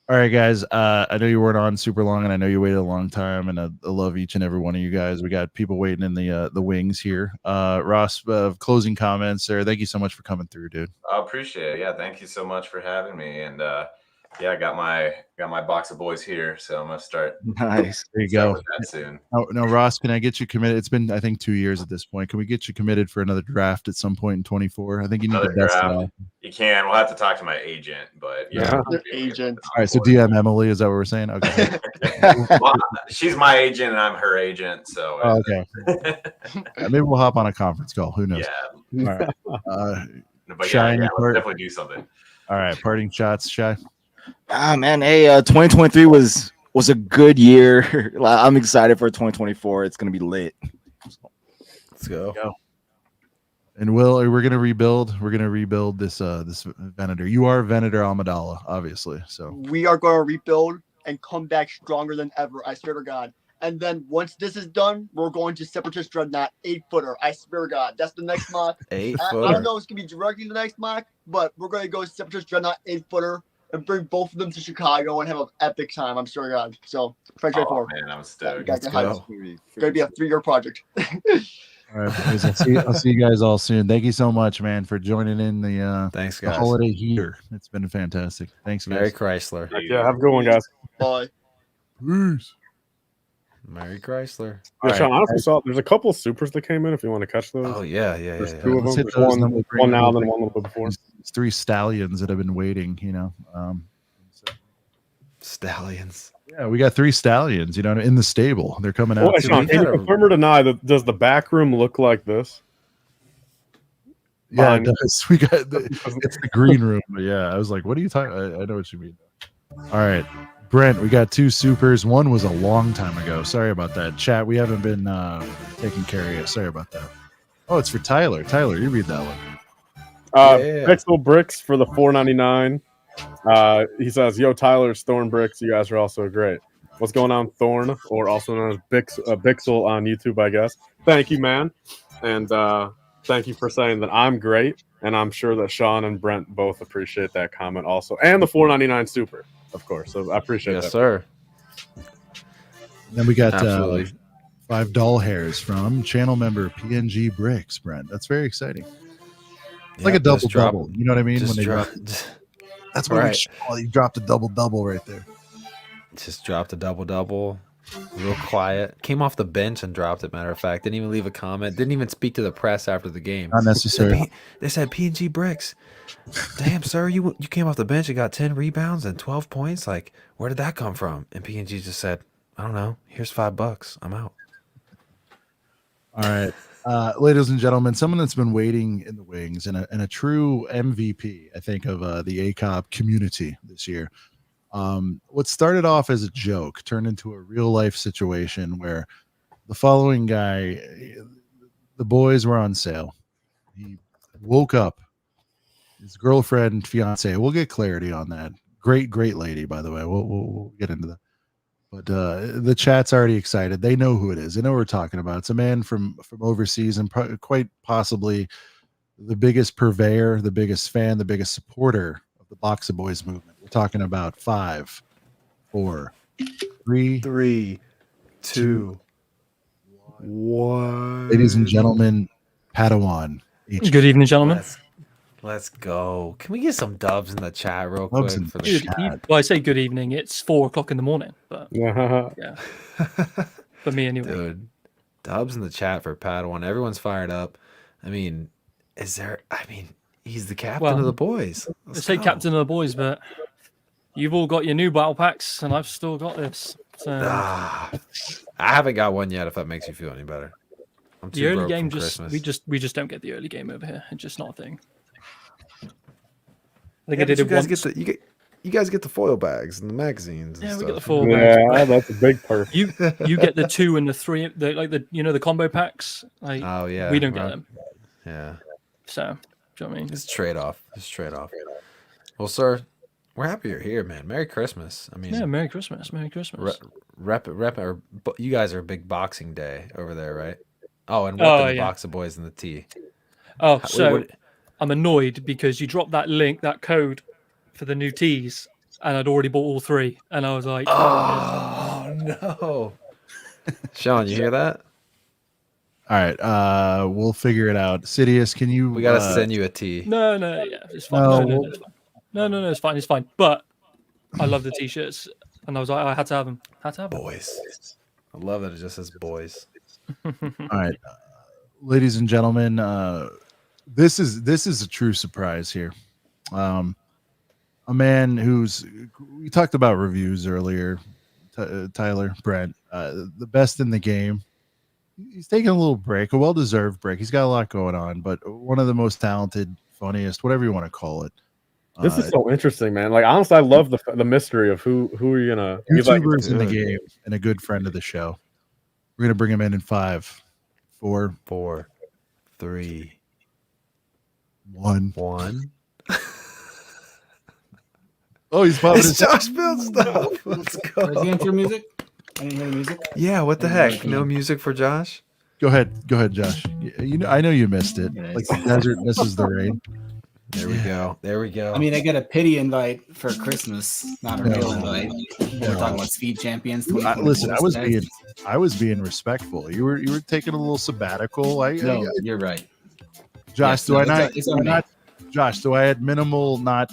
All right, guys. I know you weren't on super long, and I know you waited a long time, and I love each and every one of you guys. We got people waiting in the wings here. Ross, closing comments, sir. Thank you so much for coming through, dude. I appreciate it. Yeah, thank you so much for having me. And I got my box of boys here, so I'm gonna start. Nice. There you go. With that soon. Now, Ross, can I get you committed? It's been, I think, 2 years at this point. Can we get you committed for another draft at some point in 24? I think you need to test it out. You can. We'll have to talk to my agent, but agent. All right, so DM Emily, is that what we're saying? Okay. Well, she's my agent, and I'm her agent. So okay. Maybe we'll hop on a conference call. Who knows? Yeah. All right. But let's definitely do something. All right, parting shots, Shy. Man, hey, 2023 was a good year. I'm excited for 2024. It's gonna be lit. Let's go. And we're gonna rebuild. We're gonna rebuild this Venator. You are Venator Amidala, obviously. So we are going to rebuild and come back stronger than ever. I swear to God. And then once this is done, we're going to Separatist Dreadnought 8-footer. I swear to God, that's the next mock. 8-footer. I don't know if it's gonna be directly the next mock, but we're going to go Separatist Dreadnought 8-footer. And bring both of them to Chicago and have an epic time. I'm sure, God. So, 2024. Man, I'm stoked. It's going to be a 3-year project. All right, boys. I'll see you guys all soon. Thank you so much, man, for joining in the Thanks, the guys. holiday heater. It's been fantastic. Thanks, Merry guys. Chrysler. Yeah, have a good one, guys. Bye. Peace. Merry Chrysler. Yeah, All Sean, right. I honestly saw there's a couple of supers that came in if you want to catch those. Oh yeah. There's two of Let's them. hit There's those, and then we'll bring one now, we'll then bring one a little bit before. these 3 stallions that have been waiting. Stallions. Yeah, we got 3 stallions. In the stable. They're coming out. Well, Sean, can you confirm or deny that? Does the back room look like this? Yeah, it does. We got it's the green room. But yeah, I was like, what are you talking? I know what you mean. All right, Brent, we got 2 supers. One was a long time ago. Sorry about that. Chat, we haven't been taking care of you. Sorry about that. Oh, it's for Tyler. Tyler, you read that one. Pixel Bricks for the $4.99. He says, "Yo, Tyler's Thorn Bricks. You guys are also great. What's going on, Thorn, or also known as Bixel on YouTube, I guess. Thank you, man, and thank you for saying that I'm great, and I'm sure that Sean and Brent both appreciate that comment also, and the $4.99 super, of course. So I appreciate that. Yes, sir. Then we got Absolutely. 5 doll hairs from channel member PNG Bricks, Brent. That's very exciting. It's like a double double. You know what I mean? When they drop. That's what we call it. You dropped a double double right there. Just dropped a double, real quiet. Came off the bench and dropped it. Matter of fact, didn't even leave a comment. Didn't even speak to the press after the game. Not necessary. They said PNG Bricks. Damn, sir, you came off the bench and got 10 rebounds and 12 points. Like, where did that come from? And PNG just said, I don't know. Here's $5. I'm out. All right. Ladies and gentlemen, someone that's been waiting in the wings and a true MVP, I think, of the ACOB community this year. What started off as a joke turned into a real life situation where the following guy, the boys were on sale. He woke up, his girlfriend, fiance, we'll get clarity on that. Great lady, by the way. We'll get into that. But the chat's already excited. They know who it is. They know what we're talking about. It's a man from overseas and quite possibly the biggest purveyor, the biggest fan, the biggest supporter of the Boxer Boys movement. We're talking about 5, 4, 3, 2, 1. Ladies and gentlemen, Padawan. Good evening, gentlemen. Let's go. Can we get some dubs in the chat real Dubs quick? in For the the chat. Well, I say good evening. It's 4:00 in the morning, but Yeah. yeah, for me anyway. Dude, dubs in the chat for Padawan. Everyone's fired up. I mean, he's the captain of the boys. They say captain of the boys, but you've all got your new battle packs, and I've still got this. So I haven't got one yet. If that makes you feel any better, I'm too the early broke game from just Christmas. we just don't get the early game over here. It's just not a thing. I think Yeah, I did but it once. you guys get the foil bags and the magazines. And Yeah, we stuff. get the foil bags. Yeah, that's a big perk. You get the 2 and the 3, the combo packs. Like, Oh yeah, we don't get right. them. Yeah, So, do you know what I mean? it's trade off. Well, sir, we're happy you're here, man. Merry Christmas. I mean, Yeah, Merry Christmas. Merry Christmas. You guys are big Boxing Day over there, right? Oh, and Oh, the yeah. Box of Boys in the tea. Oh, Wait, so what- I'm annoyed because you dropped that link, that code for the new teas, and I'd already bought all 3, and I was like, oh no. Sean, you hear that? All right. We'll figure it out. Sidious, can you? We gotta send you a tea. No, yeah, it's fine. No, No, it's fine. No, it's fine. But I love the t-shirts, and I was like, I had to have them. Boys. I love that it just says boys. All right, ladies and gentlemen, this is a true surprise here. A man we talked about reviews earlier, Tyler Brent, the best in the game. He's taking a little break, a well-deserved break. He's got a lot going on, but one of the most talented, funniest, whatever you want to call it. This is so interesting, man. Like, honestly, I love the mystery of who are you gonna YouTubers in the game and a good friend of the show. We're gonna bring him in 5, 4, 3, 1. Oh, he's popping. It's Josh build stuff. Let's go. Is the intro music? I didn't hear the music. Yeah, what the heck? No music for Josh? Go ahead, Josh. I know you missed it. Like the desert misses the rain. There we go. There we go. I mean, I got a pity invite for Christmas, not a real invite. We're talking about Speed Champions. Listen, I was being respectful. You were taking a little sabbatical. No, you're right. Josh, Josh, do I add minimal, not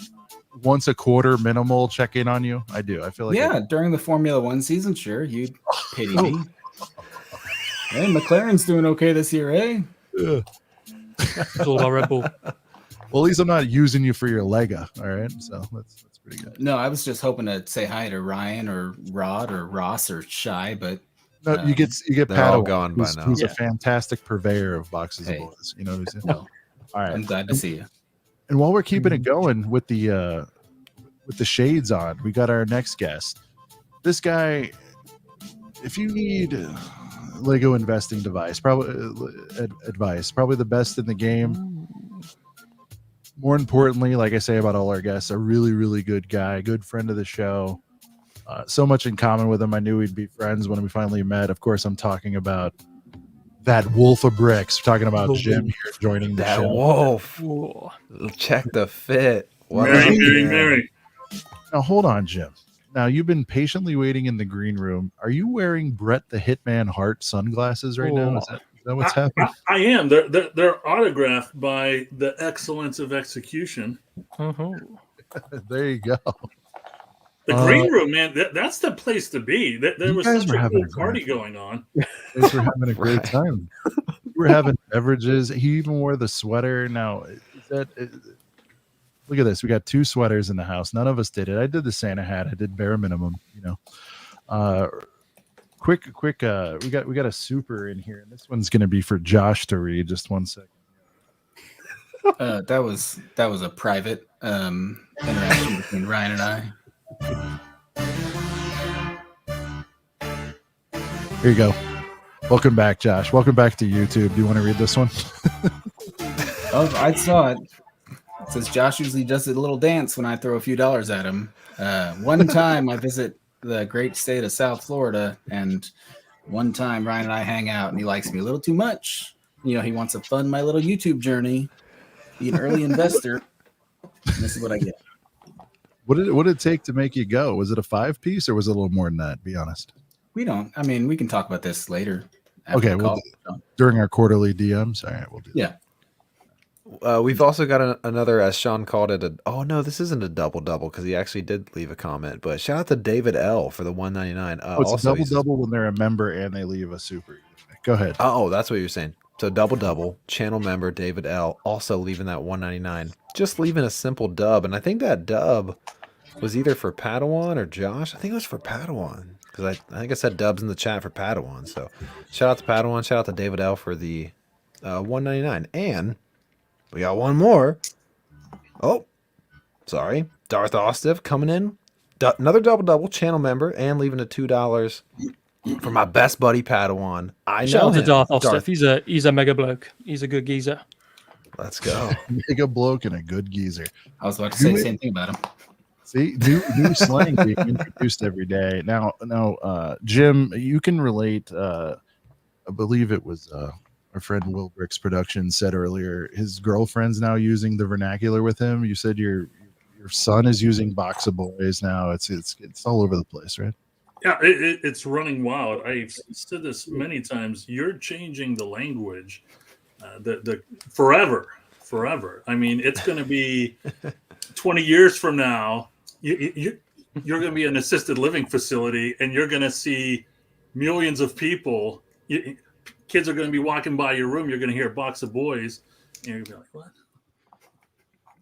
once a quarter minimal check in on you? I do. I feel like during the Formula One season, sure, you'd pity me. Hey, McLaren's doing okay this year, eh? It's all about Red Bull. Well, at least I'm not using you for your Lego. All right, so that's pretty good. No, I was just hoping to say hi to Ryan or Rod or Ross or Shy, but no, you get Padawan, gone by now. Who's a fantastic purveyor of boxes of boys. You know, no. All right, I'm glad to see you. And while we're keeping it going with the shades on, we got our next guest. This guy, if you need Lego investing advice, probably the best in the game. More importantly, like I say about all our guests, a really, really good guy, good friend of the show. So much in common with him. I knew we'd be friends when we finally met. Of course, I'm talking about that wolf of bricks. We're talking about Jim here joining the show. Wolf. Check the fit. Mary. Now, hold on, Jim. Now, you've been patiently waiting in the green room. Are you wearing Brett the Hitman Hart sunglasses right now? Is that what's happening? I am. They're autographed by the excellence of execution. There you go. The green room, man, that's the place to be. There was such a cool party going on. Guys were having a great time. We were having beverages. He even wore the sweater. Now, look at this. We got 2 sweaters in the house. None of us did it. I did the Santa hat. I did bare minimum, you know. Quick. We got a super in here, and this one's going to be for Josh to read. Just 1 second. That was a private interaction between Ryan and I. Here you go. Welcome back, Josh. Welcome back to YouTube. Do you want to read this one? Oh, I saw it. It says Josh usually does a little dance when I throw a few dollars at him. One time I visit the great state of South Florida, and one time Ryan and I hang out, and he likes me a little too much. You know, he wants to fund my little YouTube journey, be an early investor. And this is what I get. What did it take to make you go? Was it a 5-piece or was it a little more than that? Be honest. We can talk about this later. Okay, during our quarterly DMs. All right, we'll do that. We've also got another, as Sean called it, this isn't a double because he actually did leave a comment. But shout out to David L for the $1.99. It's a double when they're a member and they leave a super. Go ahead. Oh, that's what you're saying. So double channel member David L also leaving that $1.99. Just leaving a simple dub, and I think that dub was either for Padawan or Josh. I think it was for Padawan because I think I said dubs in the chat for Padawan. So shout out to Padawan. Shout out to David L for the $1.99. And we got one more. Oh, sorry. Darth Ostif coming in. Another double channel member and leaving a $2 for my best buddy Padawan. I know Shout out to him. Darth Ostif. He's a mega bloke. He's a good geezer. Let's go. Mega bloke and a good geezer. I was about to say the same thing about him. See, new slang being introduced every day. Now, Jim, you can relate. I believe it was our friend Will Brick's production said earlier. His girlfriend's now using the vernacular with him. You said your son is using Box of Boys now. It's all over the place, right? Yeah, it's running wild. I've said this many times. You're changing the language, the forever. I mean, it's going to be 20 years from now. You're going to be an assisted living facility, and you're going to see millions of people. Kids are going to be walking by your room. You're going to hear Box of Boys, and you're going to be like, "What?"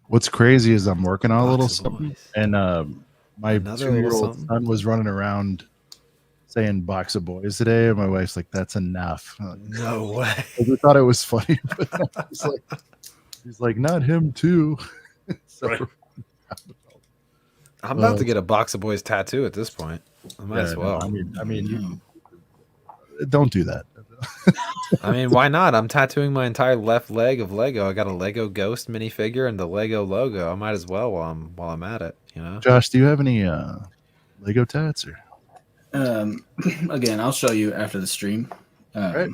What's crazy is I'm working on a little something, and my 2-year-old son was running around saying Box of Boys today, and my wife's like, "That's enough." No way. We thought it was funny, but he's like, "Not him too." So, right. I'm about to get a Box of Boys tattoo at this point. I might as well. I mean, don't do that. I mean, why not? I'm tattooing my entire left leg of Lego. I got a Lego Ghost minifigure and the Lego logo. I might as well while I'm at it. You know. Josh, do you have any Lego tats? Or? Again, I'll show you after the stream. Right.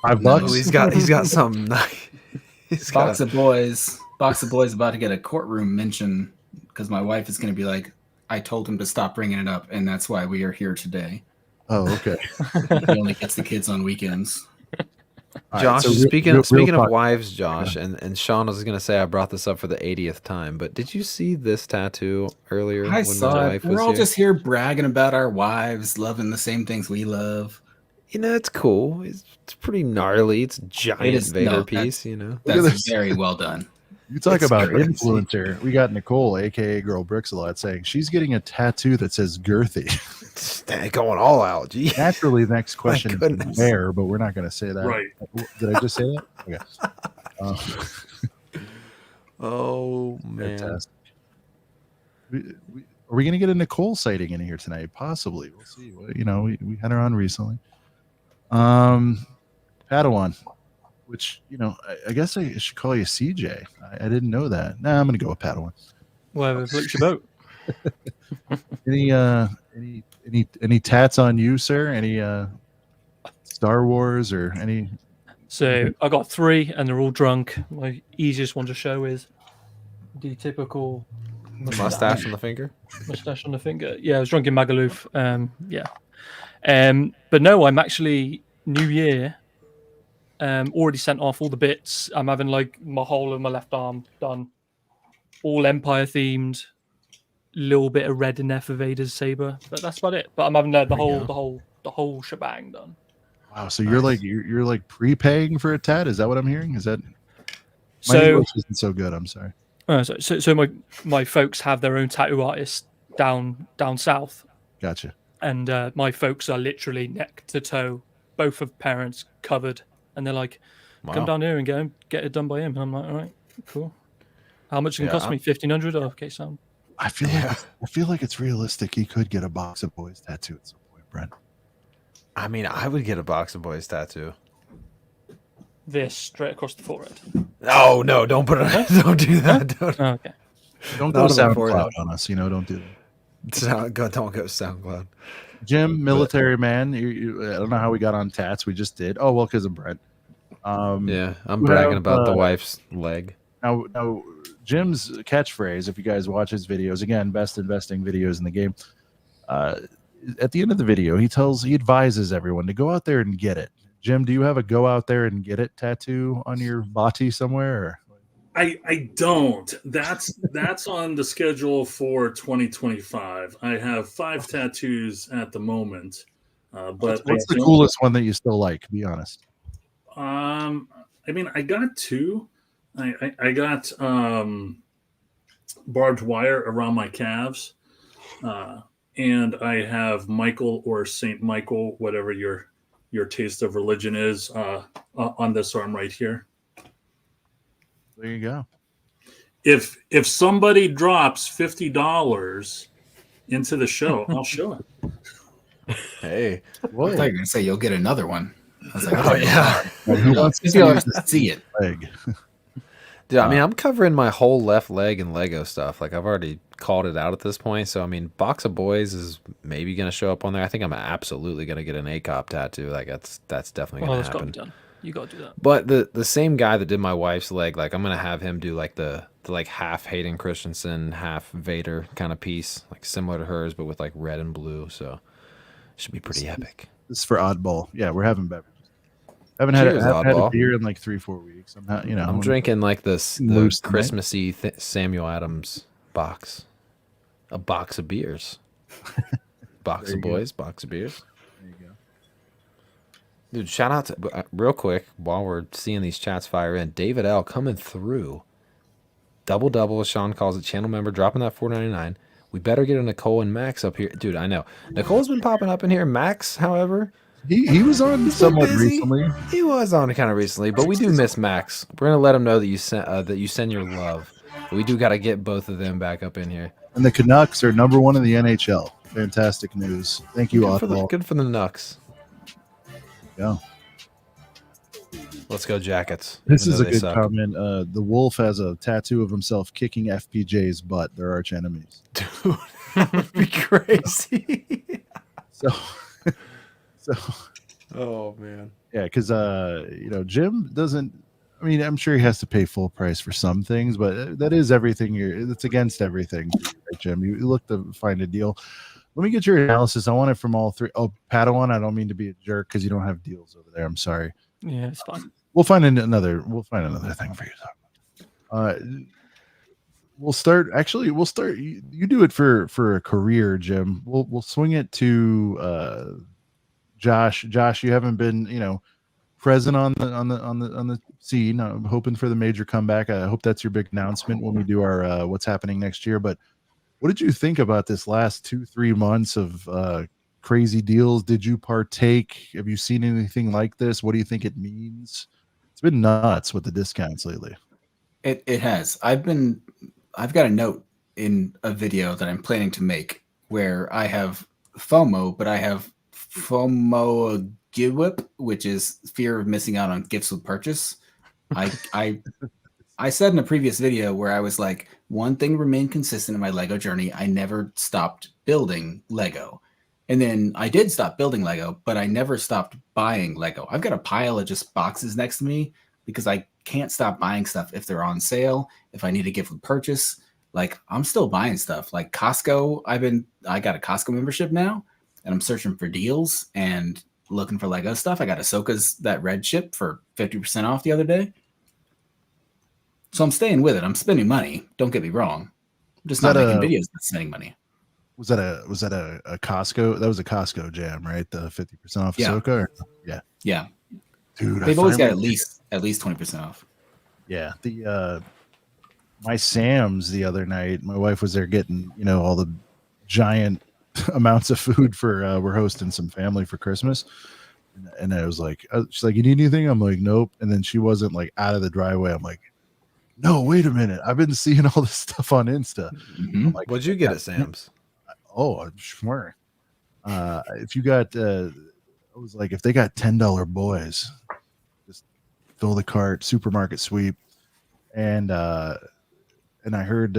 $5. He's got something nice. Box of Boys Box of Boys about to get a courtroom mention because my wife is going to be like, I told him to stop bringing it up, and that's why we are here today. Oh, okay. He only gets the kids on weekends. Josh, so speaking real of talk. wives, Josh, and Sean was going to say I brought this up for the 80th time, but did you see this tattoo earlier I when saw my it. wife We're was all here? just here bragging about our wives, loving the same things we love. You know, it's cool. It's pretty gnarly. It's a giant is- Vader no, piece, you know. Look at That's this. very well done. You talk It's about crazy. influencer. We got Nicole, aka Girl Bricks, a lot, saying she's getting a tattoo that says girthy. Dang, going all out. Gee. Naturally, the next question is goodness. where, but we're not going to say that. Right. Did I just say that? Okay. Oh man. Fantastic. Are we going to get a Nicole sighting in here tonight? Possibly. We'll see. You know, we had her on recently. Padawan, which, you know, I guess I should call you CJ. I didn't know that. Nah, I'm going to go with Padawan. Whatever floats your boat. Any tats on you, sir? Any Star Wars or any? So I got 3, and they're all drunk. My easiest one to show is the typical Mustache on the finger. Mustache on the finger. Yeah, I was drunk in Magaluf. Yeah. But no, I'm actually New Year. Already sent off all the bits. I'm having like my whole of my left arm done, all Empire themed. Little bit of red in there for Vader's saber, but that's about it. But I'm having the whole shebang done. Wow, so you're like you're like prepaying for a tat? Is that what I'm hearing? Is that my So English isn't so good? I'm sorry. So my folks have their own tattoo artist down south. Gotcha. And my folks are literally neck to toe, both of parents covered, and they're like, "Come Wow. down here and get it done by him." And I'm like, "All right, cool. How much can Yeah, it cost me? 1,500? Oh, okay, sound." I feel like it's realistic. He could get a Box of Boys tattoo at some point, Brent. I mean, I would get a Box of Boys tattoo. This straight across the forehead. Oh no! Don't put it. Don't do that. Don't. Oh, okay. Don't Not go on the forehead. SoundCloud on us. You know, don't do that. Don't go SoundCloud. Jim, military man. I don't know how we got on tats. We just did. Oh well, because of Brent. Yeah, I'm you bragging have, about the wife's leg. Now, Jim's catchphrase, if you guys watch his videos, again, best investing videos in the game. At the end of the video, he advises everyone to go out there and get it. Jim, do you have a go out there and get it tattoo on your body somewhere? Or? I don't. That's on the schedule for 2025. I have 5 tattoos at the moment, but What's the coolest one that you still like? Be honest. I mean, I got 2. I got barbed wire around my calves, and I have Michael or Saint Michael, whatever your taste of religion is, on this arm right here. There you go. If somebody drops $50 into the show, I'll show it. Hey, I thought you were going to say you'll get another one. I was like, oh yeah. Who wants to see it? Leg? Dude, I mean, I'm covering my whole left leg in Lego stuff. Like, I've already called it out at this point. So, I mean, Box of Boys is maybe going to show up on there. I think I'm absolutely going to get an ACOB tattoo. Like, that's definitely going to That's got to happen. be done. You got to do that. But the same guy that did my wife's leg, like, I'm going to have him do, like, the like, half Hayden Christensen, half Vader kind of piece. Like, similar to hers, but with, like, red and blue. So, it should be pretty epic. This is for oddball. Yeah, we're having beverages. Haven't had a beer in like 3-4 weeks. I'm not, I'm drinking like the Christmassy Samuel Adams box, a box of beers, box of boys, box of beers. There you go, dude. Shout out to real quick while we're seeing these chats fire in. David L coming through, double as Sean calls it. Channel member dropping that $4.99. We better get a Nicole and Max up here, dude. I know Nicole's been popping up in here. Max, however. He was on somewhat recently. He was on kind of recently, but we do miss Max. We're gonna let him know that you send your love. We do got to get both of them back up in here. And the Canucks are #1 in the NHL. Fantastic news. Thank you, Oddball. Good for the Nucks. Yeah. Let's go Jackets. This is a good comment. The Wolf has a tattoo of himself kicking FPJ's butt. They're arch enemies. Dude, that would be crazy. So. Oh man. Yeah, because Jim doesn't. I mean, I'm sure he has to pay full price for some things, but that is everything. It's against everything, right, Jim? You look to find a deal. Let me get your analysis. I want it from all three. Oh, Padawan, I don't mean to be a jerk because you don't have deals over there. I'm sorry. Yeah, it's fine. We'll find another. We'll find another thing for you. We'll start. Actually, we'll start. You do it for a career, Jim. We'll swing it to Josh. Josh, you haven't been present on the scene. I'm hoping for the major comeback. I hope that's your big announcement when we do our what's happening next year. But what did you think about this last 2-3 months of crazy deals? Did you partake? Have you seen anything like this? What do you think it means? It's been nuts with the discounts lately. It has. I've got a note in a video that I'm planning to make where I have FOMO, but I have FOMO GIWIP, which is fear of missing out on gifts with purchase. I said in a previous video where I was like, one thing remained consistent in my Lego journey. I never stopped building Lego. And then I did stop building Lego, but I never stopped buying Lego. I've got a pile of just boxes next to me because I can't stop buying stuff if they're on sale, if I need a gift with purchase. Like, I'm still buying stuff. Like Costco, I got a Costco membership now, and I'm searching for deals and looking for Lego stuff. I got Ahsoka's that red ship for 50% off the other day. So I'm staying with it. I'm spending money. Don't get me wrong. I'm just not making videos that's spending money. Was that a Costco? That was a Costco jam, right? The 50% off Ahsoka? Yeah. Yeah. Dude, they've always got at least 20% off. Yeah. The my Sam's the other night, my wife was there getting, all the giant amounts of food for we're hosting some family for Christmas. And I was like, she's like, you need anything? I'm like, nope. And then she wasn't like out of the driveway. I'm like, no, wait a minute. I've been seeing all this stuff on Insta. I'm like, what'd you get at Sam's? Oh, I'm sure. If you got, I was like, if they got $10 boys, just fill the cart, supermarket sweep. And I heard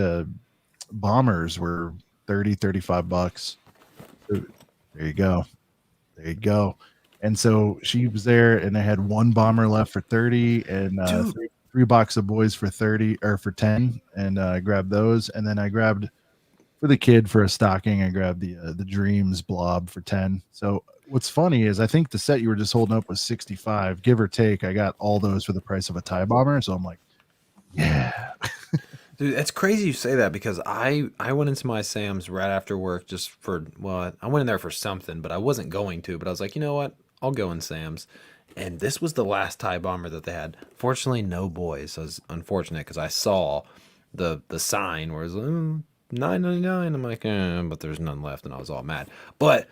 bombers were $30-$35. There you go. There you go. And so she was there, and I had one bomber left for 30 and three box of boys for 30 or for 10. And I grabbed those. And then I grabbed for the kid for a stocking. I grabbed the Dreams blob for 10. So what's funny is I think the set you were just holding up was 65, give or take. I got all those for the price of a TIE bomber. So I'm like, yeah. Dude, it's crazy you say that because I went into my Sam's right after work just for, I went in there for something, but I wasn't going to. But I was like, you know what? I'll go in Sam's. And this was the last TIE bomber that they had. Fortunately, no boys. So it was unfortunate because I saw the sign where it was $9.99. I'm like, but there's none left, and I was all mad. But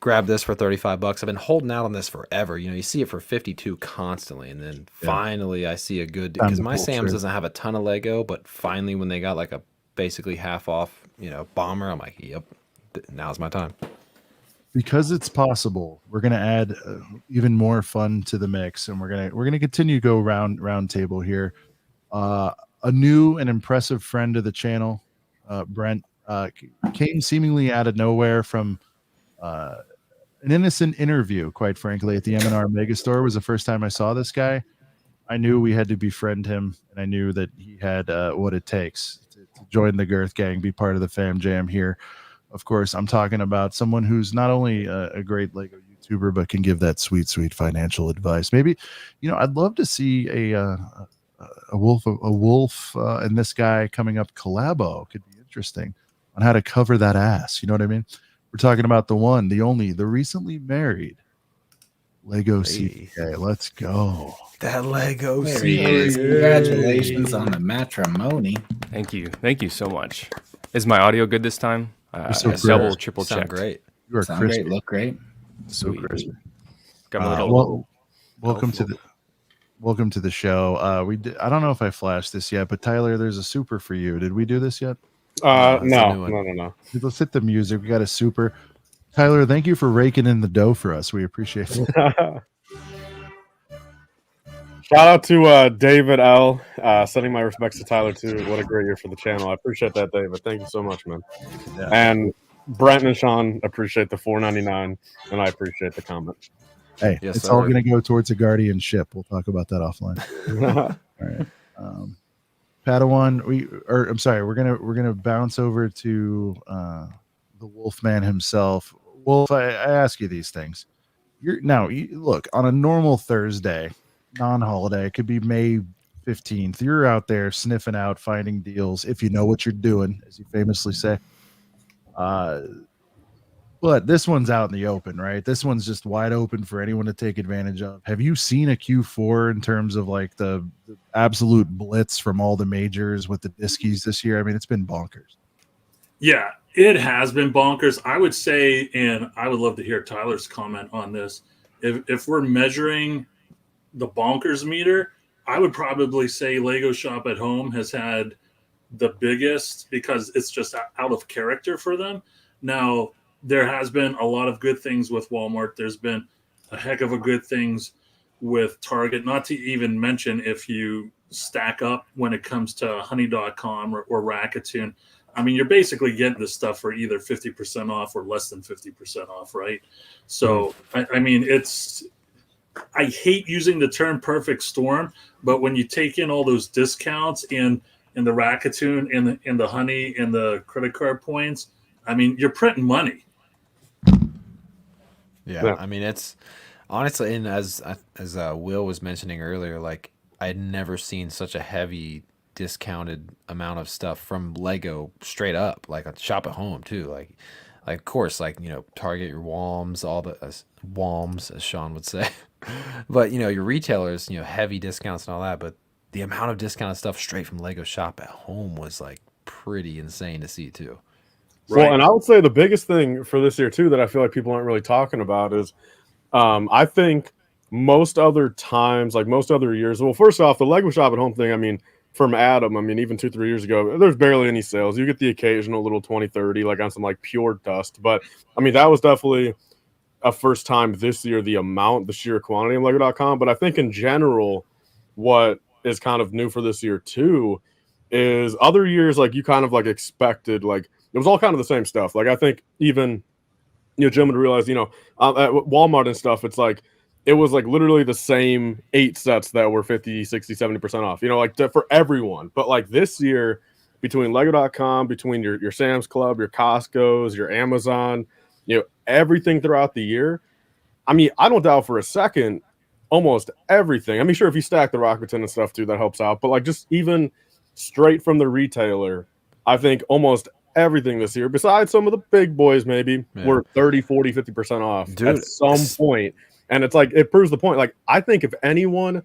grab this for $35. I've been holding out on this forever. You see it for 52 constantly, and then finally I see a good because my Sam's doesn't have a ton of Lego, but finally when they got like a basically half off, bomber, I'm like, yep, now's my time. Because it's possible, we're gonna add even more fun to the mix, and we're gonna continue to go round table here. A new and impressive friend of the channel, Brent, came seemingly out of nowhere from an innocent interview. Quite frankly, at the M&R Megastore was the first time I saw this guy. I knew we had to befriend him, and I knew that he had what it takes to join the Girth Gang, be part of the fam jam here. Of course, I'm talking about someone who's not only a great Lego YouTuber, but can give that sweet financial advice. Maybe, I'd love to see a wolf and this guy coming up collabo. Could be interesting on how to cover that ass. You know what I mean? We're talking about the one, the only, the recently married Lego CPA. Let's go. That Lego CPA. Congratulations on the matrimony. Thank you so much. Is my audio good this time? So double, triple Sound checked. great. You are Sound crispy. great. Look great. So crispy. Got a little. Welcome to the show. I don't know if I flashed this yet, but Tyler, there's a super for you. Did we do this yet? No. Let's hit the music. We got a super. Tyler, thank you for raking in the dough for us. We appreciate it. Shout out to David L. Sending my respects to Tyler too. What a great year for the channel. I appreciate that, David. Thank you so much, man. Yeah. And Brent and Sean appreciate the $4.99, and I appreciate the comment. Hey, Yes, it's all sir. going to go towards a guardian ship. We'll talk about that offline. All right. Padawan, we're gonna bounce over to the Wolfman himself. Wolf, I ask you these things. Look, on a normal Thursday, non-holiday, it could be May 15th. You're out there sniffing out, finding deals if you know what you're doing, as you famously say. But this one's out in the open, right? This one's just wide open for anyone to take advantage of. Have you seen a Q4 in terms of like the absolute blitz from all the majors with the Diskies this year? I mean, it's been bonkers. Yeah, it has been bonkers. I would say, and I would love to hear Tyler's comment on this. If we're measuring the bonkers meter, I would probably say Lego Shop at Home has had the biggest because it's just out of character for them. Now, there has been a lot of good things with Walmart. There's been a heck of a good things with Target, not to even mention if you stack up when it comes to honey.com or Rakuten. I mean, you're basically getting this stuff for either 50% off or less than 50% off, right? So, I mean, I hate using the term perfect storm, but when you take in all those discounts in the Rakuten, in the honey, and the credit card points, I mean, you're printing money. Yeah, I mean, it's honestly, and as Will was mentioning earlier, like I'd never seen such a heavy discounted amount of stuff from Lego straight up, like a Shop at Home too. Like of course, like Target, your Walms, all the Walms, as Sean would say, but your retailers, heavy discounts and all that. But the amount of discounted stuff straight from Lego Shop at Home was like pretty insane to see too. Right. Well, and I would say the biggest thing for this year too that I feel like people aren't really talking about is I think most other times, like most other years, well, first off, the Lego Shop at Home thing, I mean, from Adam, I mean, even 2-3 years ago, there's barely any sales. You get the occasional little 20-30, like on some like pure dust. But I mean, that was definitely a first time this year, the sheer quantity of Lego.com. But I think in general, what is kind of new for this year too is other years, like you kind of like expected, like it was all kind of the same stuff. Like I think even, Jim would realize, at Walmart and stuff, it's like, it was like literally the same 8 sets that were 50, 60, 70% off, like for everyone. But like this year, between Lego.com, between your Sam's Club, your Costco's, your Amazon, everything throughout the year. I mean, I don't doubt for a second, almost everything. I mean, sure, if you stack the Rakuten and stuff too, that helps out. But like just even straight from the retailer, I think almost everything this year, besides some of the big boys maybe, were 30, 40, 50% off at some point. And it's like, it proves the point. Like, I think if anyone,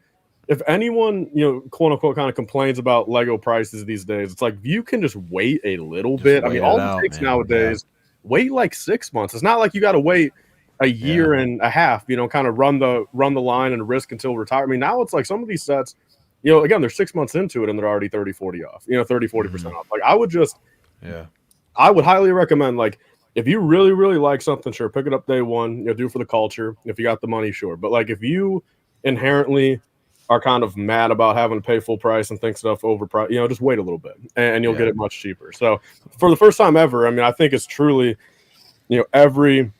quote unquote, kind of complains about Lego prices these days, it's like, if you can just wait a little bit. I mean, all it takes nowadays, wait like 6 months. It's not like you got to wait a year and a half, kind of run the line and risk until retirement. I mean, now it's like some of these sets, again, they're 6 months into it and they're already 30, 40 off, 30, 40% off. Like, I would highly recommend, like, if you really, really like something, sure, pick it up day one. Do for the culture. If you got the money, sure. But like, if you inherently are kind of mad about having to pay full price and think stuff overpriced, just wait a little bit and you'll get it much cheaper. So for the first time ever, I mean, I think it's truly, every,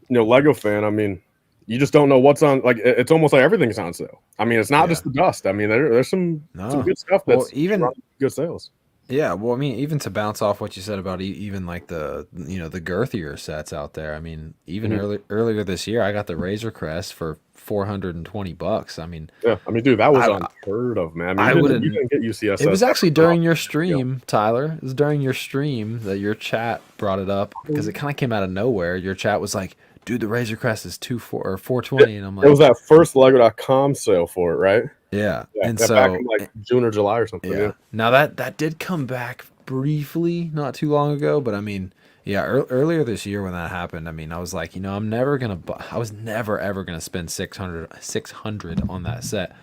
Lego fan. I mean, you just don't know what's on. Like, it's almost like everything's on sale. I mean, it's not just the dust. I mean, there's some good stuff that's even good sales. Yeah, well, I mean, even to bounce off what you said about even like the the girthier sets out there. I mean, even earlier this year, I got the Razor Crest for $420. I mean, yeah, I mean, dude, that was unheard of, man. I mean, you didn't get UCSS. It was actually during your stream, Tyler. It was during your stream that your chat brought it up because it kind of came out of nowhere. Your chat was like, "Dude, the Razor Crest is $420," and I'm like, it was that first Lego.com sale for it, right? Yeah, and back so in like June or July or something. Yeah. Now that did come back briefly not too long ago, but I mean, earlier this year when that happened, I mean, I was like, I'm never gonna. I was never ever gonna spend 600 on that set,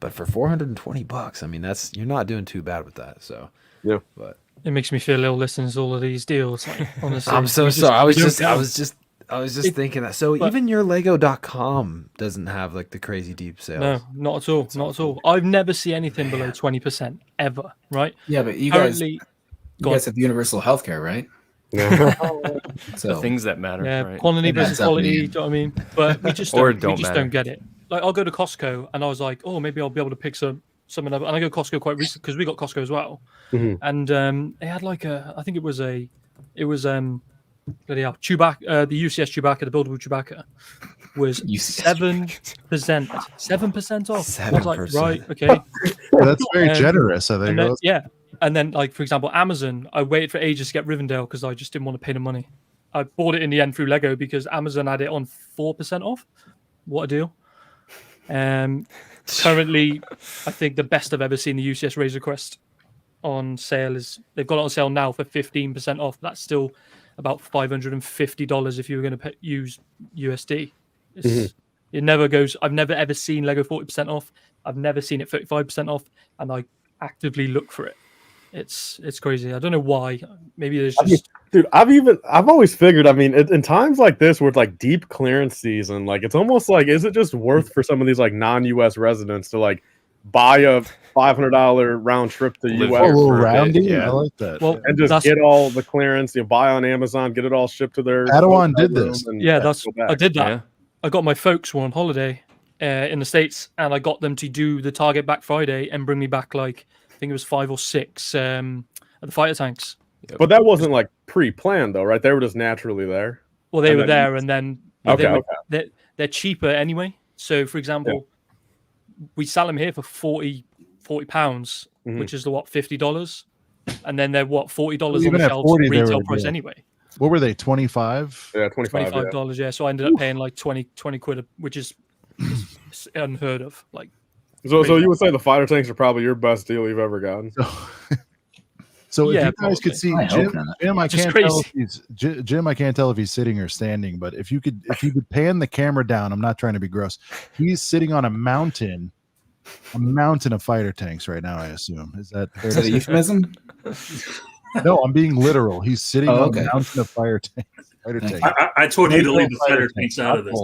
but for $420, I mean, you're not doing too bad with that. So yeah, but it makes me feel ill listening to all of these deals. Like, honestly, I'm so sorry. I was just thinking that. So even your Lego.com doesn't have like the crazy deep sales. No, not at all. Not at all. I've never seen anything below 20% ever. Right? Yeah, but you guys have universal healthcare, right? The things that matter. Yeah, right? quantity versus quality. Do you know what I mean? But we just Or don't, don't matter. don't get it. Like I'll go to Costco and I was like, oh, maybe I'll be able to pick something up. And I go to Costco quite recently because we got Costco as well. Mhm. And they had like I think it was bloody hell, Chewbacca, the UCS Chewbacca, the buildable Chewbacca was 7% off. I was like, 7%. right, okay. Yeah, that's very generous, I think. And then, yeah. And then, like, for example, Amazon, I waited for ages to get Rivendell because I just didn't want to pay the money. I bought it in the end through Lego because Amazon had it on 4% off. What a deal. Currently, I think the best I've ever seen the UCS Razor Crest on sale is they've got it on sale now for 15% off. That's still about $550 if you were going to use USD. It never goes. I've never ever seen Lego 40% off. I've never seen it 35% off, and I actively look for it. It's crazy. I don't know why. Maybe there's just dude. I've always figured. I mean, in times like this, where it's like deep clearance season, like it's almost like, is it just worth for some of these like non-US residents to like buy a $500 round trip to US? A little roundy. I like that. Well, and just get all the clearance. You buy on Amazon, get it all shipped to their. Padawan did this. Yeah, I did that. Yeah. I got my folks were on holiday in the States, and I got them to do the Target Black Friday and bring me back like I think it was 5 or 6 of the fighter tanks. But that wasn't like pre-planned though, right? They were just naturally there. Well, they were there, and then okay. They're cheaper anyway. So, for example, we sell them here for 40 pounds, which is what $50, and then they're what $40 on the shelves retail price anyway. What were they? 25? Yeah, $25. Yeah. So I ended up paying like 20 quid, which is unheard of. Like, so you would say the fighter tanks are probably your best deal you've ever gotten. So if Yeah, you guys could see Jim, I Which is can't tell if crazy. Jim, I can't tell if he's sitting or standing, but if you could pan the camera down, I'm not trying to be gross. He's sitting on a mountain of fighter tanks right now, I assume. Is that Is that a euphemism? No, I'm being literal. He's sitting on okay. a mountain of fighter tanks. I told you to leave the fighter tanks out of this.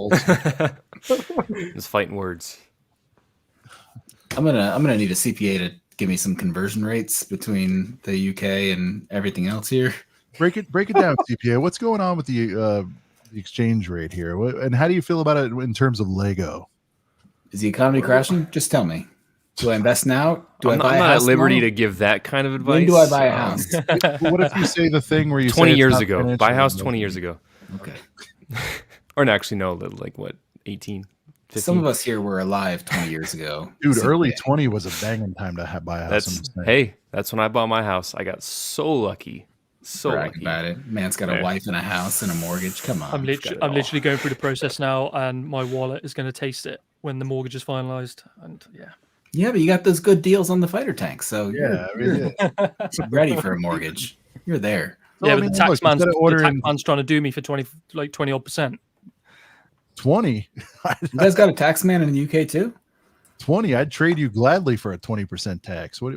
Just fighting words. I'm gonna need a CPA to give me some conversion rates between the UK and everything else here. Break it down, CPA. What's going on with the exchange rate here? And how do you feel about it in terms of Lego? Is the economy crashing? Just tell me. Do I invest now? I'm not at liberty to give that kind of advice. When do I buy a house? What if you say the thing where you 20 say years ago? Buy a house 20 years ago. Okay. Or actually, no, like what, 18? 15? Some of us here were alive 20 years ago. Dude, early 20 was a banging time to buy a house. That's when I bought my house. I got so lucky. So Brag lucky. about it. Man's got a wife and a house and a mortgage. Come on. I'm literally going through the process now, and my wallet is going to taste it when the mortgage is finalized. And Yeah, but you got those good deals on the fighter tanks, so yeah, you're ready for a mortgage. You're there. Yeah, but the tax man's trying to do me for 20 odd percent. 20? You guys got a tax man in the UK too? 20? I'd trade you gladly for a 20% tax. What?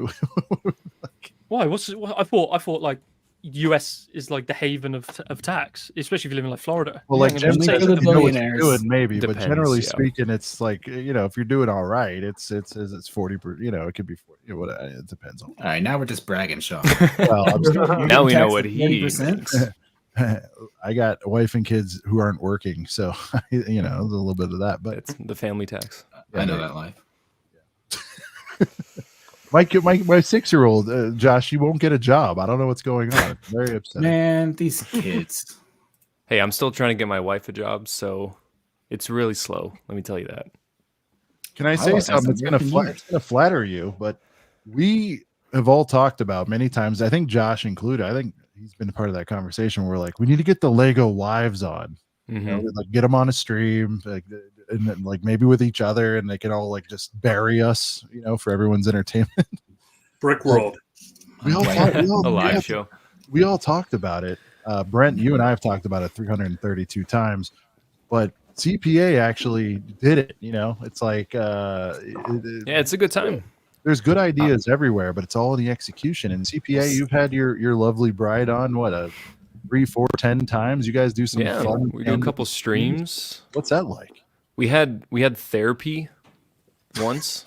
Why? I thought like US is like the haven of tax, especially if you live in like Florida. Well, like Jim says, if you know what you're doing, maybe. Depends, but generally speaking, it's like, if you're doing all right, it's 40. It could be 40. It depends on. All right, now we're just bragging, Sean. Well, now we know what he thinks. I got a wife and kids who aren't working, so there's a little bit of that. But it's the family tax. I know that life. My 6-year-old Josh, he won't get a job. I don't know what's going on. It's very upsetting. Man, these kids. Hey, I'm still trying to get my wife a job, so it's really slow. Let me tell you that. Can I say something? It's going to flatter you, but we have all talked about many times. I think Josh included. I think he's been a part of that conversation. Where like we need to get the Lego wives on. Mm-hmm. Like get them on a stream, and then, like maybe with each other, and they can all like just bury us, for everyone's entertainment. Brick World. We all a live show. We all talked about it. Brent, you and I have talked about it 332 times, but CPA actually did it. It's like it's a good time. There's good ideas everywhere, but it's all in the execution. And CPA, you've had your lovely bride on what 3, 4, 10 times. You guys do some fun. We do a couple streams. What's that like? We had therapy once,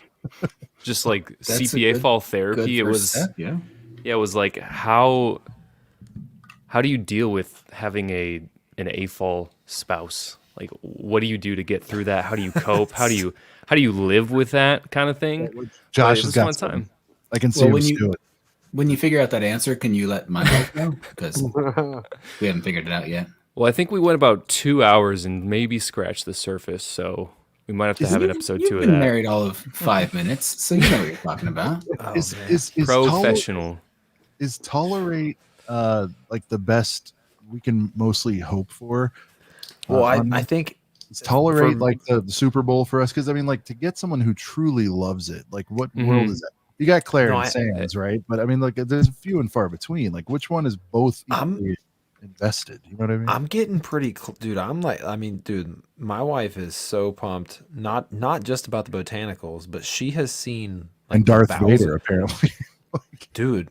just like CPA fall therapy. It was step, it was like how how do you deal with having an AFOL spouse? Like, what do you do to get through that? How do you cope? How do you live with that kind of thing? Josh it has was got fun something. time. I can see him stew it. When you figure out that answer, can you let my wife know? Because we haven't figured it out yet. Well, I think we went about 2 hours and maybe scratched the surface, so we might have to have an episode 2 of that. You've been married all of 5 minutes, so you know what you're talking about. Is professional? Is tolerate like the best we can mostly hope for? Well, I think is tolerate like the Super Bowl for us, because I mean, like, to get someone who truly loves it, like, what world is that? You got Claire and Sands, right? But I mean, like, there's few and far between. Like, which one is both equally invested? You know what I mean? I'm getting pretty, dude. I'm like, I mean, dude, my wife is so pumped. Not just about the botanicals, but she has seen like and Darth Bowser. Vader, apparently. Dude,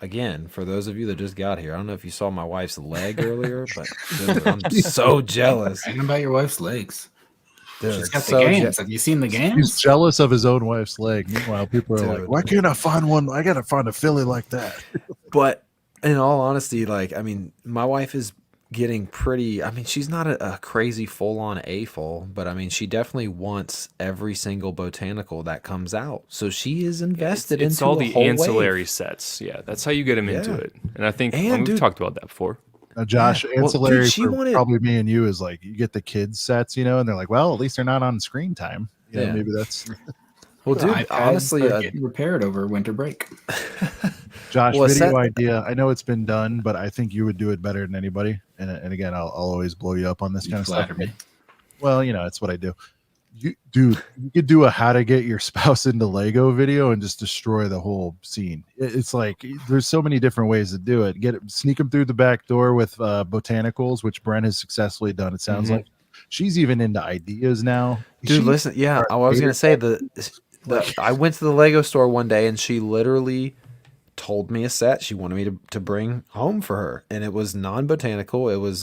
again, for those of you that just got here, I don't know if you saw my wife's leg earlier, but dude, I'm so jealous. Talking about your wife's legs. Dude, she's got so the games. Have you seen the games? He's jealous of his own wife's leg. Meanwhile, people are like, Dude. "Why can't I find one? I gotta find a filly like that." But in all honesty, like, I mean, my wife is getting pretty. I mean, she's not a crazy full-on AFOL, but I mean, she definitely wants every single botanical that comes out. So she is invested It's into all a the whole ancillary wave. sets. Yeah, that's how you get them into Yeah. it. And I think And, we've dude- talked about that before. Josh, Yeah. Well, ancillary dude, she for wanted- probably me and you is like, you get the kids sets, you know, and they're like, well, at least they're not on screen time. You know, Yeah. maybe that's Well, dude, iPads honestly, are getting repaired over winter break. Josh, Well, a video set- idea. I know it's been done, but I think you would do it better than anybody. And again, I'll always blow you up on this You kind of stuff. flatter me. Well, you know, it's what I do. You could do a how to get your spouse into Lego video and just destroy the whole scene. It's like there's so many different ways to do it. Sneak them through the back door with botanicals, which Brent has successfully done. It sounds Mhm. like she's even into ideas now. Dude, listen, yeah, I was gonna say I went to the Lego store one day and she literally told me a set she wanted me to bring home for her, and it was non-botanical. It was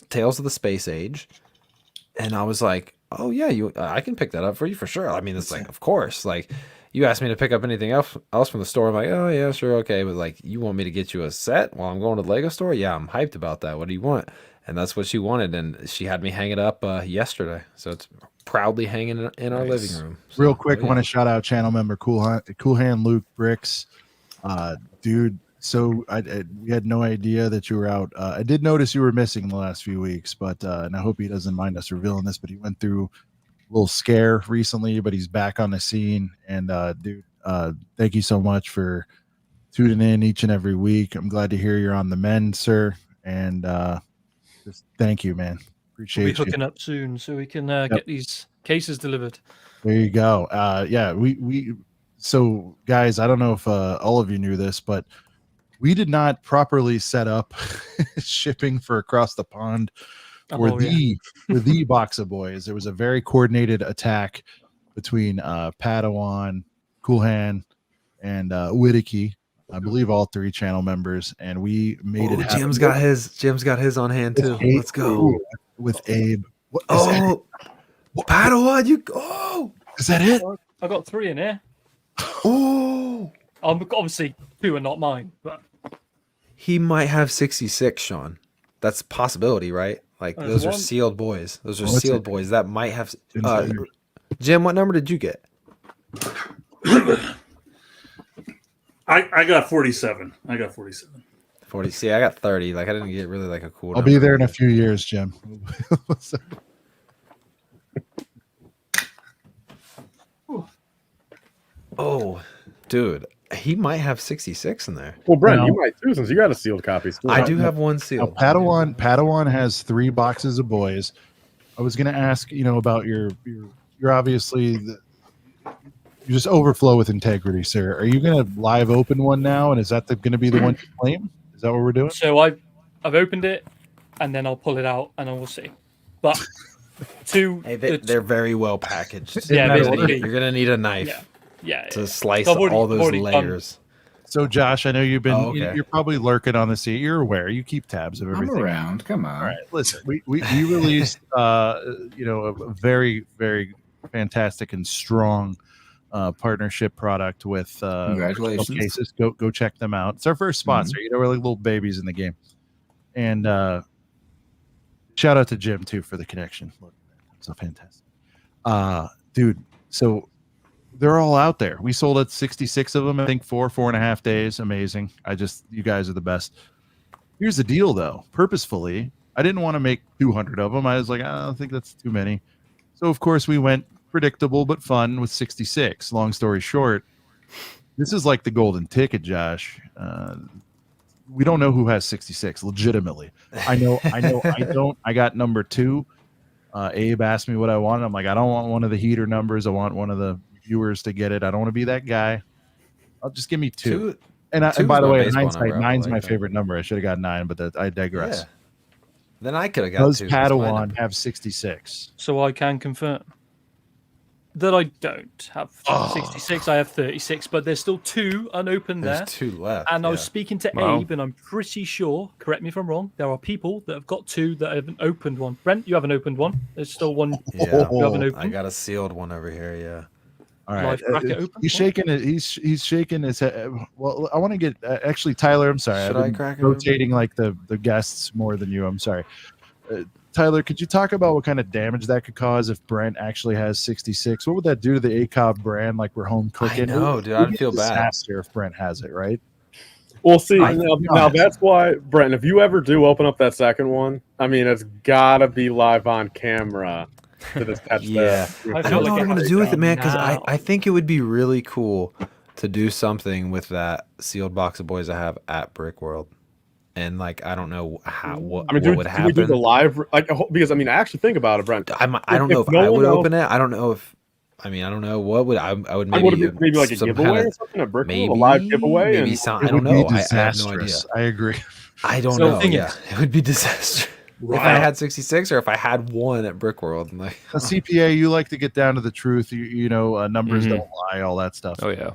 Tales of the Space Age, and I was like, oh yeah, I can pick that up for you for sure. I mean, it's like, of course, like, you asked me to pick up anything else from the store, I'm like, oh yeah, sure, okay, but like, you want me to get you a set while I'm going to the Lego store? Yeah, I'm hyped about that. What do you want? And that's what she wanted, and she had me hang it up yesterday, so it's proudly hanging in our living room. So, Real quick, yeah. I want to shout out channel member Cool Hand Luke Bricks, dude. So we had no idea that you were out. I did notice you were missing the last few weeks, but and I hope he doesn't mind us revealing this. But he went through a little scare recently, but he's back on the scene. And dude, thank you so much for tuning in each and every week. I'm glad to hear you're on the mend, sir. And just thank you, man. Appreciate We'll be you. hooking up soon so we can get these cases delivered. There you go. Yeah, we so guys, I don't know if all of you knew this, but we did not properly set up shipping for across the pond for the box of boys. There was a very coordinated attack between Padawan, Cool Hand, and Whittaky. I believe all three channel members, and we made it happen. Jim's got his on hand too. Let's go with Abe. What is Padawan, is that it? I got 3 in here. Oh, obviously 2 are not mine, but he might have 66, Sean. That's a possibility, right? Like, those are sealed boys. Those are sealed boys that might have. Jim, what number did you get? I got 47. 40. See, I got 30. Like, I didn't get really like a cool. I'll be there in a few years, Jim. Oh, dude, he might have 66 in there. Well, Brent, you might too, since you got a sealed copy. I do have one sealed. Padawan has 3 boxes of boys. I was going to ask, about you're obviously you just overflow with integrity, sir. Are you going to live open one now, and is that going to be the one you claim? Is that what we're doing? So I've opened it, and then I'll pull it out, and then we'll see. But they're very well packaged. Yeah, you're gonna need a knife. To slice all those layers. So, Josh, I know you've been. Oh, okay. You're probably lurking on the seat. You're aware. You keep tabs of everything. I'm around. Come on. All right. Listen, we released, a very, very fantastic and strong partnership product with Congratulations. Cases. Go check them out. It's our first sponsor. You know, we're like little babies in the game. And shout out to Jim too for the connection. Look, so fantastic. Dude, so they're all out there. We sold at 66 of them, I think 4.5 days. Amazing. You guys are the best. Here's the deal though. Purposefully, I didn't want to make 200 of them. I was like, I don't think that's too many. So of course we went predictable but fun with 66. Long story short, this is like the golden ticket, Josh. We don't know who has 66 legitimately. I know I don't. I got number 2. Abe asked me what I wanted. I'm like, I don't want one of the heater numbers. I want one of the viewers to get it. I don't want to be that guy. I'll just give me 2. And by the way, in hindsight, 9's my favorite number. I should have got 9, but I digress. Yeah. Then I could have got Does 2. Padawan have 66? So I can confirm that I don't have 66. I have 36, but there's still 2 unopened there. There's 2 left. And I was speaking to Abe, and I'm pretty sure, correct me if I'm wrong, there are people that have got 2 that haven't opened one. Brent, you haven't opened one. There's still one you haven't opened. I got a sealed one over here, yeah. All right. He's shaking it. He's shaking his head. Well, I want to get actually Tyler. I'm sorry. Should I've I been crack it rotating like the guests more than you. I'm sorry. Tyler, could you talk about what kind of damage that could cause if Brent actually has 66? What would that do to the ACOB brand? Like we're home cooking. I know, dude. I'd feel bad. Disaster if Brent has it, right? Well, see, now that's why, Brent, if you ever do open up that second one, I mean, it's got to be live on camera to just catch Yeah. that. I don't know what I'm going to do with it, man, because I think it would be really cool to do something with that sealed box of boys I have at Brick World. And, like, I don't know what would happen. Do we do the live? Like, because, I mean, I actually think about it, Brent. I don't know if I would open it. I don't know if... I mean, I don't know what would I would maybe like a giveaway or something at Brick World, a live giveaway, maybe some, I don't know. I have no idea. I agree. I don't know. Yeah, it would be disaster if I had 66 or if I had one at Brick World. Like a CPA, you like to get down to the truth. You know, numbers don't lie, all that stuff. Oh yeah.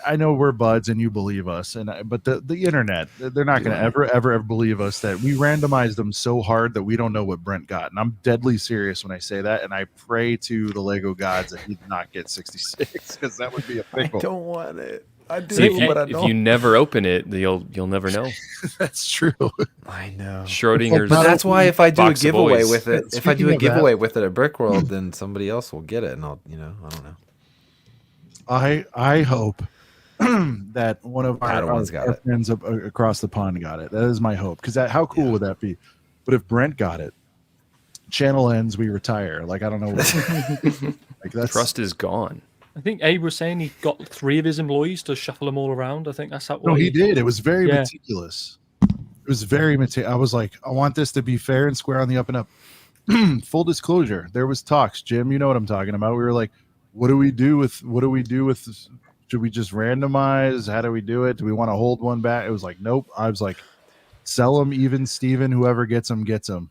I know we're buds and you believe us, but the internet, they're not going to ever believe us that we randomized them so hard that we don't know what Brent got. And I'm deadly serious when I say that. And I pray to the Lego gods that he did not get 66 because that would be a pickle. I don't want it. I do, See, but I don't. If you never open it, you'll never know. That's true. I know. Schrodinger's. But that's why if I do a giveaway with it, if I do a giveaway with it at Brick World, then somebody else will get it, and I'll, I don't know. I hope that one of our friends across the pond got it. That is my hope. Because how cool would that be? But if Brent got it, channel ends, we retire. Like, I don't know. Like that's trust is gone. I think Abe was saying he got 3 of his employees to shuffle them all around. I think that's how. No, he did. It was very meticulous. It was very meticulous. I was like, I want this to be fair and square on the up and up. Full disclosure, there was talks. Jim, you know what I'm talking about. We were like, what do we do with this? Should we just randomize? How do we do it? Do we want to hold one back? It was like, nope. I was like, sell them, even Steven, whoever gets them, gets them.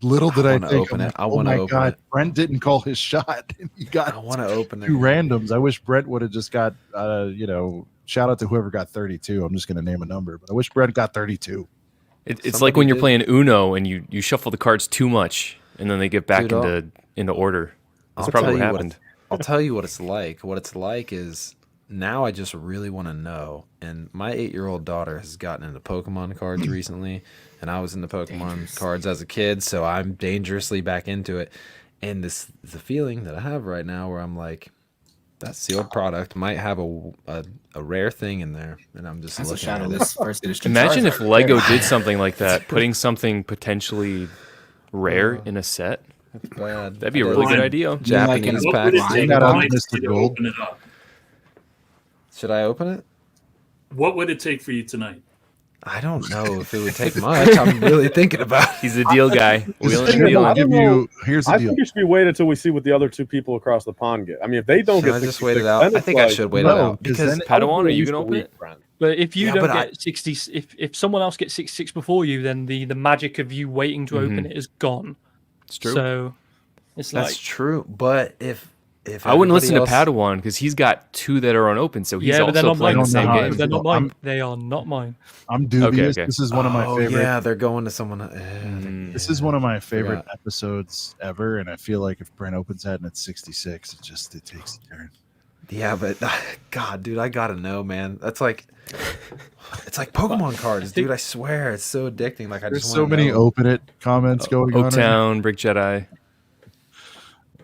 Little did I think, I want to open it. Brent didn't call his shot. He got I want to open it. 2 randoms. I wish Brent would have just got, shout out to whoever got 32. I'm just going to name a number, but I wish Brent got 32. It's like when you're playing Uno and you shuffle the cards too much and then they get back into order. That's probably what happened. I'll tell you what it's like. What it's like is now I just really want to know. And my 8-year-old daughter has gotten into Pokemon cards recently, and I was into Pokemon cards as a kid, so I'm dangerously back into it. And the feeling that I have right now where I'm like, that sealed product might have a rare thing in there, and I'm just looking at this first edition. Imagine if Lego did something like that, putting something potentially rare in a set. That's bad. That'd be a really good idea. Japanese pack. Should I open it? What would it take for you tonight? I don't know if it would take much. I'm really thinking about it. He's a deal guy. Here's the I deal. think you should be waited until we see what the other 2 people across the pond get. I mean, if they don't Should get I just 66, wait it out? then I it's think I like, should wait it out. Because Padawan, are you going to open it? But if you Yeah, don't but get 60, if someone else gets 66 before you, then the magic of you waiting to open it is gone. It's true. So it's That's like true. But if I wouldn't listen to Padawan because he's got 2 that are unopened, so he's but they're also not playing mine. the same game. They're not mine. They are not mine. I'm dubious. Okay. This is one of my favorite. Yeah, they're going to someone. This is one of my favorite episodes ever, and I feel like if Brent opens that and it's 66, it takes a turn. Yeah, but God, dude, I gotta know, man. That's like, it's like Pokemon cards, dude. I swear, it's so addicting. Like, I There's just so want to many know. open it comments going on. Oaktown, Brick Jedi.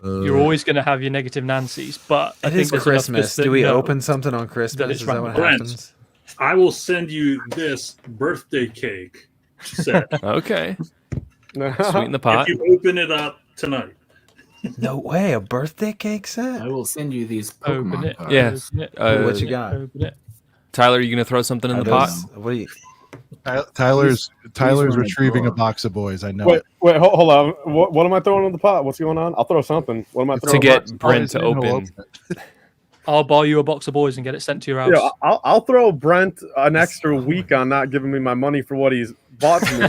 You're always going to have your negative Nancy's, but I It think is there's enough Christmas. just that Do we know open something on Christmas? it's Is that what random. Brent, happens? I will send you this birthday cake set. Okay. Sweeten the pot. If you open it up tonight. No way, a birthday cake set? I will send you these Open Pokemon it. cards. Yeah. Open it. What you got? Open it. Tyler, are you gonna throw something in Are the pot? those- What do you? Tyler's were in a retrieving a drawer. box of boys. I know Wait, it. hold on. What am I throwing in the pot? What's going on? I'll throw something. What am I throwing? To in the get box? Brent to He'll open. it. I'll buy you a box of boys and get it sent to your house. Yeah, I'll throw Brent an extra week on not giving me my money for what he's bought to me.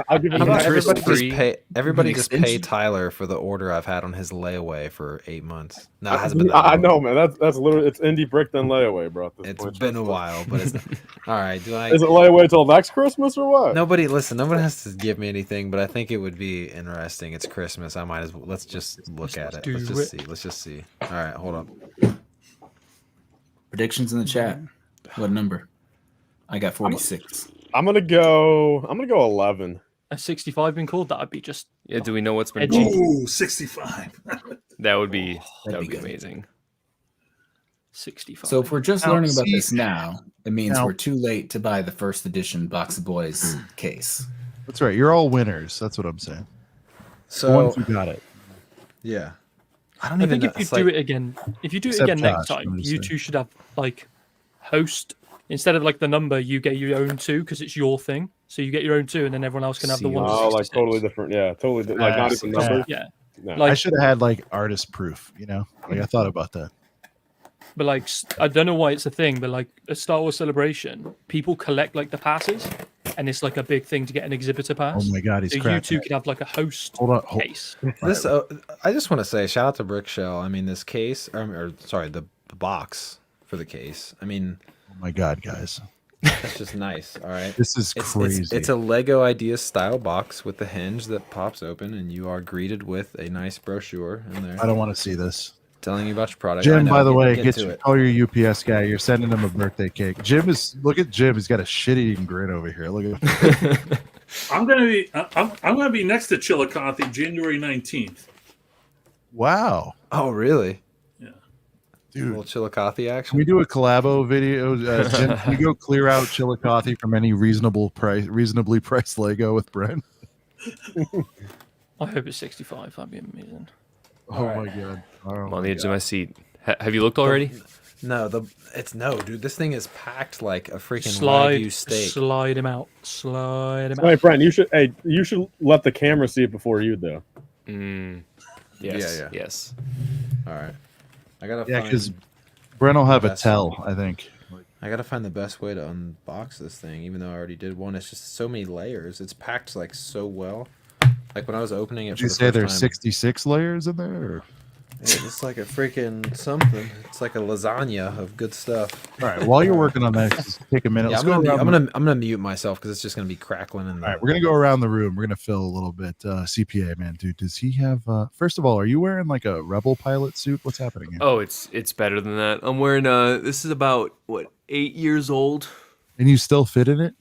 I'll give him that. Everybody just pay extension? Tyler for the order I've had on his layaway for 8 months. No, it hasn't been that I long. know, man. That's literally it's indie brick then layaway, bro. At this It's point. been a while, but it's all right. Do I? Is it layaway till next Christmas or what? Nobody has to give me anything, but I think it would be interesting. It's Christmas. I might as well. Let's just look at it. Let's just see. All right, hold up. Predictions in the chat. What number? I got 46. I'm gonna go 11. Has 65 been called? That'd be just Yeah. Do we know what's been edgy. called? Ooh, 65. That would be That'd be good. amazing. 65. So if we're just Now, learning about see- this now, it means now- we're too late to buy the first edition Box of Boys case. That's right. You're all winners. That's what I'm saying. The So ones who got it. yeah, I don't I even think know. if you It's do like- it again, Except next Josh, time, I'm just you saying. two should have like host instead of like the number. You get your own two because it's your thing. So you get your own two, and then everyone else can have the one. to Oh, like 66. totally different. Yeah, totally. Like not even numbers. Yeah, No. like I should have had like artist proof. You know, like I thought about that. But like, I don't know why it's a thing, but like a Star Wars Celebration, people collect like the passes, and it's like a big thing to get an exhibitor pass. Oh my God, he's so you cracked two that. could have like a host Hold on. case. This, I just want to say, shout out to Brick Shell. I mean, this case, or sorry, the box for the case. I mean, Oh my God, guys. that's just nice. All right, This is crazy. It's a Lego Ideas style box with the hinge that pops open, and you are greeted with a nice brochure in there. I don't want to see this. Telling you about your product. I Jim, know, by the way, get to it. call your UPS guy. You're sending him a birthday cake. Look at Jim. He's got a shit-eating grin over here. Look at him. I'm gonna be next to Chillicothe January 19th. Wow. Oh, really? Yeah. A little Chillicothe action. Can we do a collabo video? Jim, can we go clear out Chillicothe from any reasonably priced Lego with Brent? I hope it's 65. That'd be amazing. Oh my God. Oh I'm my on the edge God. of my seat. Have you looked already? No, dude. This thing is packed like a freaking Wagyu steak. Slide him out. Slide him out. Hey, Brent, you should let the camera see it before you do. Yes. Yeah. Yes. All right, I gotta. Yeah, find because Brent will have a best- tell, I think. I gotta find the best way to unbox this thing. Even though I already did one, it's just so many layers. It's packed like so well. Like when I was opening it. Did for you the say first there's time, 66 layers in there? Or? It's like a freaking something. It's like a lasagna of good stuff. All right. While you're working on that, just take a minute. Yeah, Let's I'm go gonna, around I'm gonna mute myself because it's just gonna be crackling in there. All right, we're gonna go around the room. We're gonna fill a little bit. CPA man, dude, does he have? First of all, are you wearing like a rebel pilot suit? What's happening here? Oh, it's better than that. I'm wearing this is about 8 years old. And you still fit in it?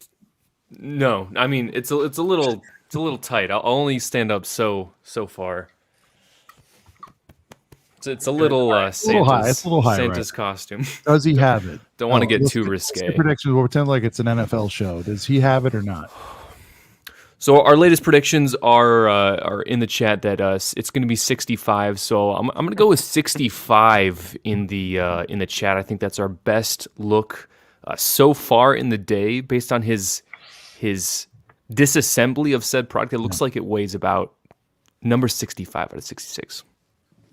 No, I mean it's a little tight. I'll only stand up so far. It's a little It's a little high. It's a little high. Santa's right? costume. Does he have it? Don't want to get let's too let's risque. get predictions. We'll pretend like it's an NFL show. Does he have it or not? So our latest predictions are in the chat that it's going to be 65. So I'm going to go with 65 in the chat. I think that's our best look so far in the day based on his disassembly of said product. It looks like it weighs about number 65 out of 66.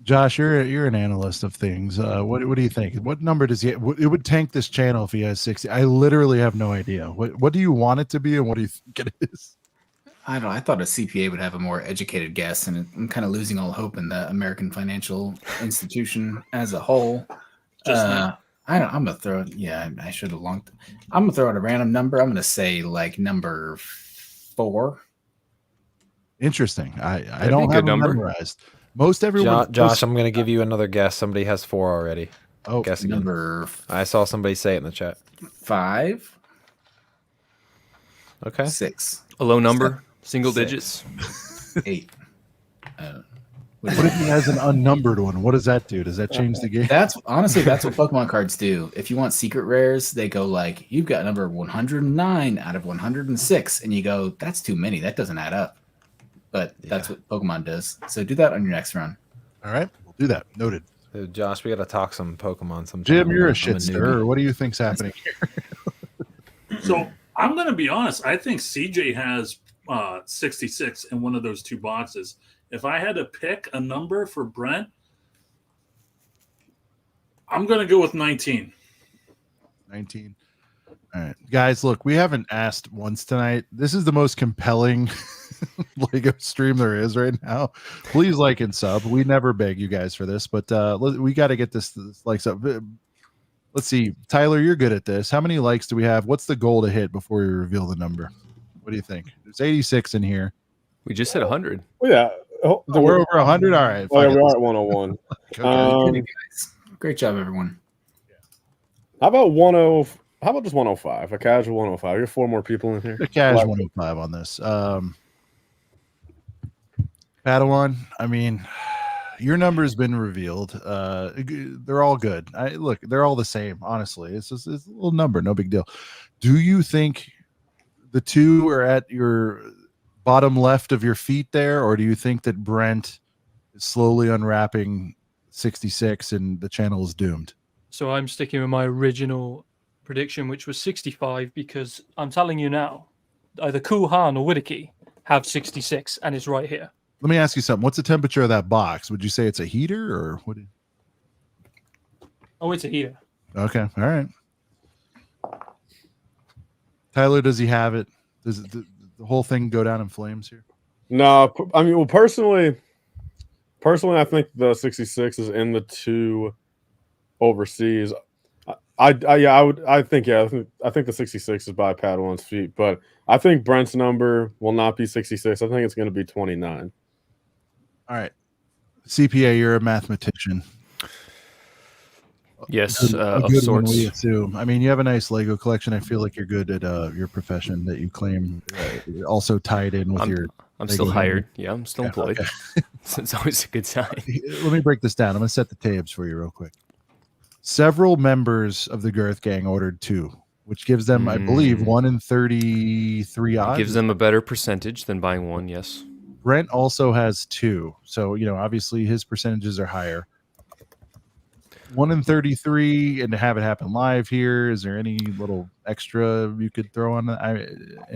Josh, you're an analyst of things. What do you think? What number does he? It would tank this channel if he has 60. I literally have no idea. What do you want it to be, and what do you think it is? I don't know. I thought a CPA would have a more educated guess, and I'm kind of losing all hope in the American financial institution as a whole. I'm gonna throw it. Yeah, I should have long. I'm gonna throw out a random number. I'm gonna say like number 4. Interesting. I That'd don't be a have good them number. memorized. Most everyone. Josh, I'm going to give you another guess. Somebody has 4 already. Oh, guess again. Number I saw somebody say it in the chat. 5. Okay. 6. A low number, single 6. digits. 8. What if he has an unnumbered one? What does that do? Does that change the game? That's honestly that's what Pokemon cards do. If you want secret rares, they go like you've got number 109 out of 106, and you go that's too many. That doesn't add up. But that's what Pokemon does. So do that on your next run. All right, we'll do that. Noted. So Josh, we got to talk some Pokemon sometime. Jim, you're a I'm shit newbie. stirrer. What do you think's happening here? So I'm going to be honest. I think CJ has 66 in one of those two boxes. If I had to pick a number for Brent, I'm going to go with 19. 19. All right, guys, look, we haven't asked once tonight. This is the most compelling Lego stream there is right now. Please like and sub. We never beg you guys for this, but we got to get this likes up. Let's see. Tyler, you're good at this. How many likes do we have? What's the goal to hit before we reveal the number? What do you think? There's 86 in here. We just hit 100. Well, yeah. Oh, we're over 100. All right. Oh, yeah, we are at 101. Okay. Great job, everyone. How about 10? How about just 105? A casual 105. You're 4 more people in here. A casual 105 on this. Padawan, I mean, your number has been revealed. They're all good. Look, they're all the same. Honestly, it's just it's a little number, no big deal. Do you think the two are at your bottom left of your feet there, or do you think that Brent is slowly unwrapping 66 and the channel is doomed? So I'm sticking with my original prediction, which was 65, because I'm telling you now, either Kuhan or Widiki have 66, and it's right here. Let me ask you something. What's the temperature of that box? Would you say it's a heater or what? Oh, it's a heater. Okay. All right. Tyler, does he have it? Does the whole thing go down in flames here? No, I mean, well, personally, I think the 66 is in the 2 overseas. I think the 66 is by Padawan's feet, but I think Brent's number will not be 66. I think it's going to be 29. All right. CPA, you're a mathematician. Yes, A of good one, sorts. we assume. I mean, you have a nice Lego collection. I feel like you're good at your profession that you claim. Also tied in with your. I'm still Lego hired. handling. Yeah, I'm still Yeah, employed. okay. So it's always a good sign. Let me break this down. I'm going to set the tabs for you real quick. Several members of the Girth Gang ordered 2, which gives them, I believe, 1 in 33 odds. It gives them a better percentage than buying 1. Yes. Brent also has 2, so obviously his percentages are higher. 1 in 33, and to have it happen live here, is there any little extra you could throw on that?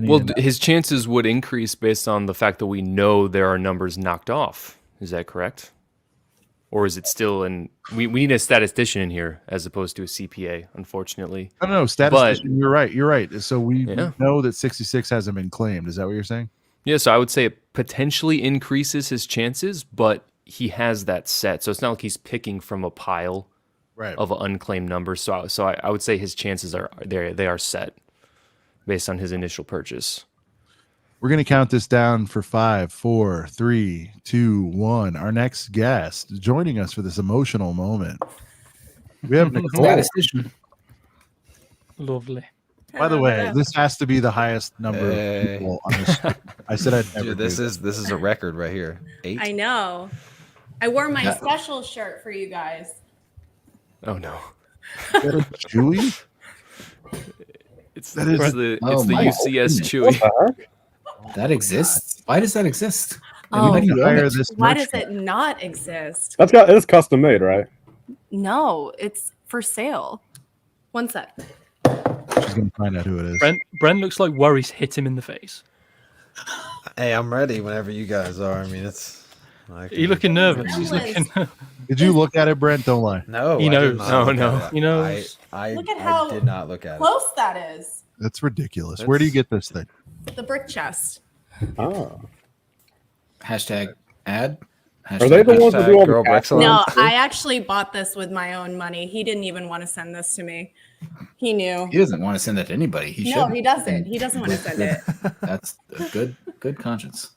Well, his chances would increase based on the fact that we know there are numbers knocked off. Is that correct? Or is it still we need a statistician in here as opposed to a CPA, unfortunately. I don't know, statistician. You're right. So we know that 66 hasn't been claimed. Is that what you're saying? Yeah, so I would say it potentially increases his chances, but he has that set. So it's not like he's picking from a pile of unclaimed numbers. So I would say his chances are there. They are set based on his initial purchase. We're going to count this down for 5, 4, 3, 2, 1. Our next guest joining us for this emotional moment. We have Nicole. Statistician. Lovely. By the way, this has to be the highest number of people on this. I said I'd never. Dude, this is a record right here. 8. I know. I wore my special shirt for you guys. Oh no. Chewy? It's the UCS Chewy. That exists? Why does that exist? Oh, Why do you own it? why does it not exist? It's custom made, right? No, it's for sale. One sec. She's gonna find out who it is. Brent looks like worries hit him in the face. Hey, I'm ready whenever you guys are. I mean, it's. You're looking nervous. He's looking. Did you look at it, Brent? Don't lie. No, he knows. He knows. Look at how did not look at it. close that is. That's ridiculous. Where do you get this thing? The brick chest. Oh. Hashtag ad. Are they the ones that do all the cash No, I actually bought this with my own money. He didn't even want to send this to me. He knew. He doesn't want to send that to anybody. He No, should. he doesn't. He doesn't want to send it. That's a good conscience.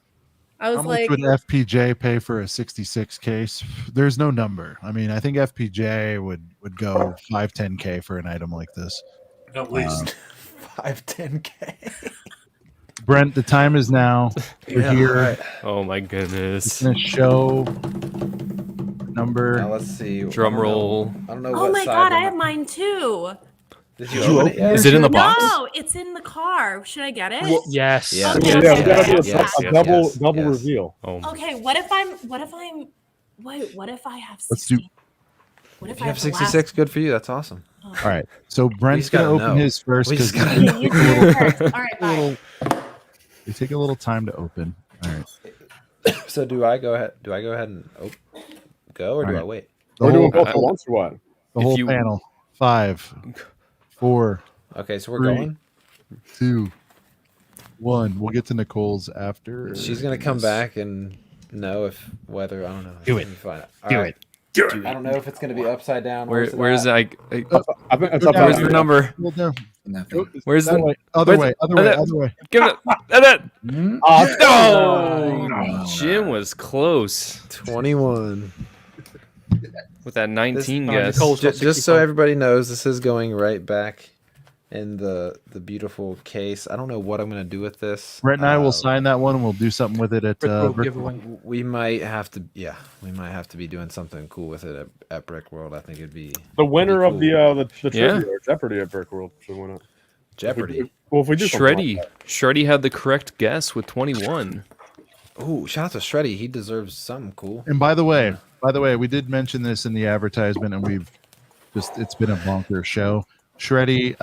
I was How much like, would FPJ pay for a 66 case? There's no number. I mean, I think FPJ would go 5-10K for an item like this. At least 5-10K. Brent, the time is now. We're Yeah, here. all right. Oh my goodness. It's gonna show number. Now let's see. Drum roll. I don't know oh what my side god, we're I not- have mine too. Did you open it yet? Is it in the box? No, it's in the car. Should I get it? Yes. Yeah. Okay, Yeah, okay, we gotta do okay. a double reveal. Oh my. Okay, what if I have Let's do. 60? What if If I you have the last- 66, good for you. That's awesome. All right. So Brent's just gotta gonna open know. his first We because just gotta Okay, you do it first. All right, bye. they take a little time to open. All right. So do I go ahead? Do I go ahead and go, or do All right. I wait? The We're doing whole, both at once or what? the If whole you- panel. 5, 4, Okay, so we're 3, going. 2, 1. We'll get to Nicole's after. She's gonna come back and know if whether I don't know. Do it. Fine. Do All it. Do it. I don't know if it's gonna be upside down. Where's that? I I think it's Go up down. where's the number? Go down. Where's That the way. Other where's way. the- Other way. that- Other way. Give it. That. Oh, Oh, Jim was close 21. with that 19 guess. Nicole's got Just so 65. everybody knows, this is going right back in the beautiful case. I don't know what I'm gonna do with this. Brent and I will sign that one, and we'll do something with it at Brick World Brick- giveaway. We might have to, we might have to be doing something cool with it at Brick World. I think it'd be The winner of the cool. trivia or Jeopardy at Brick World should win it. Jeopardy. Well, if we do something like Shreddy. that. Shreddy had the correct guess with 21. Oh, shout out to Shreddy. He deserves something cool. And by the way, we did mention this in the advertisement, and we've it's been a bonker show. Shreddy,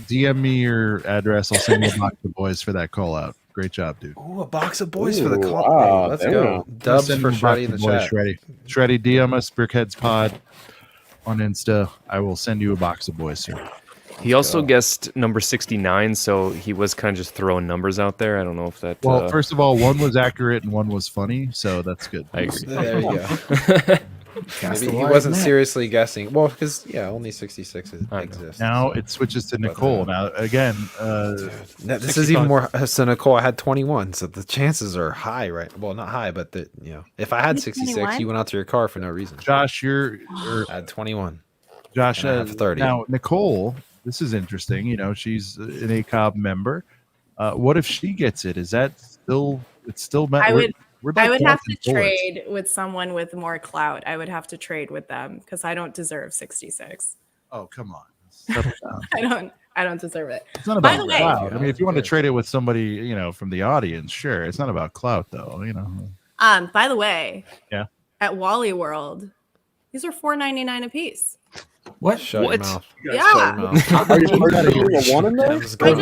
DM me your address. I'll send you a box of boys for that call out. Great job, dude. Ooh, a box of boys for the Ooh, call. wow, Let's damn. go. Dubs Send for me a box Shreddy in the of boys, chat. Shreddy, DM us Brickheads Pod on Insta. I will send you a box of boys, sir. He also guessed number 69, so he was kind of just throwing numbers out there. I don't know if that. Well, first of all, one was accurate and one was funny, so that's good. I agree. There you go. Maybe he wasn't seriously guessing. Well, because only 66 exists. Now it switches to Nicole. Now again, Now, this is even more. So Nicole, I had 21, so the chances are high, right? Well, not high, but if I had 66, 21? you went out to your car for no reason. Josh, you're I had 21. Josh, And I have 30. Now Nicole, this is interesting. She's an ACOB member. What if she gets it? Is that still? It's still. I would. We're I not would have to collecting bullets. trade with someone with more clout. I would have to trade with them because I don't deserve 66. Oh, come on. Settle down. I don't deserve it. It's not By about the way, clout. I mean, if you want to trade it with somebody, from the audience, sure. It's not about clout, though. by the way, Yeah. at Wally World, these are $4.99 a piece. What? Shut your mouth. Yeah. Are you putting a one in there? I just bought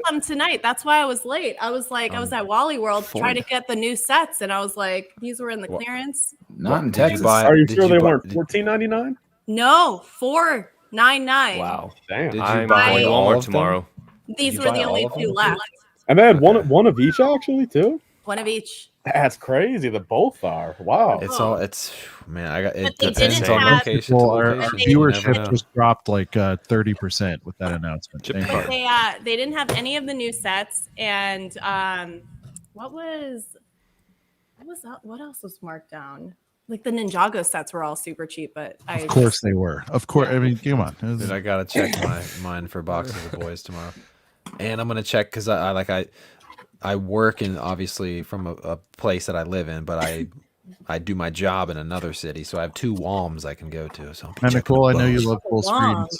them tonight. That's why I was late. I was at Wally World trying to get the new sets, and I was like, these were in the clearance. Not in Did you Texas. buy- Are you did sure you they buy- weren't did- $14.99? No, $4.99. Wow. Damn. Did you I'm buy going to all Walmart of them? tomorrow. These you were the buy only all of two them? left. And they had one of each actually too. One of each. That's crazy. That both are. Wow. It's man. I got it. But they Depends didn't on have- location. Well, to our location. You never viewership know. just dropped like 30% with that announcement. Thank But you. they didn't have any of the new sets, and what else was marked down? Like the Ninjago sets were all super cheap, but Of course they were. Of course. I mean, come on. Dude, I gotta check mine for boxes of boys tomorrow, and I'm gonna check because I work in obviously from a place that I live in, but I do my job in another city, so I have 2 WOMs I can go to. So Now, Nicole, I know you love full Wow. screens.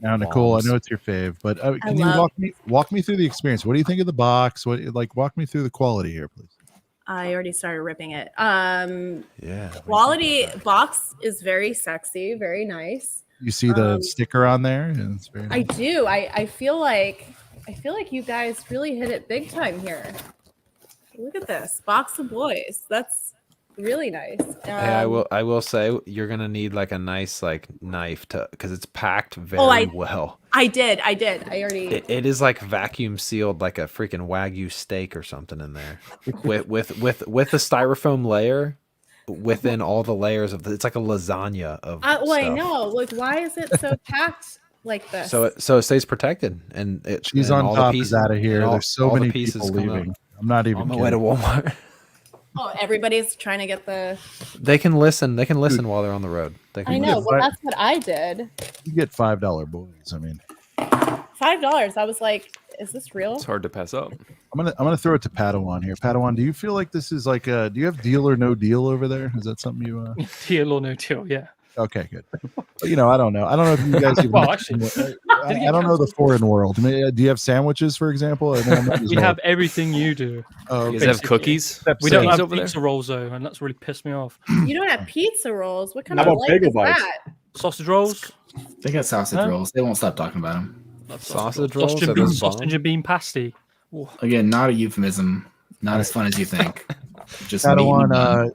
Now, Nicole, I Bombs. know it's your fave, but I can you love- walk me through the experience? What do you think of the box? Walk me through the quality here, please. I already started ripping it. Yeah. Quality box is very sexy, very nice. You see the sticker on there, and it's very I do. I feel like you guys really hit it big time here. Look at this box of boys. That's really nice. Hey, I will say you're gonna need like a nice knife because it's packed very well. I did. I already. It is like vacuum sealed, like a freaking Wagyu steak or something in there, with the styrofoam layer within all the layers of it's like a lasagna of. Well, I stuff. know. Like, why is it so packed like this? So it stays protected, and She's and on all top the is out of here. and all- There's so all the many pieces people come out. leaving. I'm not even On my way to kidding. Walmart. Oh, everybody's trying to get the. They can listen. They can listen while they're on the road. They can I know. listen. Well, that's what I did. You get $5 boys. I mean, $5. I was like, "Is this real?" It's hard to pass up. I'm gonna throw it to Padawan here. Padawan, do you feel like this is like a? Do you have Deal or No Deal over there? Is that something you? Deal or no deal? Yeah. Okay, good. I don't know. I don't know if you guys. Even Well, actually, I don't know the foreign world. I mean, do you have sandwiches, for example? We have everything you do. Oh, You guys have cookies? We don't have over there? pizza rolls though, and that's really pissed me off. You don't have pizza rolls. What kind How of about life bagel is bites? that? Sausage rolls. They got sausage Huh? rolls. They won't stop talking about them. Sausage rolls Sausage are and bean, the sausage and bean pasty. Again, not a euphemism. Not as fun as you think. Just Padawan,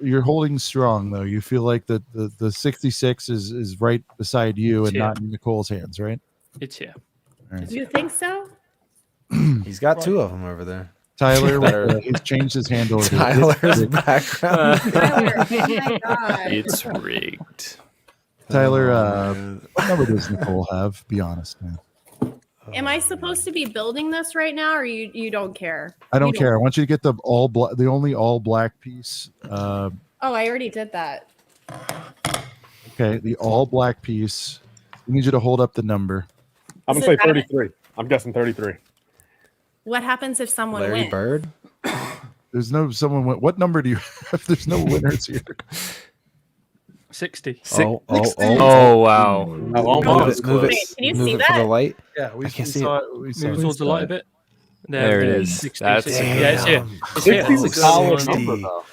you're holding strong though. You feel like the 66 is right beside you and Yeah. not in Nicole's hands, right? It's here. All right. You think so? He's got two of them over there. Tyler, Better- he's changed his handle. Tyler's background. Tyler, oh my God. It's rigged. Tyler, what number does Nicole have? Be honest, man. Am I supposed to be building this right now, or you don't care? I don't You care. I want you to get the only all black piece. Oh, I already did that. Okay, the all black piece. I need you to hold up the number. I'm Does gonna it say matter? 33. I'm guessing 33. What happens if someone Larry wins? Bird. There's no someone. What number do you have? There's no winners here. 60. Oh, wow. Move it. Move Wait, it. can you move see it for the that? light. Yeah, we I can't we see saw it. it. We saw Move it. towards the light a bit. There it is. 60, That's 60. Yeah, it's here. It's 60 here. is a solid number, though.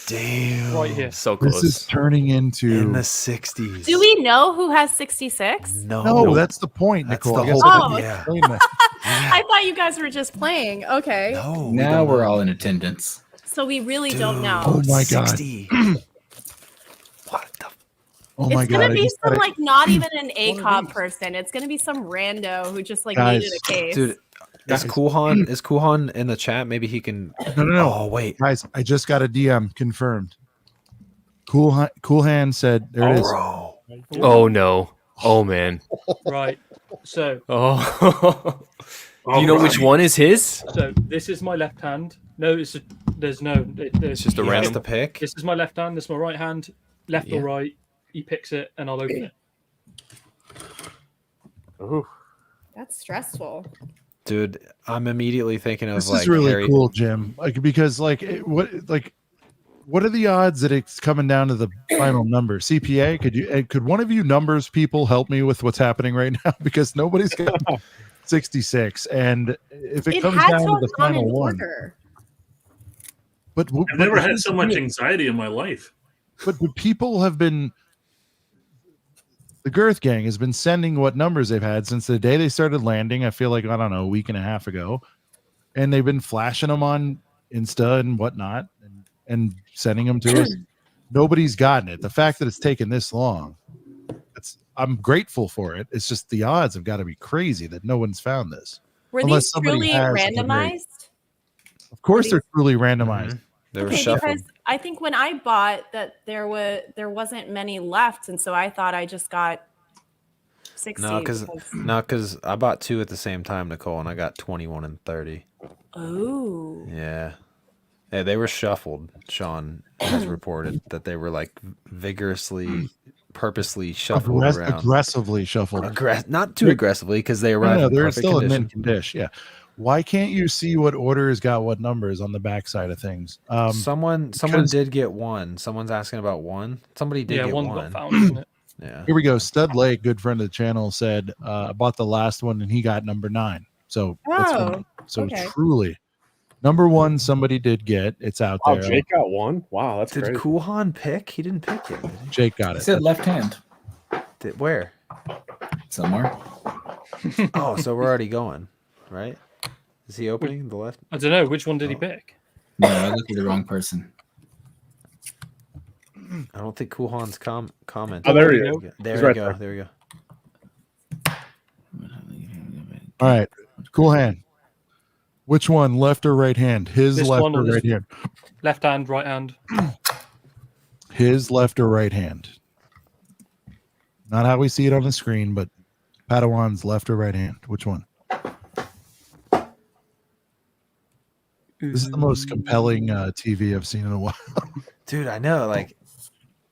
Damn. Right here. So This close. is turning into. In the 60s. Do we know who has 66? No, that's the point, That's Nicole. the I guess whole I point. didn't Yeah. explain that. I thought you guys were just playing. Okay. No. Now we're all in attendance. So we really don't know. Oh my god. 60. What the? Oh my It's god. gonna I be just some gotta- like not even an ACOB person. It's gonna be some rando who just like Guys. needed a case. Dude, is Kuhan in the chat? Maybe he can. No. Oh wait. Guys, I just got a DM confirmed. Cool Hand said there it is. Bro. Oh, no. Oh, man. Right. So, Oh. Do you know which one is his? so this is my left hand. No, there's no. It's just a He has random. to pick. This is my left hand. This is my right hand. Left Yeah. or right. He picks it, and I'll open it. Ooh. That's stressful. Dude, I'm immediately thinking of This like is really Harry. cool, Jim. Like because what are the odds that it's coming down to the final number? CPA, could one of you numbers people help me with what's happening right now? Because nobody's got 66, and if it comes had down to to have the gone final in one, order. but I've never had so much anxiety in my life. But people have been. The Girth Gang has been sending what numbers they've had since the day they started landing. I feel like, I don't know, a week and a half ago, and they've been flashing them on Insta and whatnot, and sending them to us. Nobody's gotten it. The fact that it's taken this long, I'm grateful for it. It's just the odds have got to be crazy that no one's found this. Were Unless these somebody truly has a great- randomized? Of course, they're truly randomized. They were Okay, shuffled. because I think when I bought that there wasn't many left, and so I thought I just got 60. No, because I bought two at the same time, Nicole, and I got 21 and 30. Oh. Yeah. Yeah, they were shuffled. Sean has reported that they were like vigorously, purposely shuffled around. Aggressively shuffled. Not too aggressively because they arrived in they're perfect still in condition. mint condition. Yeah. Why can't you see what orders got what numbers on the backside of things? Someone because- did get one. Someone's asking about one. Somebody did get one one. got found, isn't it? Yeah. Here we go. Stud Lake, good friend of the channel, said I bought the last one and he got number 9. So that's Oh, okay. truly number 1 somebody did get. It's out Oh, there. Jake got one. Wow, that's Did crazy. Kuhan pick? He didn't pick it. Did he? Jake got It it. said left hand Where? somewhere. Oh, so we're already going, right? Is he opening the left? I don't know. Which one did he pick? No, I looked at the wrong person. I don't think Kuhan's comment. Oh, there he is. There He's we right go. there. There we go. All right. Cool Hand. Which one, left or right hand? His This left one or or this right hand? Left hand, right hand. His left or right hand? Not how we see it on the screen, but Padawan's left or right hand. Which one? This is the most compelling TV I've seen in a while. Dude, I know. Like,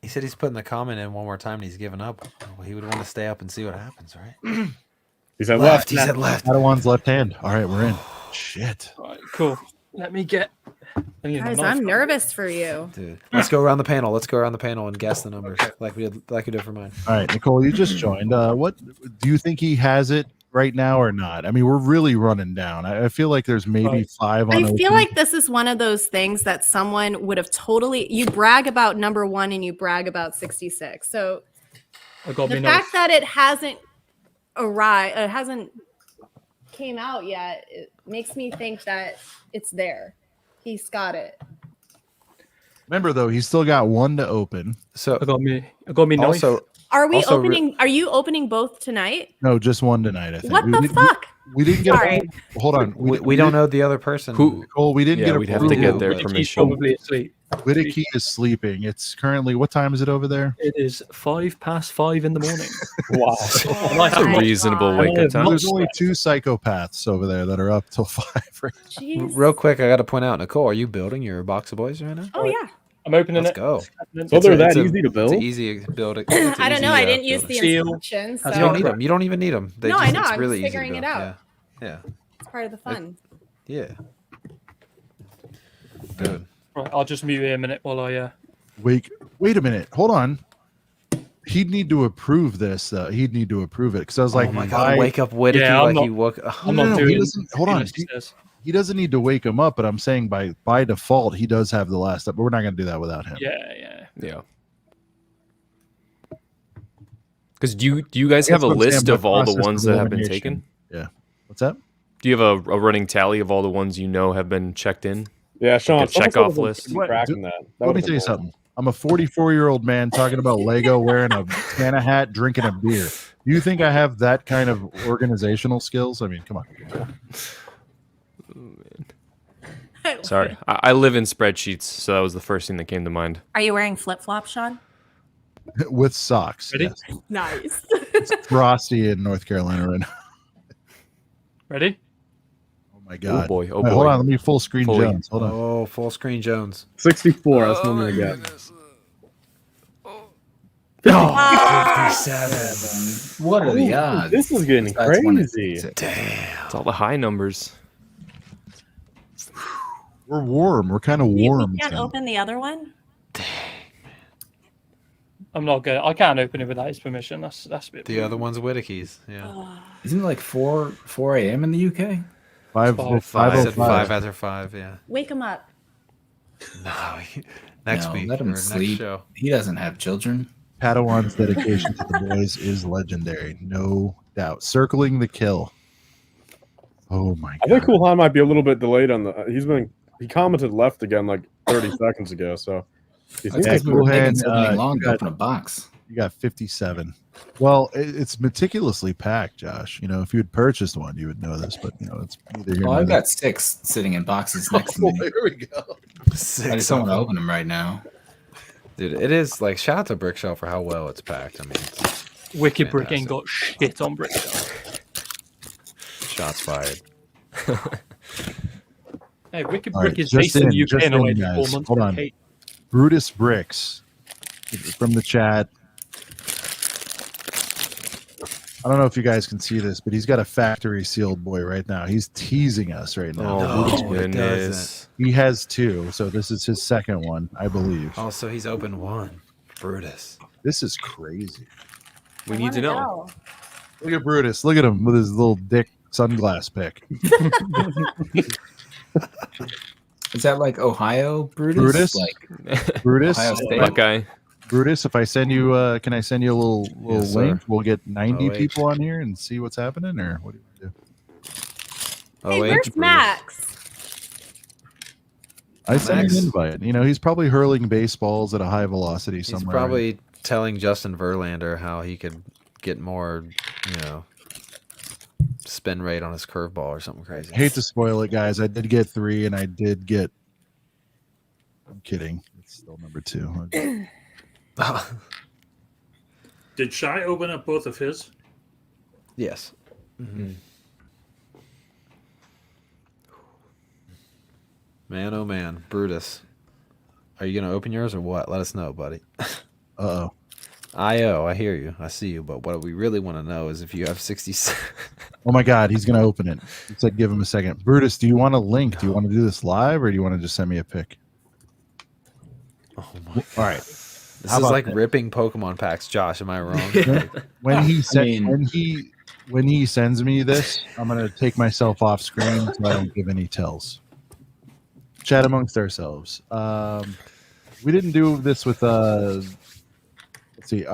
he said he's putting the comment in one more time and he's giving up. Well, he would want to stay up and see what happens, right? He said left. He said left. Padawan's left hand. All right, we're in. Shit. All right, cool. Let me get. Guys, I'm nervous for you. Dude, let's go around the panel. Let's go around the panel and guess the numbers like we did for mine. All right, Nicole, you just joined. What do you think he has it right now or not? I mean, we're really running down. I feel like there's maybe 5 on. I feel like this is one of those things that someone would have totally. You brag about number 1 and you brag about 66. So the fact that it hasn't arrived, it hasn't came out yet, it makes me think that it's there. He's got it. Remember though, he's still got 1 to open. So I got me also. Are we opening? Are you opening both tonight? No, just 1 tonight. I think. What the fuck? We didn't get. Sorry. Hold on. We don't know the other person. Nicole, we didn't get. We'd have to get their permission. Probably asleep. Liddicky is sleeping. It's currently, what time is it over there? It is 5:05 in the morning. Wow. That's a reasonable wake up time. There's only 2 psychopaths over there that are up till 5. Right? Real quick, I got to point out, Nicole, are you building your box of boys right now? Oh yeah. I'm opening Let's it. go. So they're that easy to build? It's easy to build it. I don't know. I didn't use the instructions. So. You don't need them. You don't even need them. No, I know. It's I'm really just figuring easy to it build. out. Yeah. It's part of the fun. Yeah. Good. Right, I'll just mute here a minute while I. Wait a minute. Hold on. He'd need to approve this. He'd need to approve it because I was like, my God, wake up Whittaky like he woke. I'm not doing. Hold on. He doesn't need to wake him up, but I'm saying by default he does have the last up. But we're not going to do that without him. Yeah. Because do you guys have a list of all the ones that have been taken? Yeah. What's that? Do you have a running tally of all the ones you know have been checked in? Yeah, Sean. Like a check off list. Let me tell you something. I'm a 44-year-old man talking about Lego, wearing a Santa hat, drinking a beer. Do you think I have that kind of organizational skills? I mean, come on. Sorry, I live in spreadsheets, so that was the first thing that came to mind. Are you wearing flip flops, Sean? With socks. Ready? Yes. Nice. It's frosty in North Carolina right now. Ready? Oh my God. Oh boy. Oh Wait, boy. hold on. Let me full screen Fully. Jones. Hold on. Oh, full screen Jones. 64. That's one I got. 57. What are the odds? This is getting crazy. Damn. It's all the high numbers. We're warm. We're kind of warm. You can't tonight. open the other one. I'm not good. I can't open it without his permission. That's a bit. The other one's Whittaky's. Yeah. Isn't it like 4 a.m. in the UK? 5 after 5. Yeah. Wake him up. No. Next week. Let or him next sleep. show. He doesn't have children. Padawan's dedication to the boys is legendary, no doubt. Circling the kill. Oh my I God. think Cool Han might be a little bit delayed on the. He commented left again like 30 seconds ago. So he's That's because we were taking so dang long to got- open a box. You got 57. Well, it's meticulously packed, Josh. You know, if you had purchased one, you would know this, but you know, it's either here Well, nor I've there. got 6 sitting in boxes next to me. Here we go. I just don't want to open them right now. Dude, it is like shout out to Brickshell for how well it's packed. I mean, it's Wicked Brick ain't got shit on Brick. shots fired. Hey, Wicked All Brick right, is just based in the just UK in only in, 4 guys. months. Hold on. Kate. Brutus Bricks from the chat. I don't know if you guys can see this, but he's got a factory sealed boy right now. He's teasing us right now. Oh, No, goodness. He has 2, so this is his second one, I believe. Oh, so he's opened 1. Brutus. This is crazy. We need to know. Look at Brutus. Look at him with his little dick sunglass pick. Is that like Ohio Brutus? Brutus? Like Brutus? Ohio State? Buckeye. Brutus, if I send you, can I send you a little Yes, sir. link? We'll get 90 OH. people on here and see what's happening, or what do you do? Hey, where's Max? I sent Max. an invite. You know, he's probably hurling baseballs at a high velocity He's somewhere. probably telling Justin Verlander how he could get more, spin rate on his curveball or something crazy. I hate to spoil it, guys. I did get 3, and I did get. I'm kidding. It's still number 2. Did Shy open up both of his? Yes. Mm-hmm. Man, oh man, Brutus. Are you gonna open yours or what? Let us know, buddy. Uh-oh. I hear you. I see you. But what we really want to know is if you have 66. Oh my God, he's gonna open it. He said, "Give him a second." Brutus, do you want a link? Do you want to do this live, or do you want to just send me a pic? Oh my God. All right. This How is about like that? ripping Pokemon packs. Josh, am I wrong? When he sends me this, I'm gonna take myself off screen so I don't give any tells. Chat amongst ourselves. We didn't do this with let's see,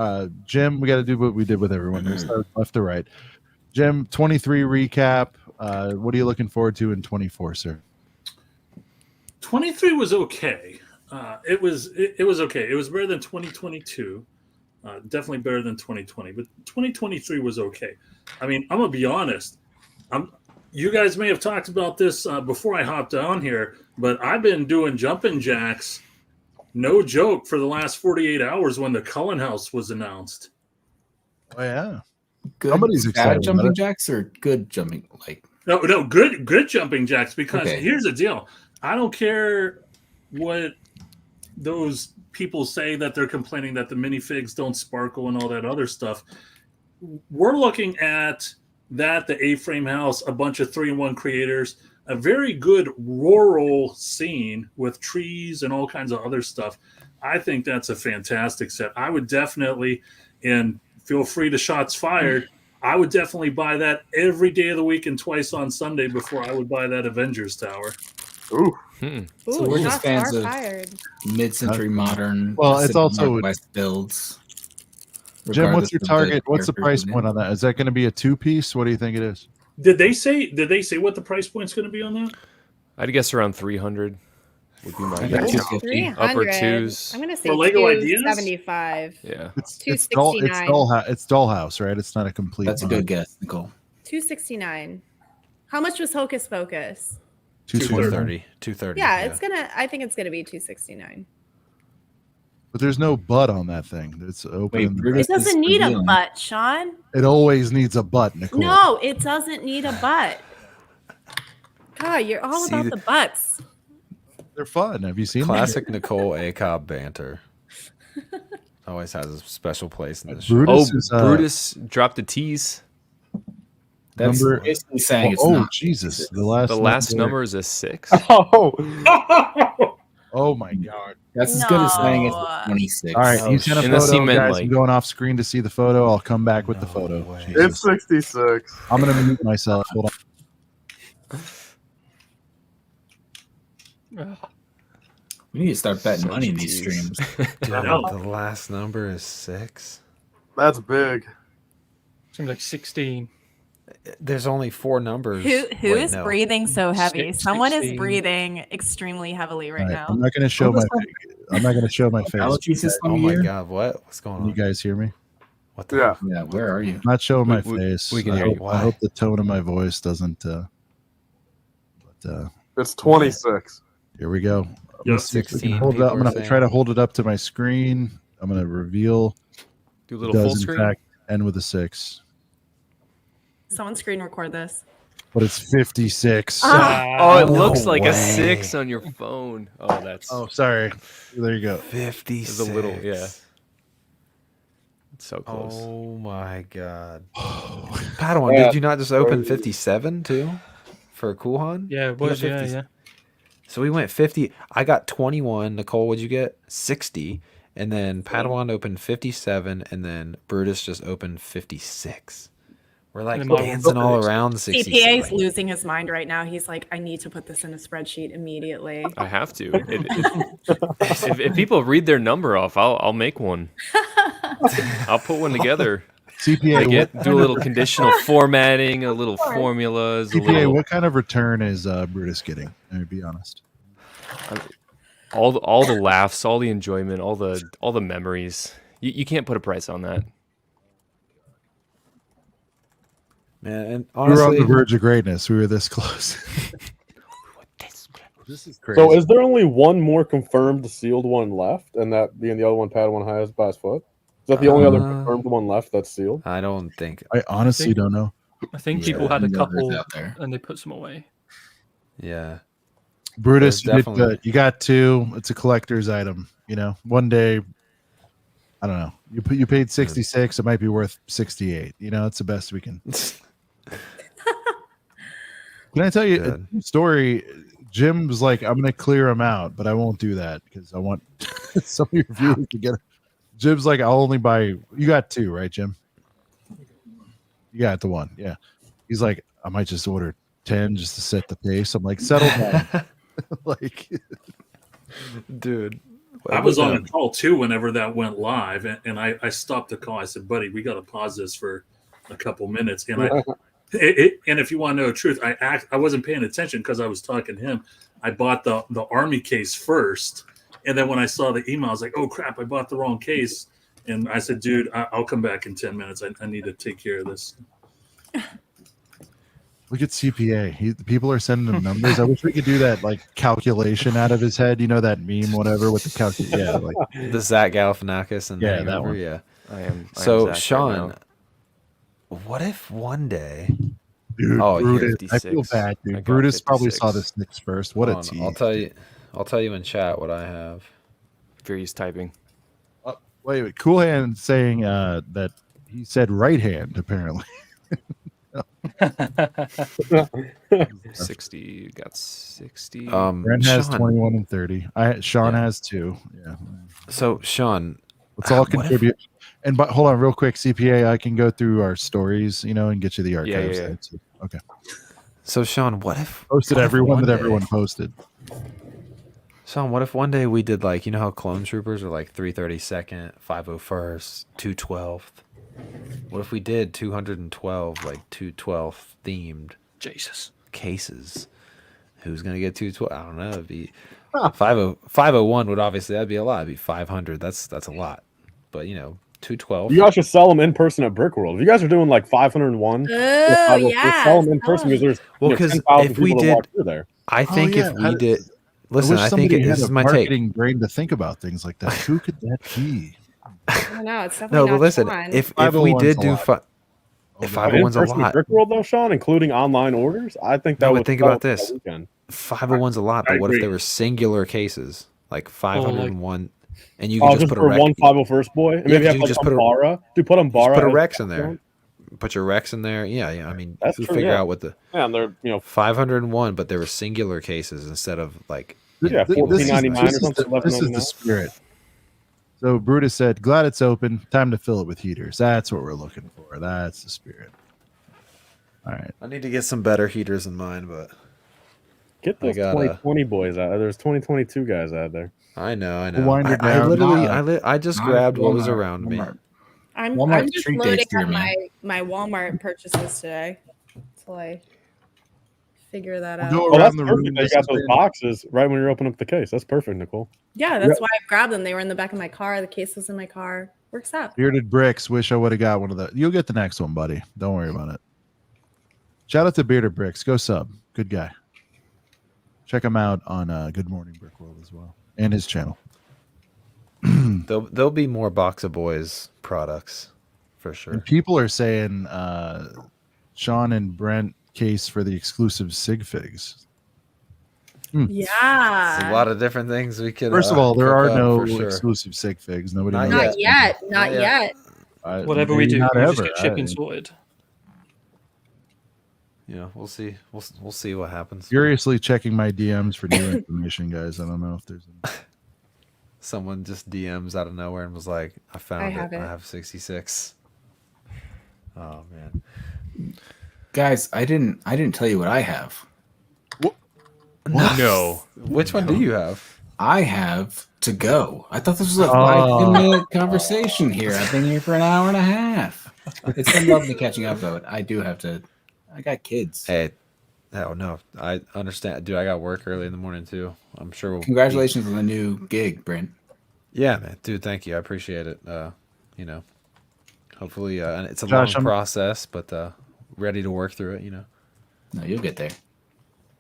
Jim. We got to do what we did with everyone. We start left to right. Jim, 23 recap. What are you looking forward to in 24, sir? 23 was okay. It was okay. It was better than 2022. Definitely better than 2020. But 2023 was okay. I mean, I'm gonna be honest. You guys may have talked about this before I hopped on here, but I've been doing jumping jacks, no joke, for the last 48 hours when the Cullen House was announced. Oh yeah. Good, Somebody's excited bad jumping about it. jacks or good jumping? Like No, good jumping jacks, because Okay. here's the deal. I don't care what those people say that they're complaining that the minifigs don't sparkle and all that other stuff. We're looking at that, the A-frame house, a bunch of 3-in-1 creators, a very good rural scene with trees and all kinds of other stuff. I think that's a fantastic set. I would definitely, and feel free to shots fired, I would definitely buy that every day of the week and twice on Sunday before I would buy that Avengers Tower. Ooh. So we're just shots fans are of fired. mid-century modern. Well, it's Pacific also- Northwest builds. Jim, what's regardless your of the target? What's the characters price in it. point on that? Is that going to be a 2-piece? What do you think it is? Did they say what the price point's going to be on that? I'd guess around 300 would be my I got guess. 250. Upper 300. twos. I'm gonna say For Lego Ideas? 275. Yeah. It's 269. Dollhouse, right? It's not a complete. That's a model. good guess, Nicole. 269. How much was Hocus Pocus? 230. 230. Yeah, I think it's gonna be 269. But there's no butt on that thing. It's open. in the It back. doesn't need a butt, Sean. It always needs a butt, Nicole. No, it doesn't need a butt. God, you're all See, about the butts. They're fun. Have you seen them? Classic Nicole ACOB banter. Always has a special place in this show. Brutus dropped a tease. That's Number- basically saying it's oh not. Jesus! The The last last number is a 6. Oh my God! That's as good as saying it's 26. All right, you sent a Unless he photo, meant, guys. like- I'm going off screen to see the photo. I'll come back with the photo. It's 66. I'm gonna mute myself. Hold on. We need to start betting money in these Jeez. streams. Dude, I know. the last number is 6. That's big. Seems like 16. There's only 4 numbers. Who Wait, is no. breathing so heavy? Six- Someone is 16. breathing extremely heavily right All right, now. I'm not gonna show my. I'm not gonna show my face. Allergy system Oh my here? God! What's going Can you on? guys hear me? What the? Yeah. Yeah, where are you? I'm not showing my We- face. we can I hear hope, you. I Why? hope the tone of my voice doesn't. It's 26. Here we go. Yep. Let's see if we can 16 hold it up. I'm people are gonna try saying. to hold it up to my screen. I'm gonna reveal. Do a It little full does in screen. fact end with a 6, Someone screen record this. but it's 56. Oh, it No looks like a way. 6 on your phone. Oh, that's Oh, sorry. There you go. 56. a little, yeah. It's so close. Oh my God. Padawan, did you not just open 57 too for Kuhan? Yeah, it You got was. Yeah, 50. yeah. So we went 50. I got 21. Nicole, what'd you get? 60. And then Padawan opened 57. And then Brutus just opened 56. We're like And then dancing all around 66. CPA is losing his mind right now. He's like, I need to put this in a spreadsheet immediately. I have to. If people read their number off, I'll make one. I'll put one together. CPA, Do a little conditional formatting, a little formulas. CPA, what kind of return is Brutus getting? Let me be honest. All the laughs, all the enjoyment, all the memories. You can't put a price on that. Man, and We were on honestly, the verge of greatness. We were this close. This is crazy. So is there only one more confirmed sealed one left, and that being the other one Padawan has by his foot? Is that the only other confirmed one left that's sealed? I don't think. I honestly don't know. I think Yeah, people had a numbers couple out there. and they put some away. Yeah. Brutus, you did definitely- good. You got 2. It's a collector's item. One day, I don't know. You paid 66. It might be worth 68. It's the best we can. Can I tell you a true story? Jim was like, I'm going to clear them out, but I won't do that because I want some of your viewers to get it. Jim's like, I'll only buy. You got 2, right, Jim? You got the 1. Yeah. He's like, I might just order 10 just to set the pace. I'm like, settle down. Like, dude. I was on a call too whenever that went live, and I stopped the call. I said, buddy, we got to pause this for a couple minutes. And and if you want to know the truth, I wasn't paying attention because I was talking to him. I bought the Army case first, and then when I saw the email, I was like, oh crap, I bought the wrong case. And I said, dude, I'll come back in 10 minutes. I need to take care of this. look at CPA. People are sending him numbers. I wish we could do that like calculation out of his head. That meme, whatever, with the calculation. Yeah, like the Zach Galifianakis and that number, one. Yeah, I am so Zach Sean, right what if one day? Dude, Brutus, I feel bad, dude. Brutus probably saw the sticks first. What a tease. I'll tell you in chat what I have. Furious typing. Wait. Cool Hand saying that he said right hand, apparently. 60, got 60. Brent has Sean, 21 and 30. Sean has 2. Yeah. So Sean, let's all contribute. But hold on, real quick, CPA. I can go through our stories, and get you the archives. Yeah. Okay. So Sean, what if posted everyone that everyone posted? Sean, what if one day we did like how clone troopers are like 332nd, 501st, 212th? What if we did 212 like 212 themed Jesus cases? Who's gonna get 212? I don't know. It'd be 501 would obviously that'd be a lot. It'd be 500. That's a lot. But 212. You guys should sell them in person at Brick World. If you guys are doing like 501, sell them in person because there's because 10,000 if we people to did, walk through there. I think if we did. Listen, I I think somebody this had is a my take. marketing brain to think about things like that. Who could that be? I don't know. It's No, definitely but not listen, Sean. if we did do if 501's a lot, Brick World though, Sean, including online orders, I think that no, would but think sell about that this. weekend. 501's a lot, I but what if agree. they were singular cases, like 501, and you Oh, could just just put a for Rex, one 501st boy, and maybe you have could like just put a Umbara. Dude, put just Umbara. put a as Rex in there. background. Put your Rex in there. Yeah. I mean, That's who true, figure yeah. out what the Yeah, and they're 501, but they were singular cases instead of like Yeah, This is- $14.99 or this is something. the- This is the spirit. So Brutus said, "Glad it's open. Time to fill it with heaters. That's what we're looking for. That's the spirit." All right. I need to get some better heaters in mine, but Get those 2020 boys out. There's 2022 guys out there. I know. We'll wind it I down. literally, I just Not grabbed what was Walmart, around me. Walmart. I'm Walmart's just treat loading dates here, up man. my Walmart purchases today until I figure that out. Go Oh, that's around the perfect. room. that You got those boxes right when you're opening up the case. That's perfect, Nicole. Yeah, that's why I grabbed them. They were in the back of my car. The case was in my car. Works out. Bearded Bricks. Wish I would have got one of the. You'll get the next one, buddy. Don't worry about it. Shout out to Bearded Bricks. Go sub. Good guy. Check him out on Good Morning Brick World as well, and his channel. There'll be more Box of Boys products for sure. And people are saying Sean and Brent case for the exclusive sig figs. Yeah. It's a lot of different things we could. First of all, there cook are up no for sure. exclusive sig figs. Nobody Not knows. Not yet. Not yet. Whatever we maybe do, not we just ever. get shipping sorted. Yeah, we'll see. We'll see what happens. Furiously checking my DMs for new information, guys. I don't know if there's. Someone just DMs out of nowhere and was like, "I found I have it. I have 66." Oh man, Guys, I didn't tell you what I have. No. Which one do you have? I have to go. I thought this was a 5-10-minute conversation here. I've been here for an hour and a half. It's been lovely catching up, though. I do have to. I got kids. Hey, oh no, I understand, dude. I got work early in the morning too. I'm sure we'll. Congratulations on the new gig, Brent. Yeah, man, dude. Thank you. I appreciate it. You know, hopefully, and it's a Josh, long process, but ready to work through it. You know. No, you'll get there.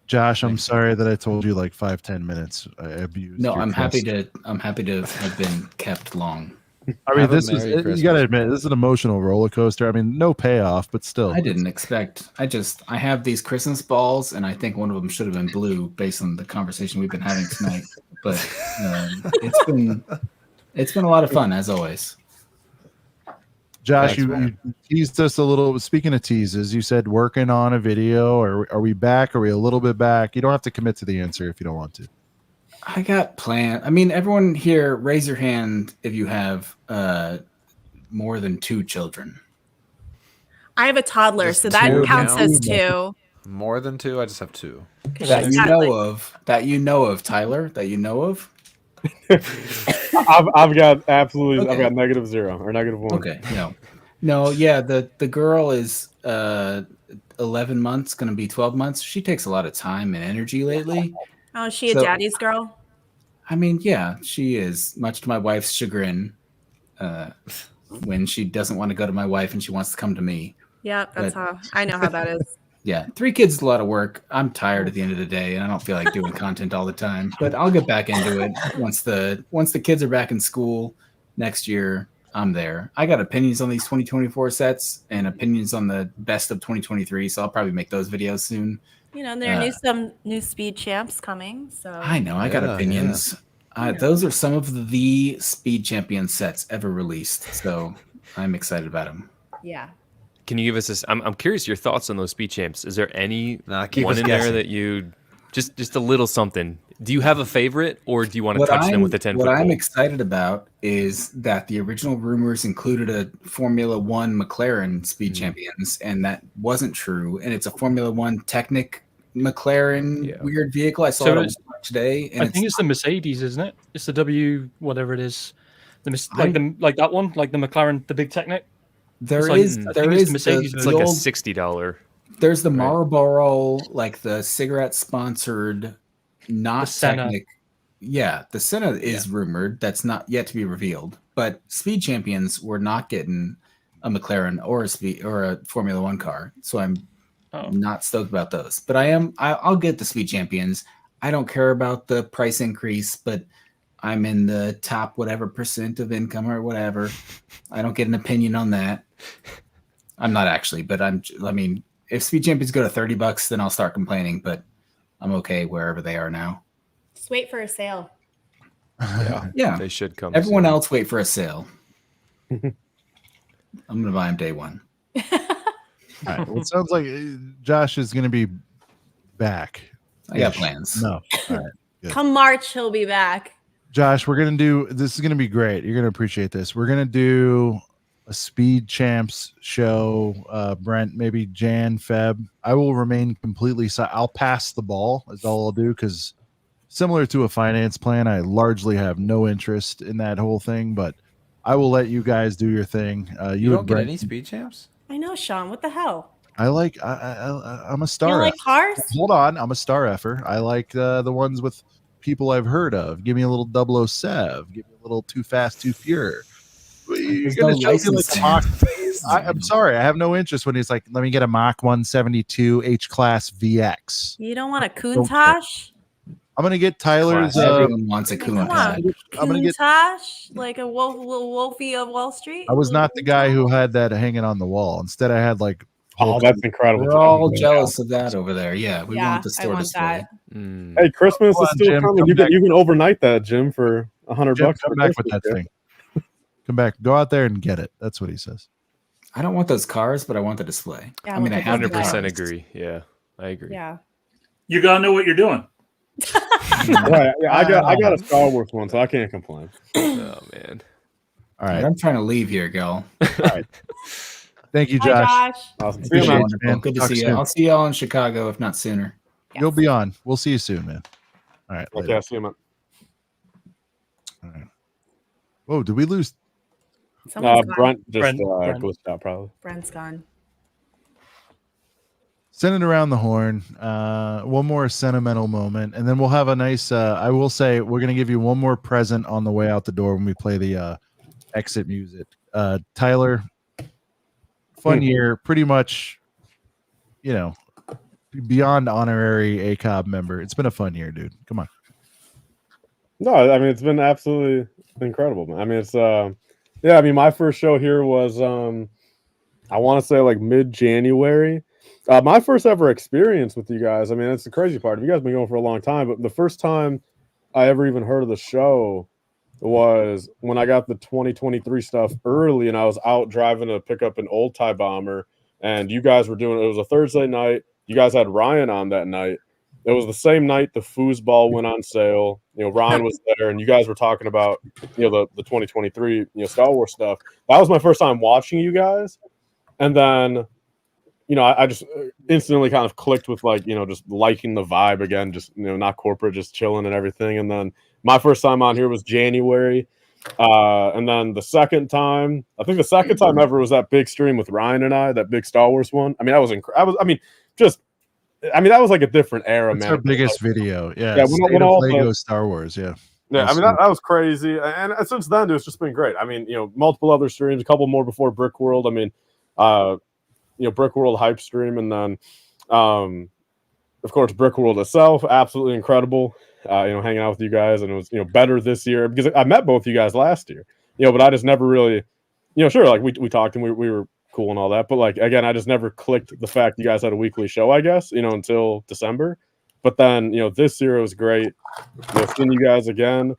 Josh, I'm sorry that I told you like 5-10 minutes. I abused. No, your I'm happy trust. to. I'm happy to have been kept long. I mean, this was, you got to admit, this is an emotional roller coaster. I mean, no payoff, but still. I didn't expect. I have these Christmas balls, and I think one of them should have been blue based on the conversation we've been having tonight. But it's been a lot of fun as always. Josh, you teased us a little. Speaking of teases, you said working on a video. Or are we back? Are we a little bit back? You don't have to commit to the answer if you don't want to. I got planned. I mean, everyone here, raise your hand if you have more than 2 children. I have a toddler, Just so that two counts count? as 2. More than 2? I just have 2. That you know of. That you know of, Tyler. That you know of. I've got absolutely. Okay. I've got -0 or -1. Okay. No. Yeah. The girl is 11 months, going to be 12 months. She takes a lot of time and energy lately. Oh, is she a daddy's girl? I mean, yeah, she is. Much to my wife's chagrin, when she doesn't want to go to my wife and she wants to come to me. Yeah, that's how I know how that is. Yeah, 3 kids is a lot of work. I'm tired at the end of the day, and I don't feel like doing content all the time. But I'll get back into it once the kids are back in school next year. I'm there. I got opinions on these 2024 sets and opinions on the best of 2023, so I'll probably make those videos soon. You know, there are some new speed champs coming. So I know I got opinions. Those are some of the Speed Champion sets ever released, so I'm excited about them. Yeah. Can you give us this? I'm curious your thoughts on those speed champs. Is there any keep one us in guessing. there that you just a little something? Do you have a favorite, or do you want to What touch them with the 10-foot What I'm pole? excited about is that the original rumors included a Formula One McLaren Speed Champions, and that wasn't true. And it's a Formula One Technic McLaren weird vehicle. I saw So it on it's- today, and I think it's the Mercedes, isn't it? It's the W, whatever it is. Like that one, like the McLaren, the big Technic. There It's like- is I there think it's is the Mercedes. It's the like a old- $60. There's the Marlboro, like the cigarette sponsored, not The Senna. Technic. Yeah, the Senna is rumored. That's not yet to be revealed. But Speed Champions were not getting a McLaren or a Formula One car, so I'm not stoked about those. But I'll get the Speed Champions. I don't care about the price increase, but I'm in the top whatever % of income or whatever. I don't get an opinion on that. I'm not actually, but I mean, if Speed Champions go to $30, then I'll start complaining. But I'm okay wherever they are now. Just wait for a sale. Yeah, they should come. Everyone soon. else wait for a sale. I'm gonna buy them day one. All right. Well, it sounds like Josh is going to be back. I got plans. No. All right. Good. Come March, he'll be back. Josh, we're going to do this. Is going to be great. You're going to appreciate this. We're going to do a Speed Champs show. Brent, maybe Jan, Feb. I will remain completely I'll pass the ball. Is all I'll do, because similar to a finance plan, I largely have no interest in that whole thing. But I will let you guys do your thing. You don't and get Brent, any speed champs? I know, Sean. What the hell? I'm a You star. don't like cars? Hold on, I'm a star effer. I like the ones with people I've heard of. Give me a little 007. Give me a little Too Fast, Too Pure. You're There's gonna no show me like licensing. a Mach. I'm sorry, I have no interest when he's like, "Let me get a Mach 172 H Class VX." You don't want a Don't care. Countach? I'm gonna get Tyler's. Everyone wants a Come on, Countach. I'm gonna get. Countach? Like a little Wolfie of Wall Street? I was not the guy who had that hanging on the wall. Instead, I had like. Oh, that's incredible. We're all jealous of that over there. Yeah, we Yeah, want the I store want display. that. Hey, Christmas Come is on, still Jim, coming. come You back. can overnight that, Jim, for $100. Jim, for come back with Christmas that gift. thing. Come back. Go out there and get it. That's what he says. I don't want those cars, but I want the display. Yeah, I mean, I have the 100% cars. agree. Yeah, I agree. Yeah. You gotta know what you're doing. Right. Yeah, I got a Star Wars one, so I can't complain. Oh man. All right. I'm trying to leave here, girl. All right. Thank you, Hi, Josh. Josh. Awesome. See you, Appreciate man. it, Wonderful. man. Good to Talk see you. soon. I'll see y'all in Chicago, if not sooner. You'll be on. We'll see you soon, man. All right. Okay, later. I'll see you, man. All right. Whoa, did we lose? Someone's gone. Brent just Brent. glitched out, probably. Brent's gone. Send it around the horn. One more sentimental moment, and then we'll have a nice. I will say we're gonna give you one more present on the way out the door when we play the exit music. Tyler, fun year, pretty much. You know, beyond honorary ACOB member. It's been a fun year, dude. Come on. No, I mean it's been absolutely incredible, man. I mean it's Yeah, I mean, my first show here was I want to say like mid-January. My first ever experience with you guys. I mean, that's the crazy part. You guys have been going for a long time, but the first time I ever even heard of the show was when I got the 2023 stuff early, and I was out driving to pick up an old Tie Bomber, and you guys were doing it. Was a Thursday night. You guys had Ryan on that night. It was the same night the foosball went on sale. You know, Ryan was there, and you guys were talking about the 2023 Star Wars stuff. That was my first time watching you guys, and then I just instantly kind of clicked with just liking the vibe again, just not corporate, just chilling and everything. And then my first time on here was January, and then the second time ever was that big stream with Ryan and I, that big Star Wars one. I mean, that was incredible. That was like a different era, That's man. our biggest video. Yeah. Yeah, State of Lego Star Wars. Yeah. Yeah, I mean that was crazy, and since then it's just been great. I mean, multiple other streams, a couple more before Brick World. I mean, Brick World hype stream, and then, of course, Brick World itself, absolutely incredible. Hanging out with you guys, and it was better this year because I met both you guys last year. But I just never really, sure, like we talked and we were cool and all that, but like again, I just never clicked the fact you guys had a weekly show, I guess, until December. But then this year it was great. Seeing you guys again,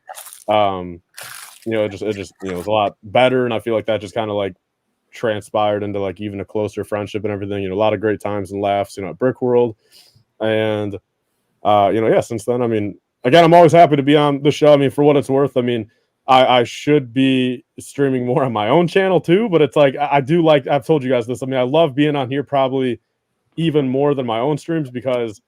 it just was a lot better, and I feel like that just kind of like transpired into like even a closer friendship and everything. A lot of great times and laughs, at Brick World, and since then, I mean, again, I'm always happy to be on the show. I mean, for what it's worth, I mean, I should be streaming more on my own channel too, but it's like I do like I've told you guys this. I mean, I love being on here probably even more than my own streams because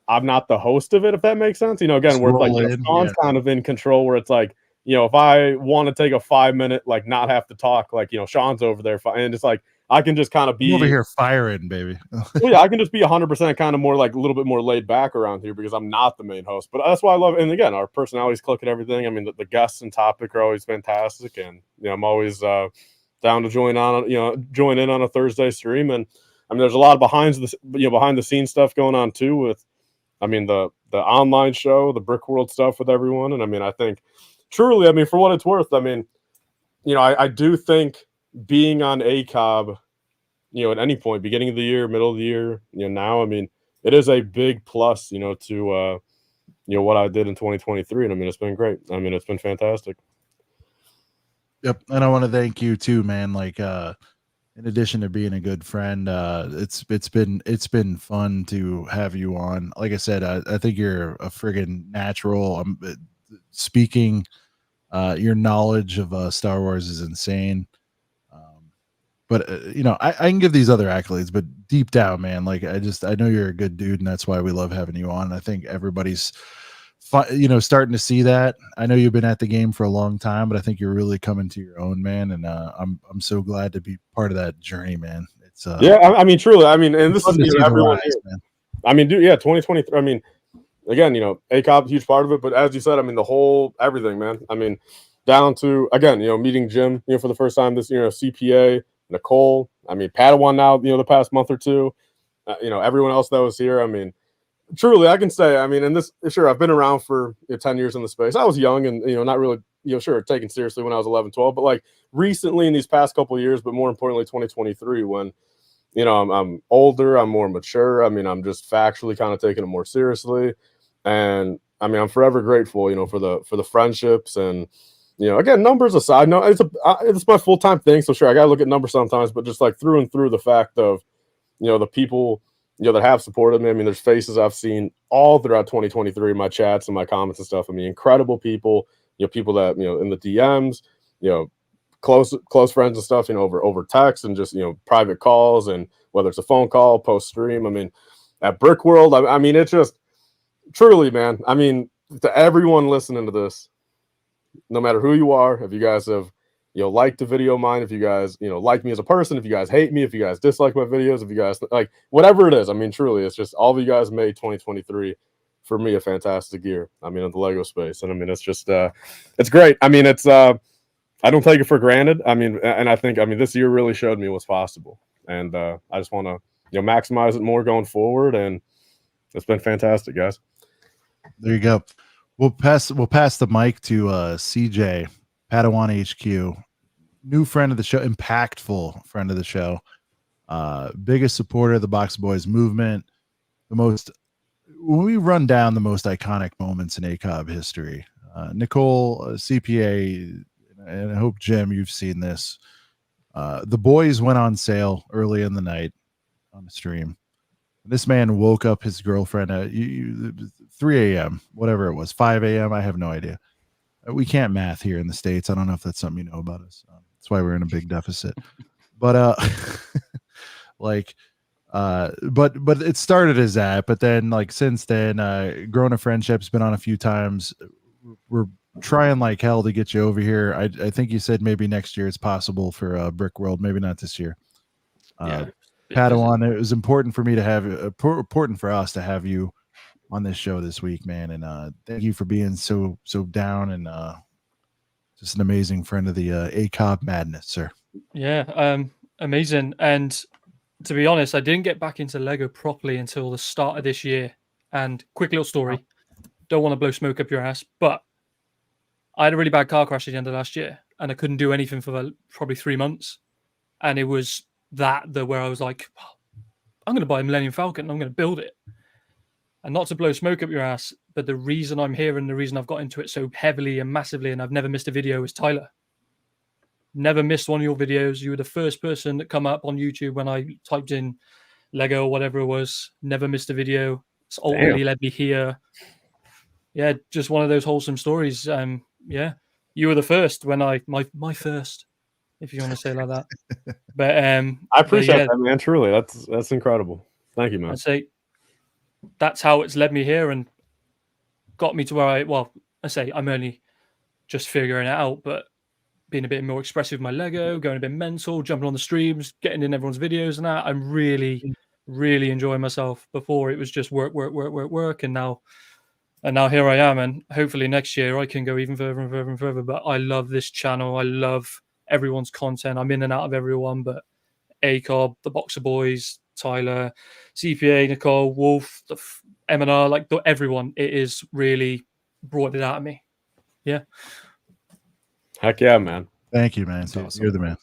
I'm not the host of it, if that makes sense. Again, where like Sean's kind of in control, where it's like, if I want to take a 5-minute, like not have to talk, like, Sean's over there, and it's like I can just kind of be over here firing, baby. Well, yeah, I can just be 100% kind of more like a little bit more laid back around here because I'm not the main host. But that's why I love it. And again, our personalities click and everything. I mean, the guests and topic are always fantastic, and I'm always down to join in on a Thursday stream. And I mean, there's a lot of behind the scenes stuff going on too with, I mean, the online show, the Brick World stuff with everyone. And I mean, I think truly, I mean, for what it's worth, I mean, I do think being on ACOB, at any point, beginning of the year, middle of the year, now, I mean, it is a big plus, to, what I did in 2023. And I mean, it's been great. I mean, it's been fantastic. Yep. And I want to thank you too, man. Like, in addition to being a good friend, it's been fun to have you on. Like I said, I think you're a friggin' natural. Speaking, your knowledge of Star Wars is insane. But I can give these other accolades, but deep down, man, like I know you're a good dude, and that's why we love having you on. And I think everybody's starting to see that. I know you've been at the game for a long time, but I think you're really coming to your own, man. And I'm so glad to be part of that journey, man. It's yeah, I mean, truly, I mean, and this is everyone rise, man. I mean, dude, yeah, 2023. I mean, again, ACOB, huge part of it, but as you said, I mean, the whole everything, man. I mean, down to again, meeting Jim, for the first time this year, CPA, Nicole. I mean, Padawan now, the past month or two. Everyone else that was here. I mean, truly, I can say, I mean, and this, sure, I've been around for 10 years in the space. I was young and, not really, sure, taken seriously when I was 11, 12, but like recently in these past couple of years, but more importantly, 2023, when, I'm older, I'm more mature. I mean, I'm just factually kind of taking it more seriously. And I mean, I'm forever grateful, for the friendships and, again, numbers aside, no, it's my full-time thing. So sure, I got to look at numbers sometimes, but just like through and through the fact of, the people, that have supported me. I mean, there's faces I've seen all throughout 2023 in my chats and my comments and stuff. I mean, incredible people, people that, in the DMs, close friends and stuff, over text and just, private calls, and whether it's a phone call, post stream. I mean, at Brick World, I mean, it's just truly, man. I mean, to everyone listening to this, no matter who you are, if you guys have, liked the video of mine, if you guys, like me as a person, if you guys hate me, if you guys dislike my videos, if you guys like whatever it is, I mean, truly, it's just all of you guys made 2023 for me a fantastic year. I mean, in the Lego space, and I mean, it's just, it's great. I mean, it's, I don't take it for granted. I mean, and I think, I mean, this year really showed me what's possible, and I just want to, maximize it more going forward, and it's been fantastic, guys. There you go. We'll pass the mic to CJ, Padawan HQ. new friend of the show, impactful friend of the show, biggest supporter of the Box Boys movement. When we run down the most iconic moments in ACOB history, Nicole, CPA, and I hope, Jim, you've seen this. The boys went on sale early in the night on the stream. This man woke up his girlfriend at 3 a.m., whatever it was, 5 a.m. I have no idea. We can't math here in the States. I don't know if that's something you know about us. That's why we're in a big deficit. But but it started as that. But then, like, since then, Grown a Friendship's been on a few times. We're trying like hell to get you over here. I think you said maybe next year it's possible for Brick World, maybe not this year. Padawan, it was important for me to have important for us to have you on this show this week, man. And thank you for being so down and just an amazing friend of the ACOB madness, sir. Yeah, amazing. And to be honest, I didn't get back into Lego properly until the start of this year. And quick little story. Don't want to blow smoke up your ass, but I had a really bad car crash at the end of last year, and I couldn't do anything for probably 3 months. And it was where I was like, I'm going to buy a Millennium Falcon and I'm going to build it. And not to blow smoke up your ass, but the reason I'm here and the reason I've got into it so heavily and massively and I've never missed a video is Tyler. Never missed one of your videos. You were the first person that come up on YouTube when I typed in Lego or whatever it was. Never missed a video. It's ultimately led me here. Yeah, just one of those wholesome stories. Yeah, you were the first when my first, if you want to say it like that. But I appreciate that, man. Truly, that's incredible. Thank you, man. I'd say that's how it's led me here and got me to where I'm only just figuring it out, but being a bit more expressive with my Lego, going a bit mental, jumping on the streams, getting in everyone's videos and that. I'm really, really enjoying myself. Before it was just work, and now here I am, and hopefully next year I can go even further and further and further. But I love this channel. I love everyone's content. I'm in and out of everyone, but ACOB, the Boxer Boys, Tyler, CPA, Nicole, Wolf, the M&R, like everyone, it is really brought it out of me. Yeah. Heck yeah, man. Thank you, man. Awesome. You're the man.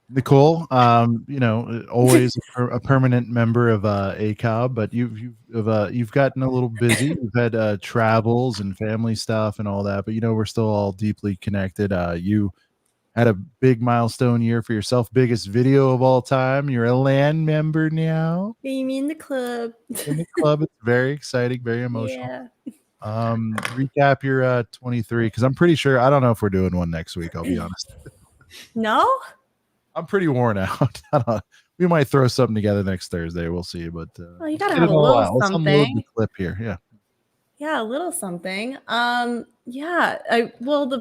Nicole, always a permanent member of ACOB, but you've gotten a little busy. You've had travels and family stuff and all that, but we're still all deeply connected. You had a big milestone year for yourself, biggest video of all time. You're a LAN member now. You mean the club? In the club, it's very exciting, very emotional. Yeah. Recap your 23, because I'm pretty sure I don't know if we're doing one next week. I'll be honest. No. I'm pretty worn out. We might throw something together next Thursday. We'll see. But you gotta have a little something. Let's unload the clip here. Yeah. Yeah, a little something. The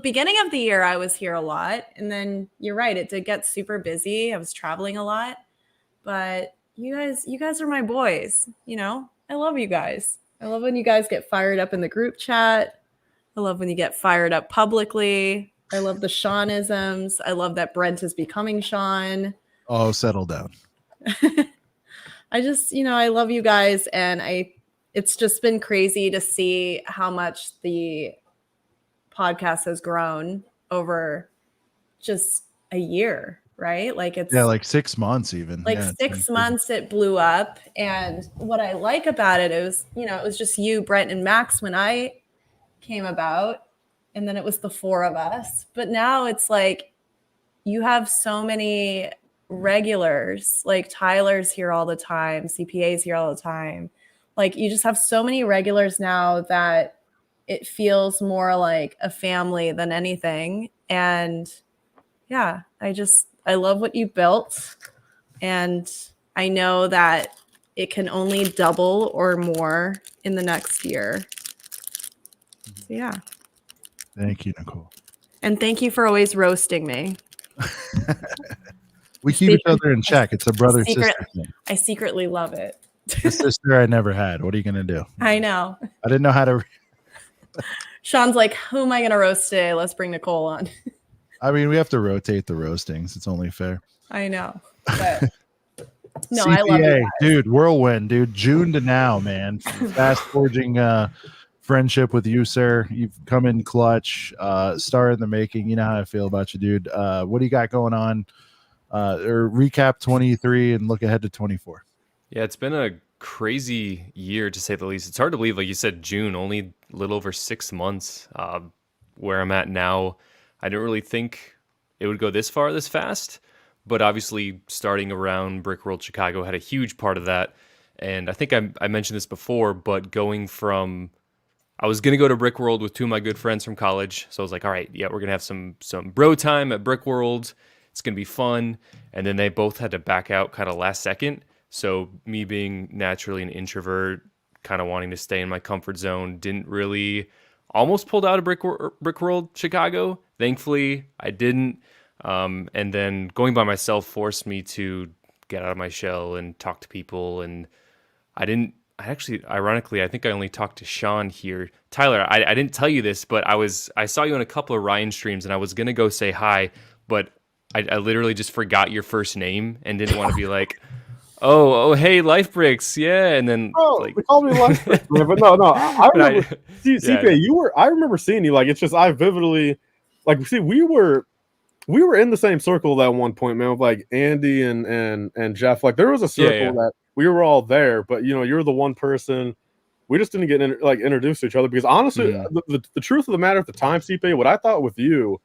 beginning of the year I was here a lot, and then you're right, it did get super busy. I was traveling a lot, but you guys are my boys. I love you guys. I love when you guys get fired up in the group chat. I love when you get fired up publicly. I love the Seanisms. I love that Brent is becoming Sean. Oh, settle down. I just, I love you guys, and it's just been crazy to see how much the podcast has grown over just a year, right? Like it's like 6 months even. Like 6 months it blew up. And what I like about it is, it was just you, Brent, and Max when I came about, and then it was the four of us. But now it's like you have so many regulars, like Tyler's here all the time, CPA's here all the time. Like you just have so many regulars now that it feels more like a family than anything. And yeah, I love what you built. And I know that it can only double or more in the next year. So yeah. Thank you, Nicole. And thank you for always roasting me. We keep each other in check. It's a brother-sister thing. I secretly love it. A sister I never had. What are you going to do? I know. I didn't know how to. Sean's like, who am I going to roast today? Let's bring Nicole on. I mean, we have to rotate the roastings. It's only fair. I know. But no, CPA, I love you guys. Dude, whirlwind, dude. June to now, man. Fast forging friendship with you, sir. You've come in clutch, star in the making. You know how I feel about you, dude. What do you got going on? Or recap 23 and look ahead to 24. Yeah, it's been a crazy year to say the least. It's hard to believe, like you said, June, only a little over 6 months. Where I'm at now, I didn't really think it would go this far this fast, but obviously starting around Brickworld Chicago had a huge part of that. And I think I mentioned this before, but going from, I was going to go to Brickworld with two of my good friends from college. So I was like, all right, yeah, we're going to have some bro time at Brickworld. It's going to be fun. And then they both had to back out kind of last second. So me being naturally an introvert, kind of wanting to stay in my comfort zone, didn't really, almost pulled out of Brickworld Chicago. Thankfully, I didn't. And then going by myself forced me to get out of my shell and talk to people. And ironically, I think I only talked to Sean here. Tyler, I didn't tell you this, but I saw you in a couple of Ryan streams and I was going to go say hi, but I literally just forgot your first name and didn't want to be like, oh, hey, Life Bricks, yeah, and then they call me Life Bricks, man, but no, I remember. CPA, I remember seeing you. Like, it's just I vividly, like, see, we were in the same circle at one point, man, with like Andy and Jeff. Like, there was a circle that we were all there, but you're the one person we just didn't get introduced to each other because honestly, the truth of the matter at the time, CPA, what I thought with you,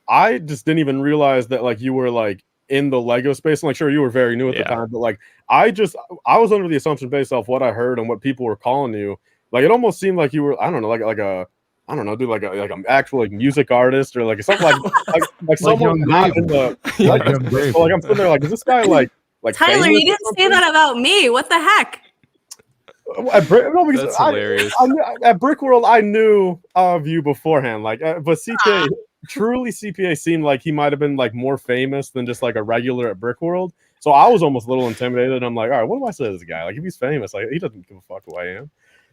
I just didn't even realize that like you were like in the Lego space. And like, sure, you were very new at the time, but like I was under the assumption based off what I heard and what people were calling you. Like, it almost seemed like you were, I don't know, like a, I don't know, dude, like an actual like music artist or like something like someone not in the like I'm sitting there like, is this guy like Tyler? You didn't say that about me. What the heck? That's hilarious. At Brickworld, I knew of you beforehand, like, but CPA. Truly, CPA seemed like he might have been like more famous than just like a regular at Brickworld. So I was almost a little intimidated. I'm like, all right, what do I say to this guy? Like, if he's famous, like he doesn't give a fuck who I am.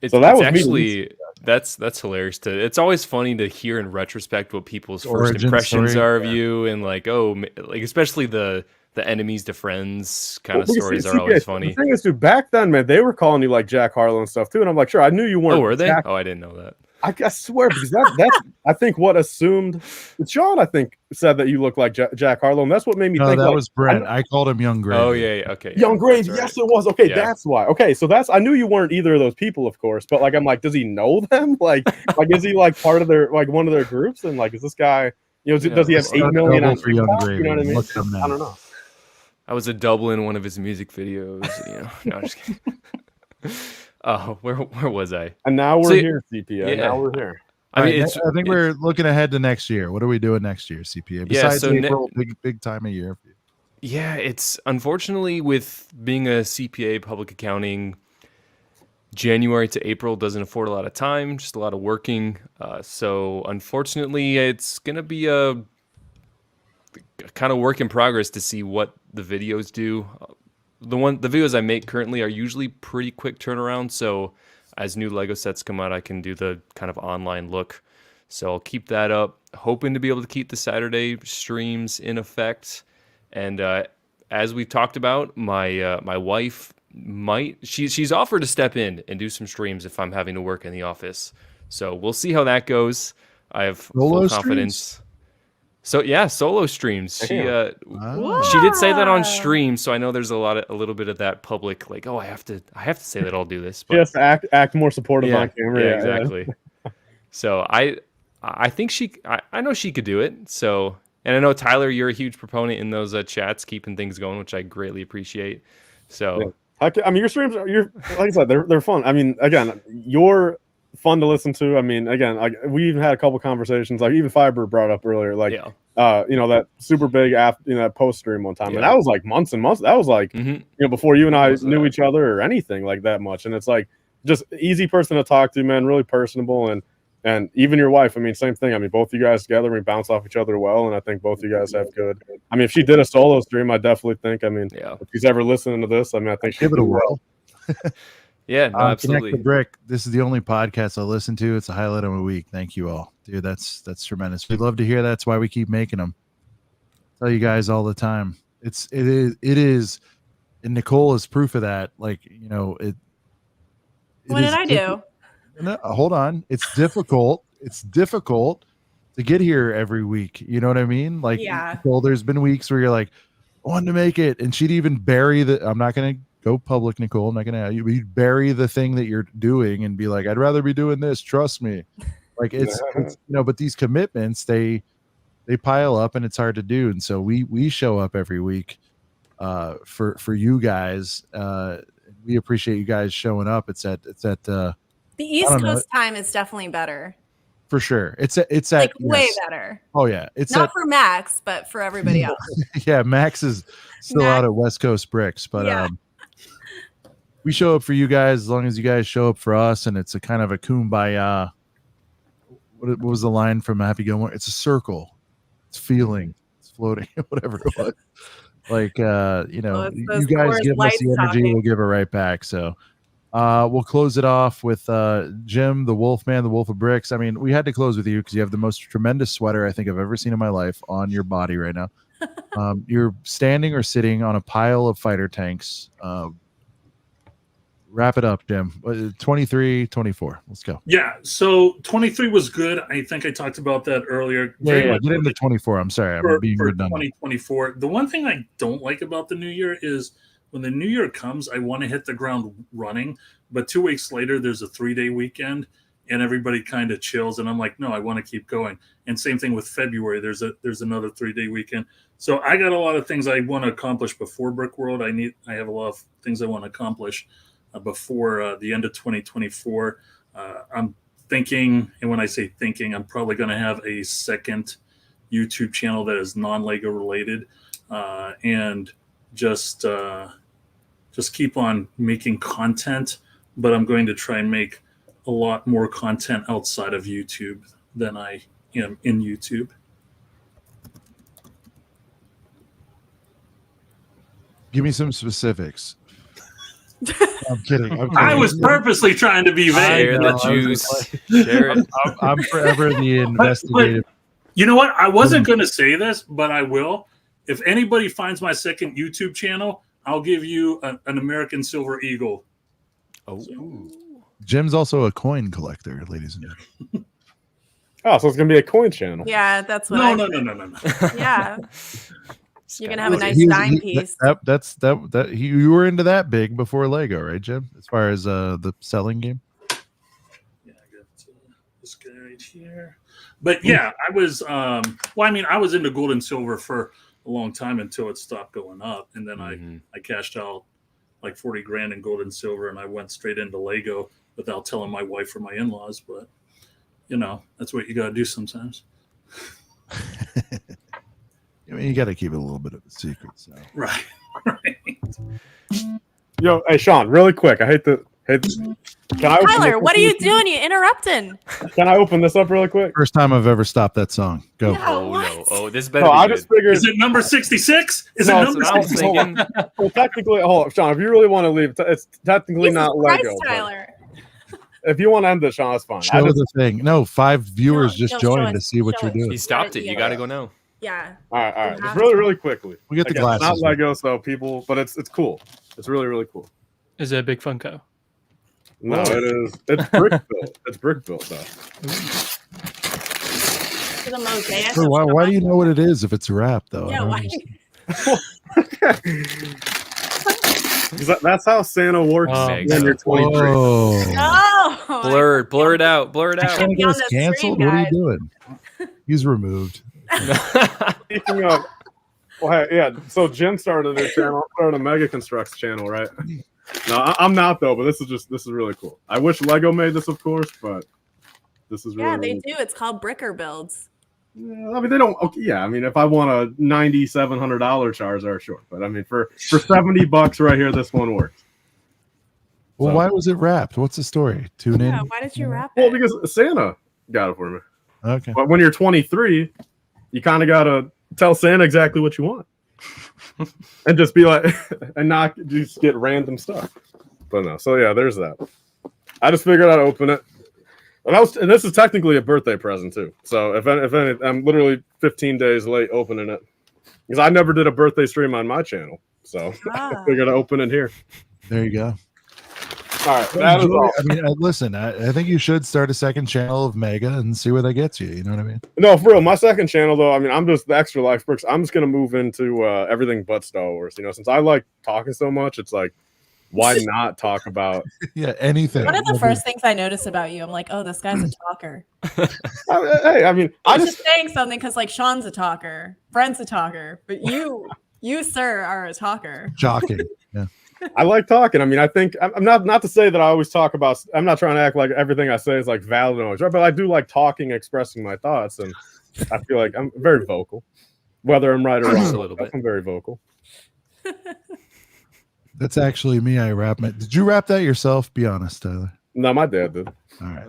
So that was actually that's hilarious. It's always funny to hear in retrospect what people's first impressions are of you, and like, like especially the enemies to friends kind of stories are always funny. The thing is, dude, back then, man, they were calling you like Jack Harlow and stuff too, and I'm like, sure, I knew you weren't. Oh, were they? Jack. Oh, I didn't know that. I swear, because that's I think what assumed. Sean, I think, said that you look like Jack Harlow, and that's what made me think. That was Brent. I called him Young Gravy. Oh yeah, okay. Young Gravy, yes, it was. Okay, that's why. Okay, so I knew you weren't either of those people, of course, but like, I'm like, does he know them? Like is he like part of their like one of their groups? And like, is this guy? Does he have 8 million on for Young Gravy? You know what I mean? I don't know. I was a double in one of his music videos. No, I'm just kidding. Oh, where was I? And now we're here, CPA. Yeah. Now we're here. I mean, I think we're looking ahead to next year. What are we doing next year, CPA? Besides April, big time of year for you. Yeah, it's unfortunately with being a CPA, public accounting, January to April doesn't afford a lot of time, just a lot of working. So unfortunately, it's gonna be a kind of work in progress to see what the videos do. The videos I make currently are usually pretty quick turnaround. So as new Lego sets come out, I can do the kind of online look. So I'll keep that up, hoping to be able to keep the Saturday streams in effect. And as we've talked about, my wife she's offered to step in and do some streams if I'm having to work in the office. So we'll see how that goes. I have full confidence. Streams? So yeah, solo streams. She did say that on stream, so I know there's a little bit of that public, like, oh, I have to say that I'll do this. But yes, act more supportive on camera. Yeah, exactly. So I think I know she could do it. So, and I know Tyler, you're a huge proponent in those chats, keeping things going, which I greatly appreciate. So I mean, your streams are like I said, they're fun. I mean, again, you're fun to listen to. I mean, again, like we even had a couple conversations, like even Fiber brought up earlier, like that super big that post stream one time, and that was like months and months. That was like before you and I knew each other or anything like that much. And it's like just easy person to talk to, man, really personable, and even your wife. I mean, same thing. I mean, both you guys together, we bounce off each other well, and I think both you guys have good. I mean, if she did a solo stream, I definitely think. I mean, if she's ever listening to this, I mean, I think give it a whirl. Yeah, no, absolutely. Connect the Brick. This is the only podcast I listen to. It's a highlight of my week. Thank you all, dude. That's tremendous. We love to hear that. That's why we keep making them. Tell you guys all the time. It is, and Nicole is proof of that. Like, what did I do? No, hold on. It's difficult. It's difficult to get here every week. You know what I mean? Like, Yeah. Nicole, there's been weeks where you're like, I wanted to make it, and she'd even bury I'm not going to go public, Nicole. I'm not going to. You'd bury the thing that you're doing and be like, I'd rather be doing this. Trust me. Like it's but these commitments they pile up and it's hard to do, and so we show up every week for you guys. We appreciate you guys showing up. It's at the East Coast time is definitely better. For sure. It's at like way better. Oh yeah. It's not for Max, but for everybody else. Yeah, Max is still out at West Coast Bricks, but we show up for you guys as long as you guys show up for us, and it's a kind of a kumbaya. What was the line from Happy Gilmore? It's a circle. It's feeling. It's floating. Whatever it was. Like you guys give us the energy, we'll give it right back. So we'll close it off with Jim, the Wolfman, the Wolf of Bricks. I mean, we had to close with you because you have the most tremendous sweater I think I've ever seen in my life on your body right now. You're standing or sitting on a pile of fighter tanks. Wrap it up, Jim. 23, 24. Let's go. Yeah. So 23 was good. I think I talked about that earlier. Yeah. Get into 24. I'm sorry. I'm being redundant. 2024. The one thing I don't like about the new year is when the new year comes, I want to hit the ground running. But 2 weeks later, there's a 3-day weekend and everybody kind of chills. And I'm like, no, I want to keep going. And same thing with February. There's another 3-day weekend. So I got a lot of things I want to accomplish before Brick World. I have a lot of things I want to accomplish before the end of 2024. I'm thinking, and when I say thinking, I'm probably going to have a second YouTube channel that is non-Lego related, and just keep on making content. But I'm going to try and make a lot more content outside of YouTube than I am in YouTube. Give me some specifics. I'm kidding. I was purposely trying to be vague. Share the juice. Share it. I'm forever the investigative. But you know what? I wasn't going to say this, but I will. If anybody finds my second YouTube channel, I'll give you an American Silver Eagle. Oh, Jim's also a coin collector, ladies and gentlemen. Oh, so it's going to be a coin channel. Yeah, that's what. No. Yeah. You're gonna have a nice dime piece. You were into that big before Lego, right, Jim? As far as the selling game. Yeah, I got this guy right here. But yeah, I was. I was into gold and silver for a long time until it stopped going up, and then I cashed out like 40 grand in gold and silver, and I went straight into Lego without telling my wife or my in-laws. But that's what you got to do sometimes. I mean, you got to keep it a little bit of a secret. So. Right. Yo, hey Sean, really quick. I hate to. Can I? Tyler, what are you doing? You interrupting? Can I open this up really quick? First time I've ever stopped that song. Go. Yeah, no! Oh, this better. No, be I good. just figured. Is it number 66? Is No, it number 66? Well, technically, hold on, Sean. If you really want to leave, it's technically not Lego. Tyler. If you want to end this, Sean, that's fine. Show the thing. No, 5 viewers just joined to see what you're doing. He stopped it. You got to go now. Yeah. All right. Just really quickly. We get the Again, glasses. Not Lego, so people, but it's cool. It's really cool. Is it a big Funko? No, it is. It's brick built. It's brick built though. It's a mosaic. Sure, why do you know what it is if it's a wrap though? Yeah, why? That's how Santa works when you're 23. Oh, Blur it out. Trying to get us canceled? What are you doing? He's removed. Speaking of, so Jim started a channel, started a Mega Constructs channel, right? No, I'm not though, but this is really cool. I wish Lego made this, of course, but this is really they do. It's called Bricker Builds. I mean, they don't. Okay, yeah, I mean, if I want a $9,700 Charizard, sure, but I mean, for $70 right here, this one works. Well, why was it wrapped? What's the story? Tune in. Why did you wrap it? Well, because Santa got it for me. Okay. But when you're 23, you kind of gotta tell Santa exactly what you want, and just be like, and not just get random stuff. But no, so yeah, there's that. I just figured I'd open it. And this is technically a birthday present too. So if any, I'm literally 15 days late opening it because I never did a birthday stream on my channel. So I figured I'd open it here. There you go. All right, that is all. I mean, listen, I think you should start a second channel of Mega and see where that gets you. You know what I mean? No, for real. My second channel, though, I mean, I'm just the extra life bricks. I'm just gonna move into everything but Star Wars. You know, since I like talking so much, it's like, why not talk about anything? One of the first things I noticed about you, I'm like, oh, this guy's a talker. Hey, I mean, I was just saying something because like Sean's a talker, Brent's a talker, but you, sir, are a talker. Shocking. Yeah. I like talking. I mean, I think I'm not to say that I always talk about. I'm not trying to act like everything I say is like valid and always right, but I do like talking, expressing my thoughts, and I feel like I'm very vocal, whether I'm right or wrong. A little bit. I'm very vocal. That's actually me. I rap it. Did you rap that yourself? Be honest, Tyler. No, my dad did. All right.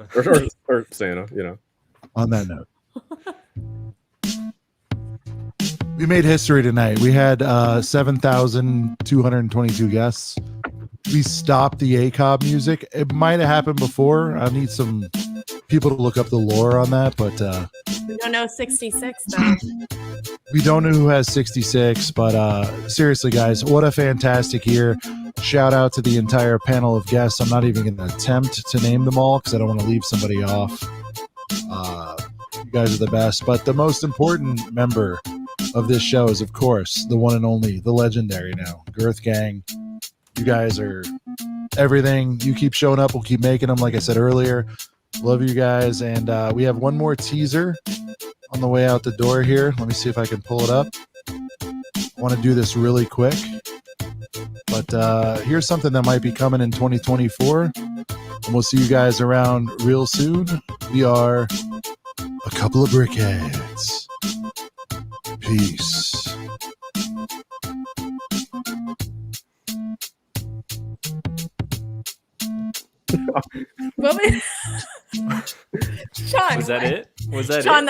Or Santa, you know. On that note. We made history tonight. We had 7,222 guests. We stopped the ACOB music. It might have happened before. I need some people to look up the lore on that, but We don't know 66 though. we don't know who has 66, but seriously, guys, what a fantastic year. Shout out to the entire panel of guests. I'm not even going to attempt to name them all because I don't want to leave somebody off. You guys are the best. But the most important member of this show is, of course, the one and only, the legendary now, Girth Gang. You guys are everything. You keep showing up. We'll keep making them. Like I said earlier, love you guys. And we have one more teaser on the way out the door here. Let me see if I can pull it up. I want to do this really quick. But here's something that might be coming in 2024. And we'll see you guys around real soon. We are a couple of brickheads. Peace. Sean, Was that it? Was that Sean, it?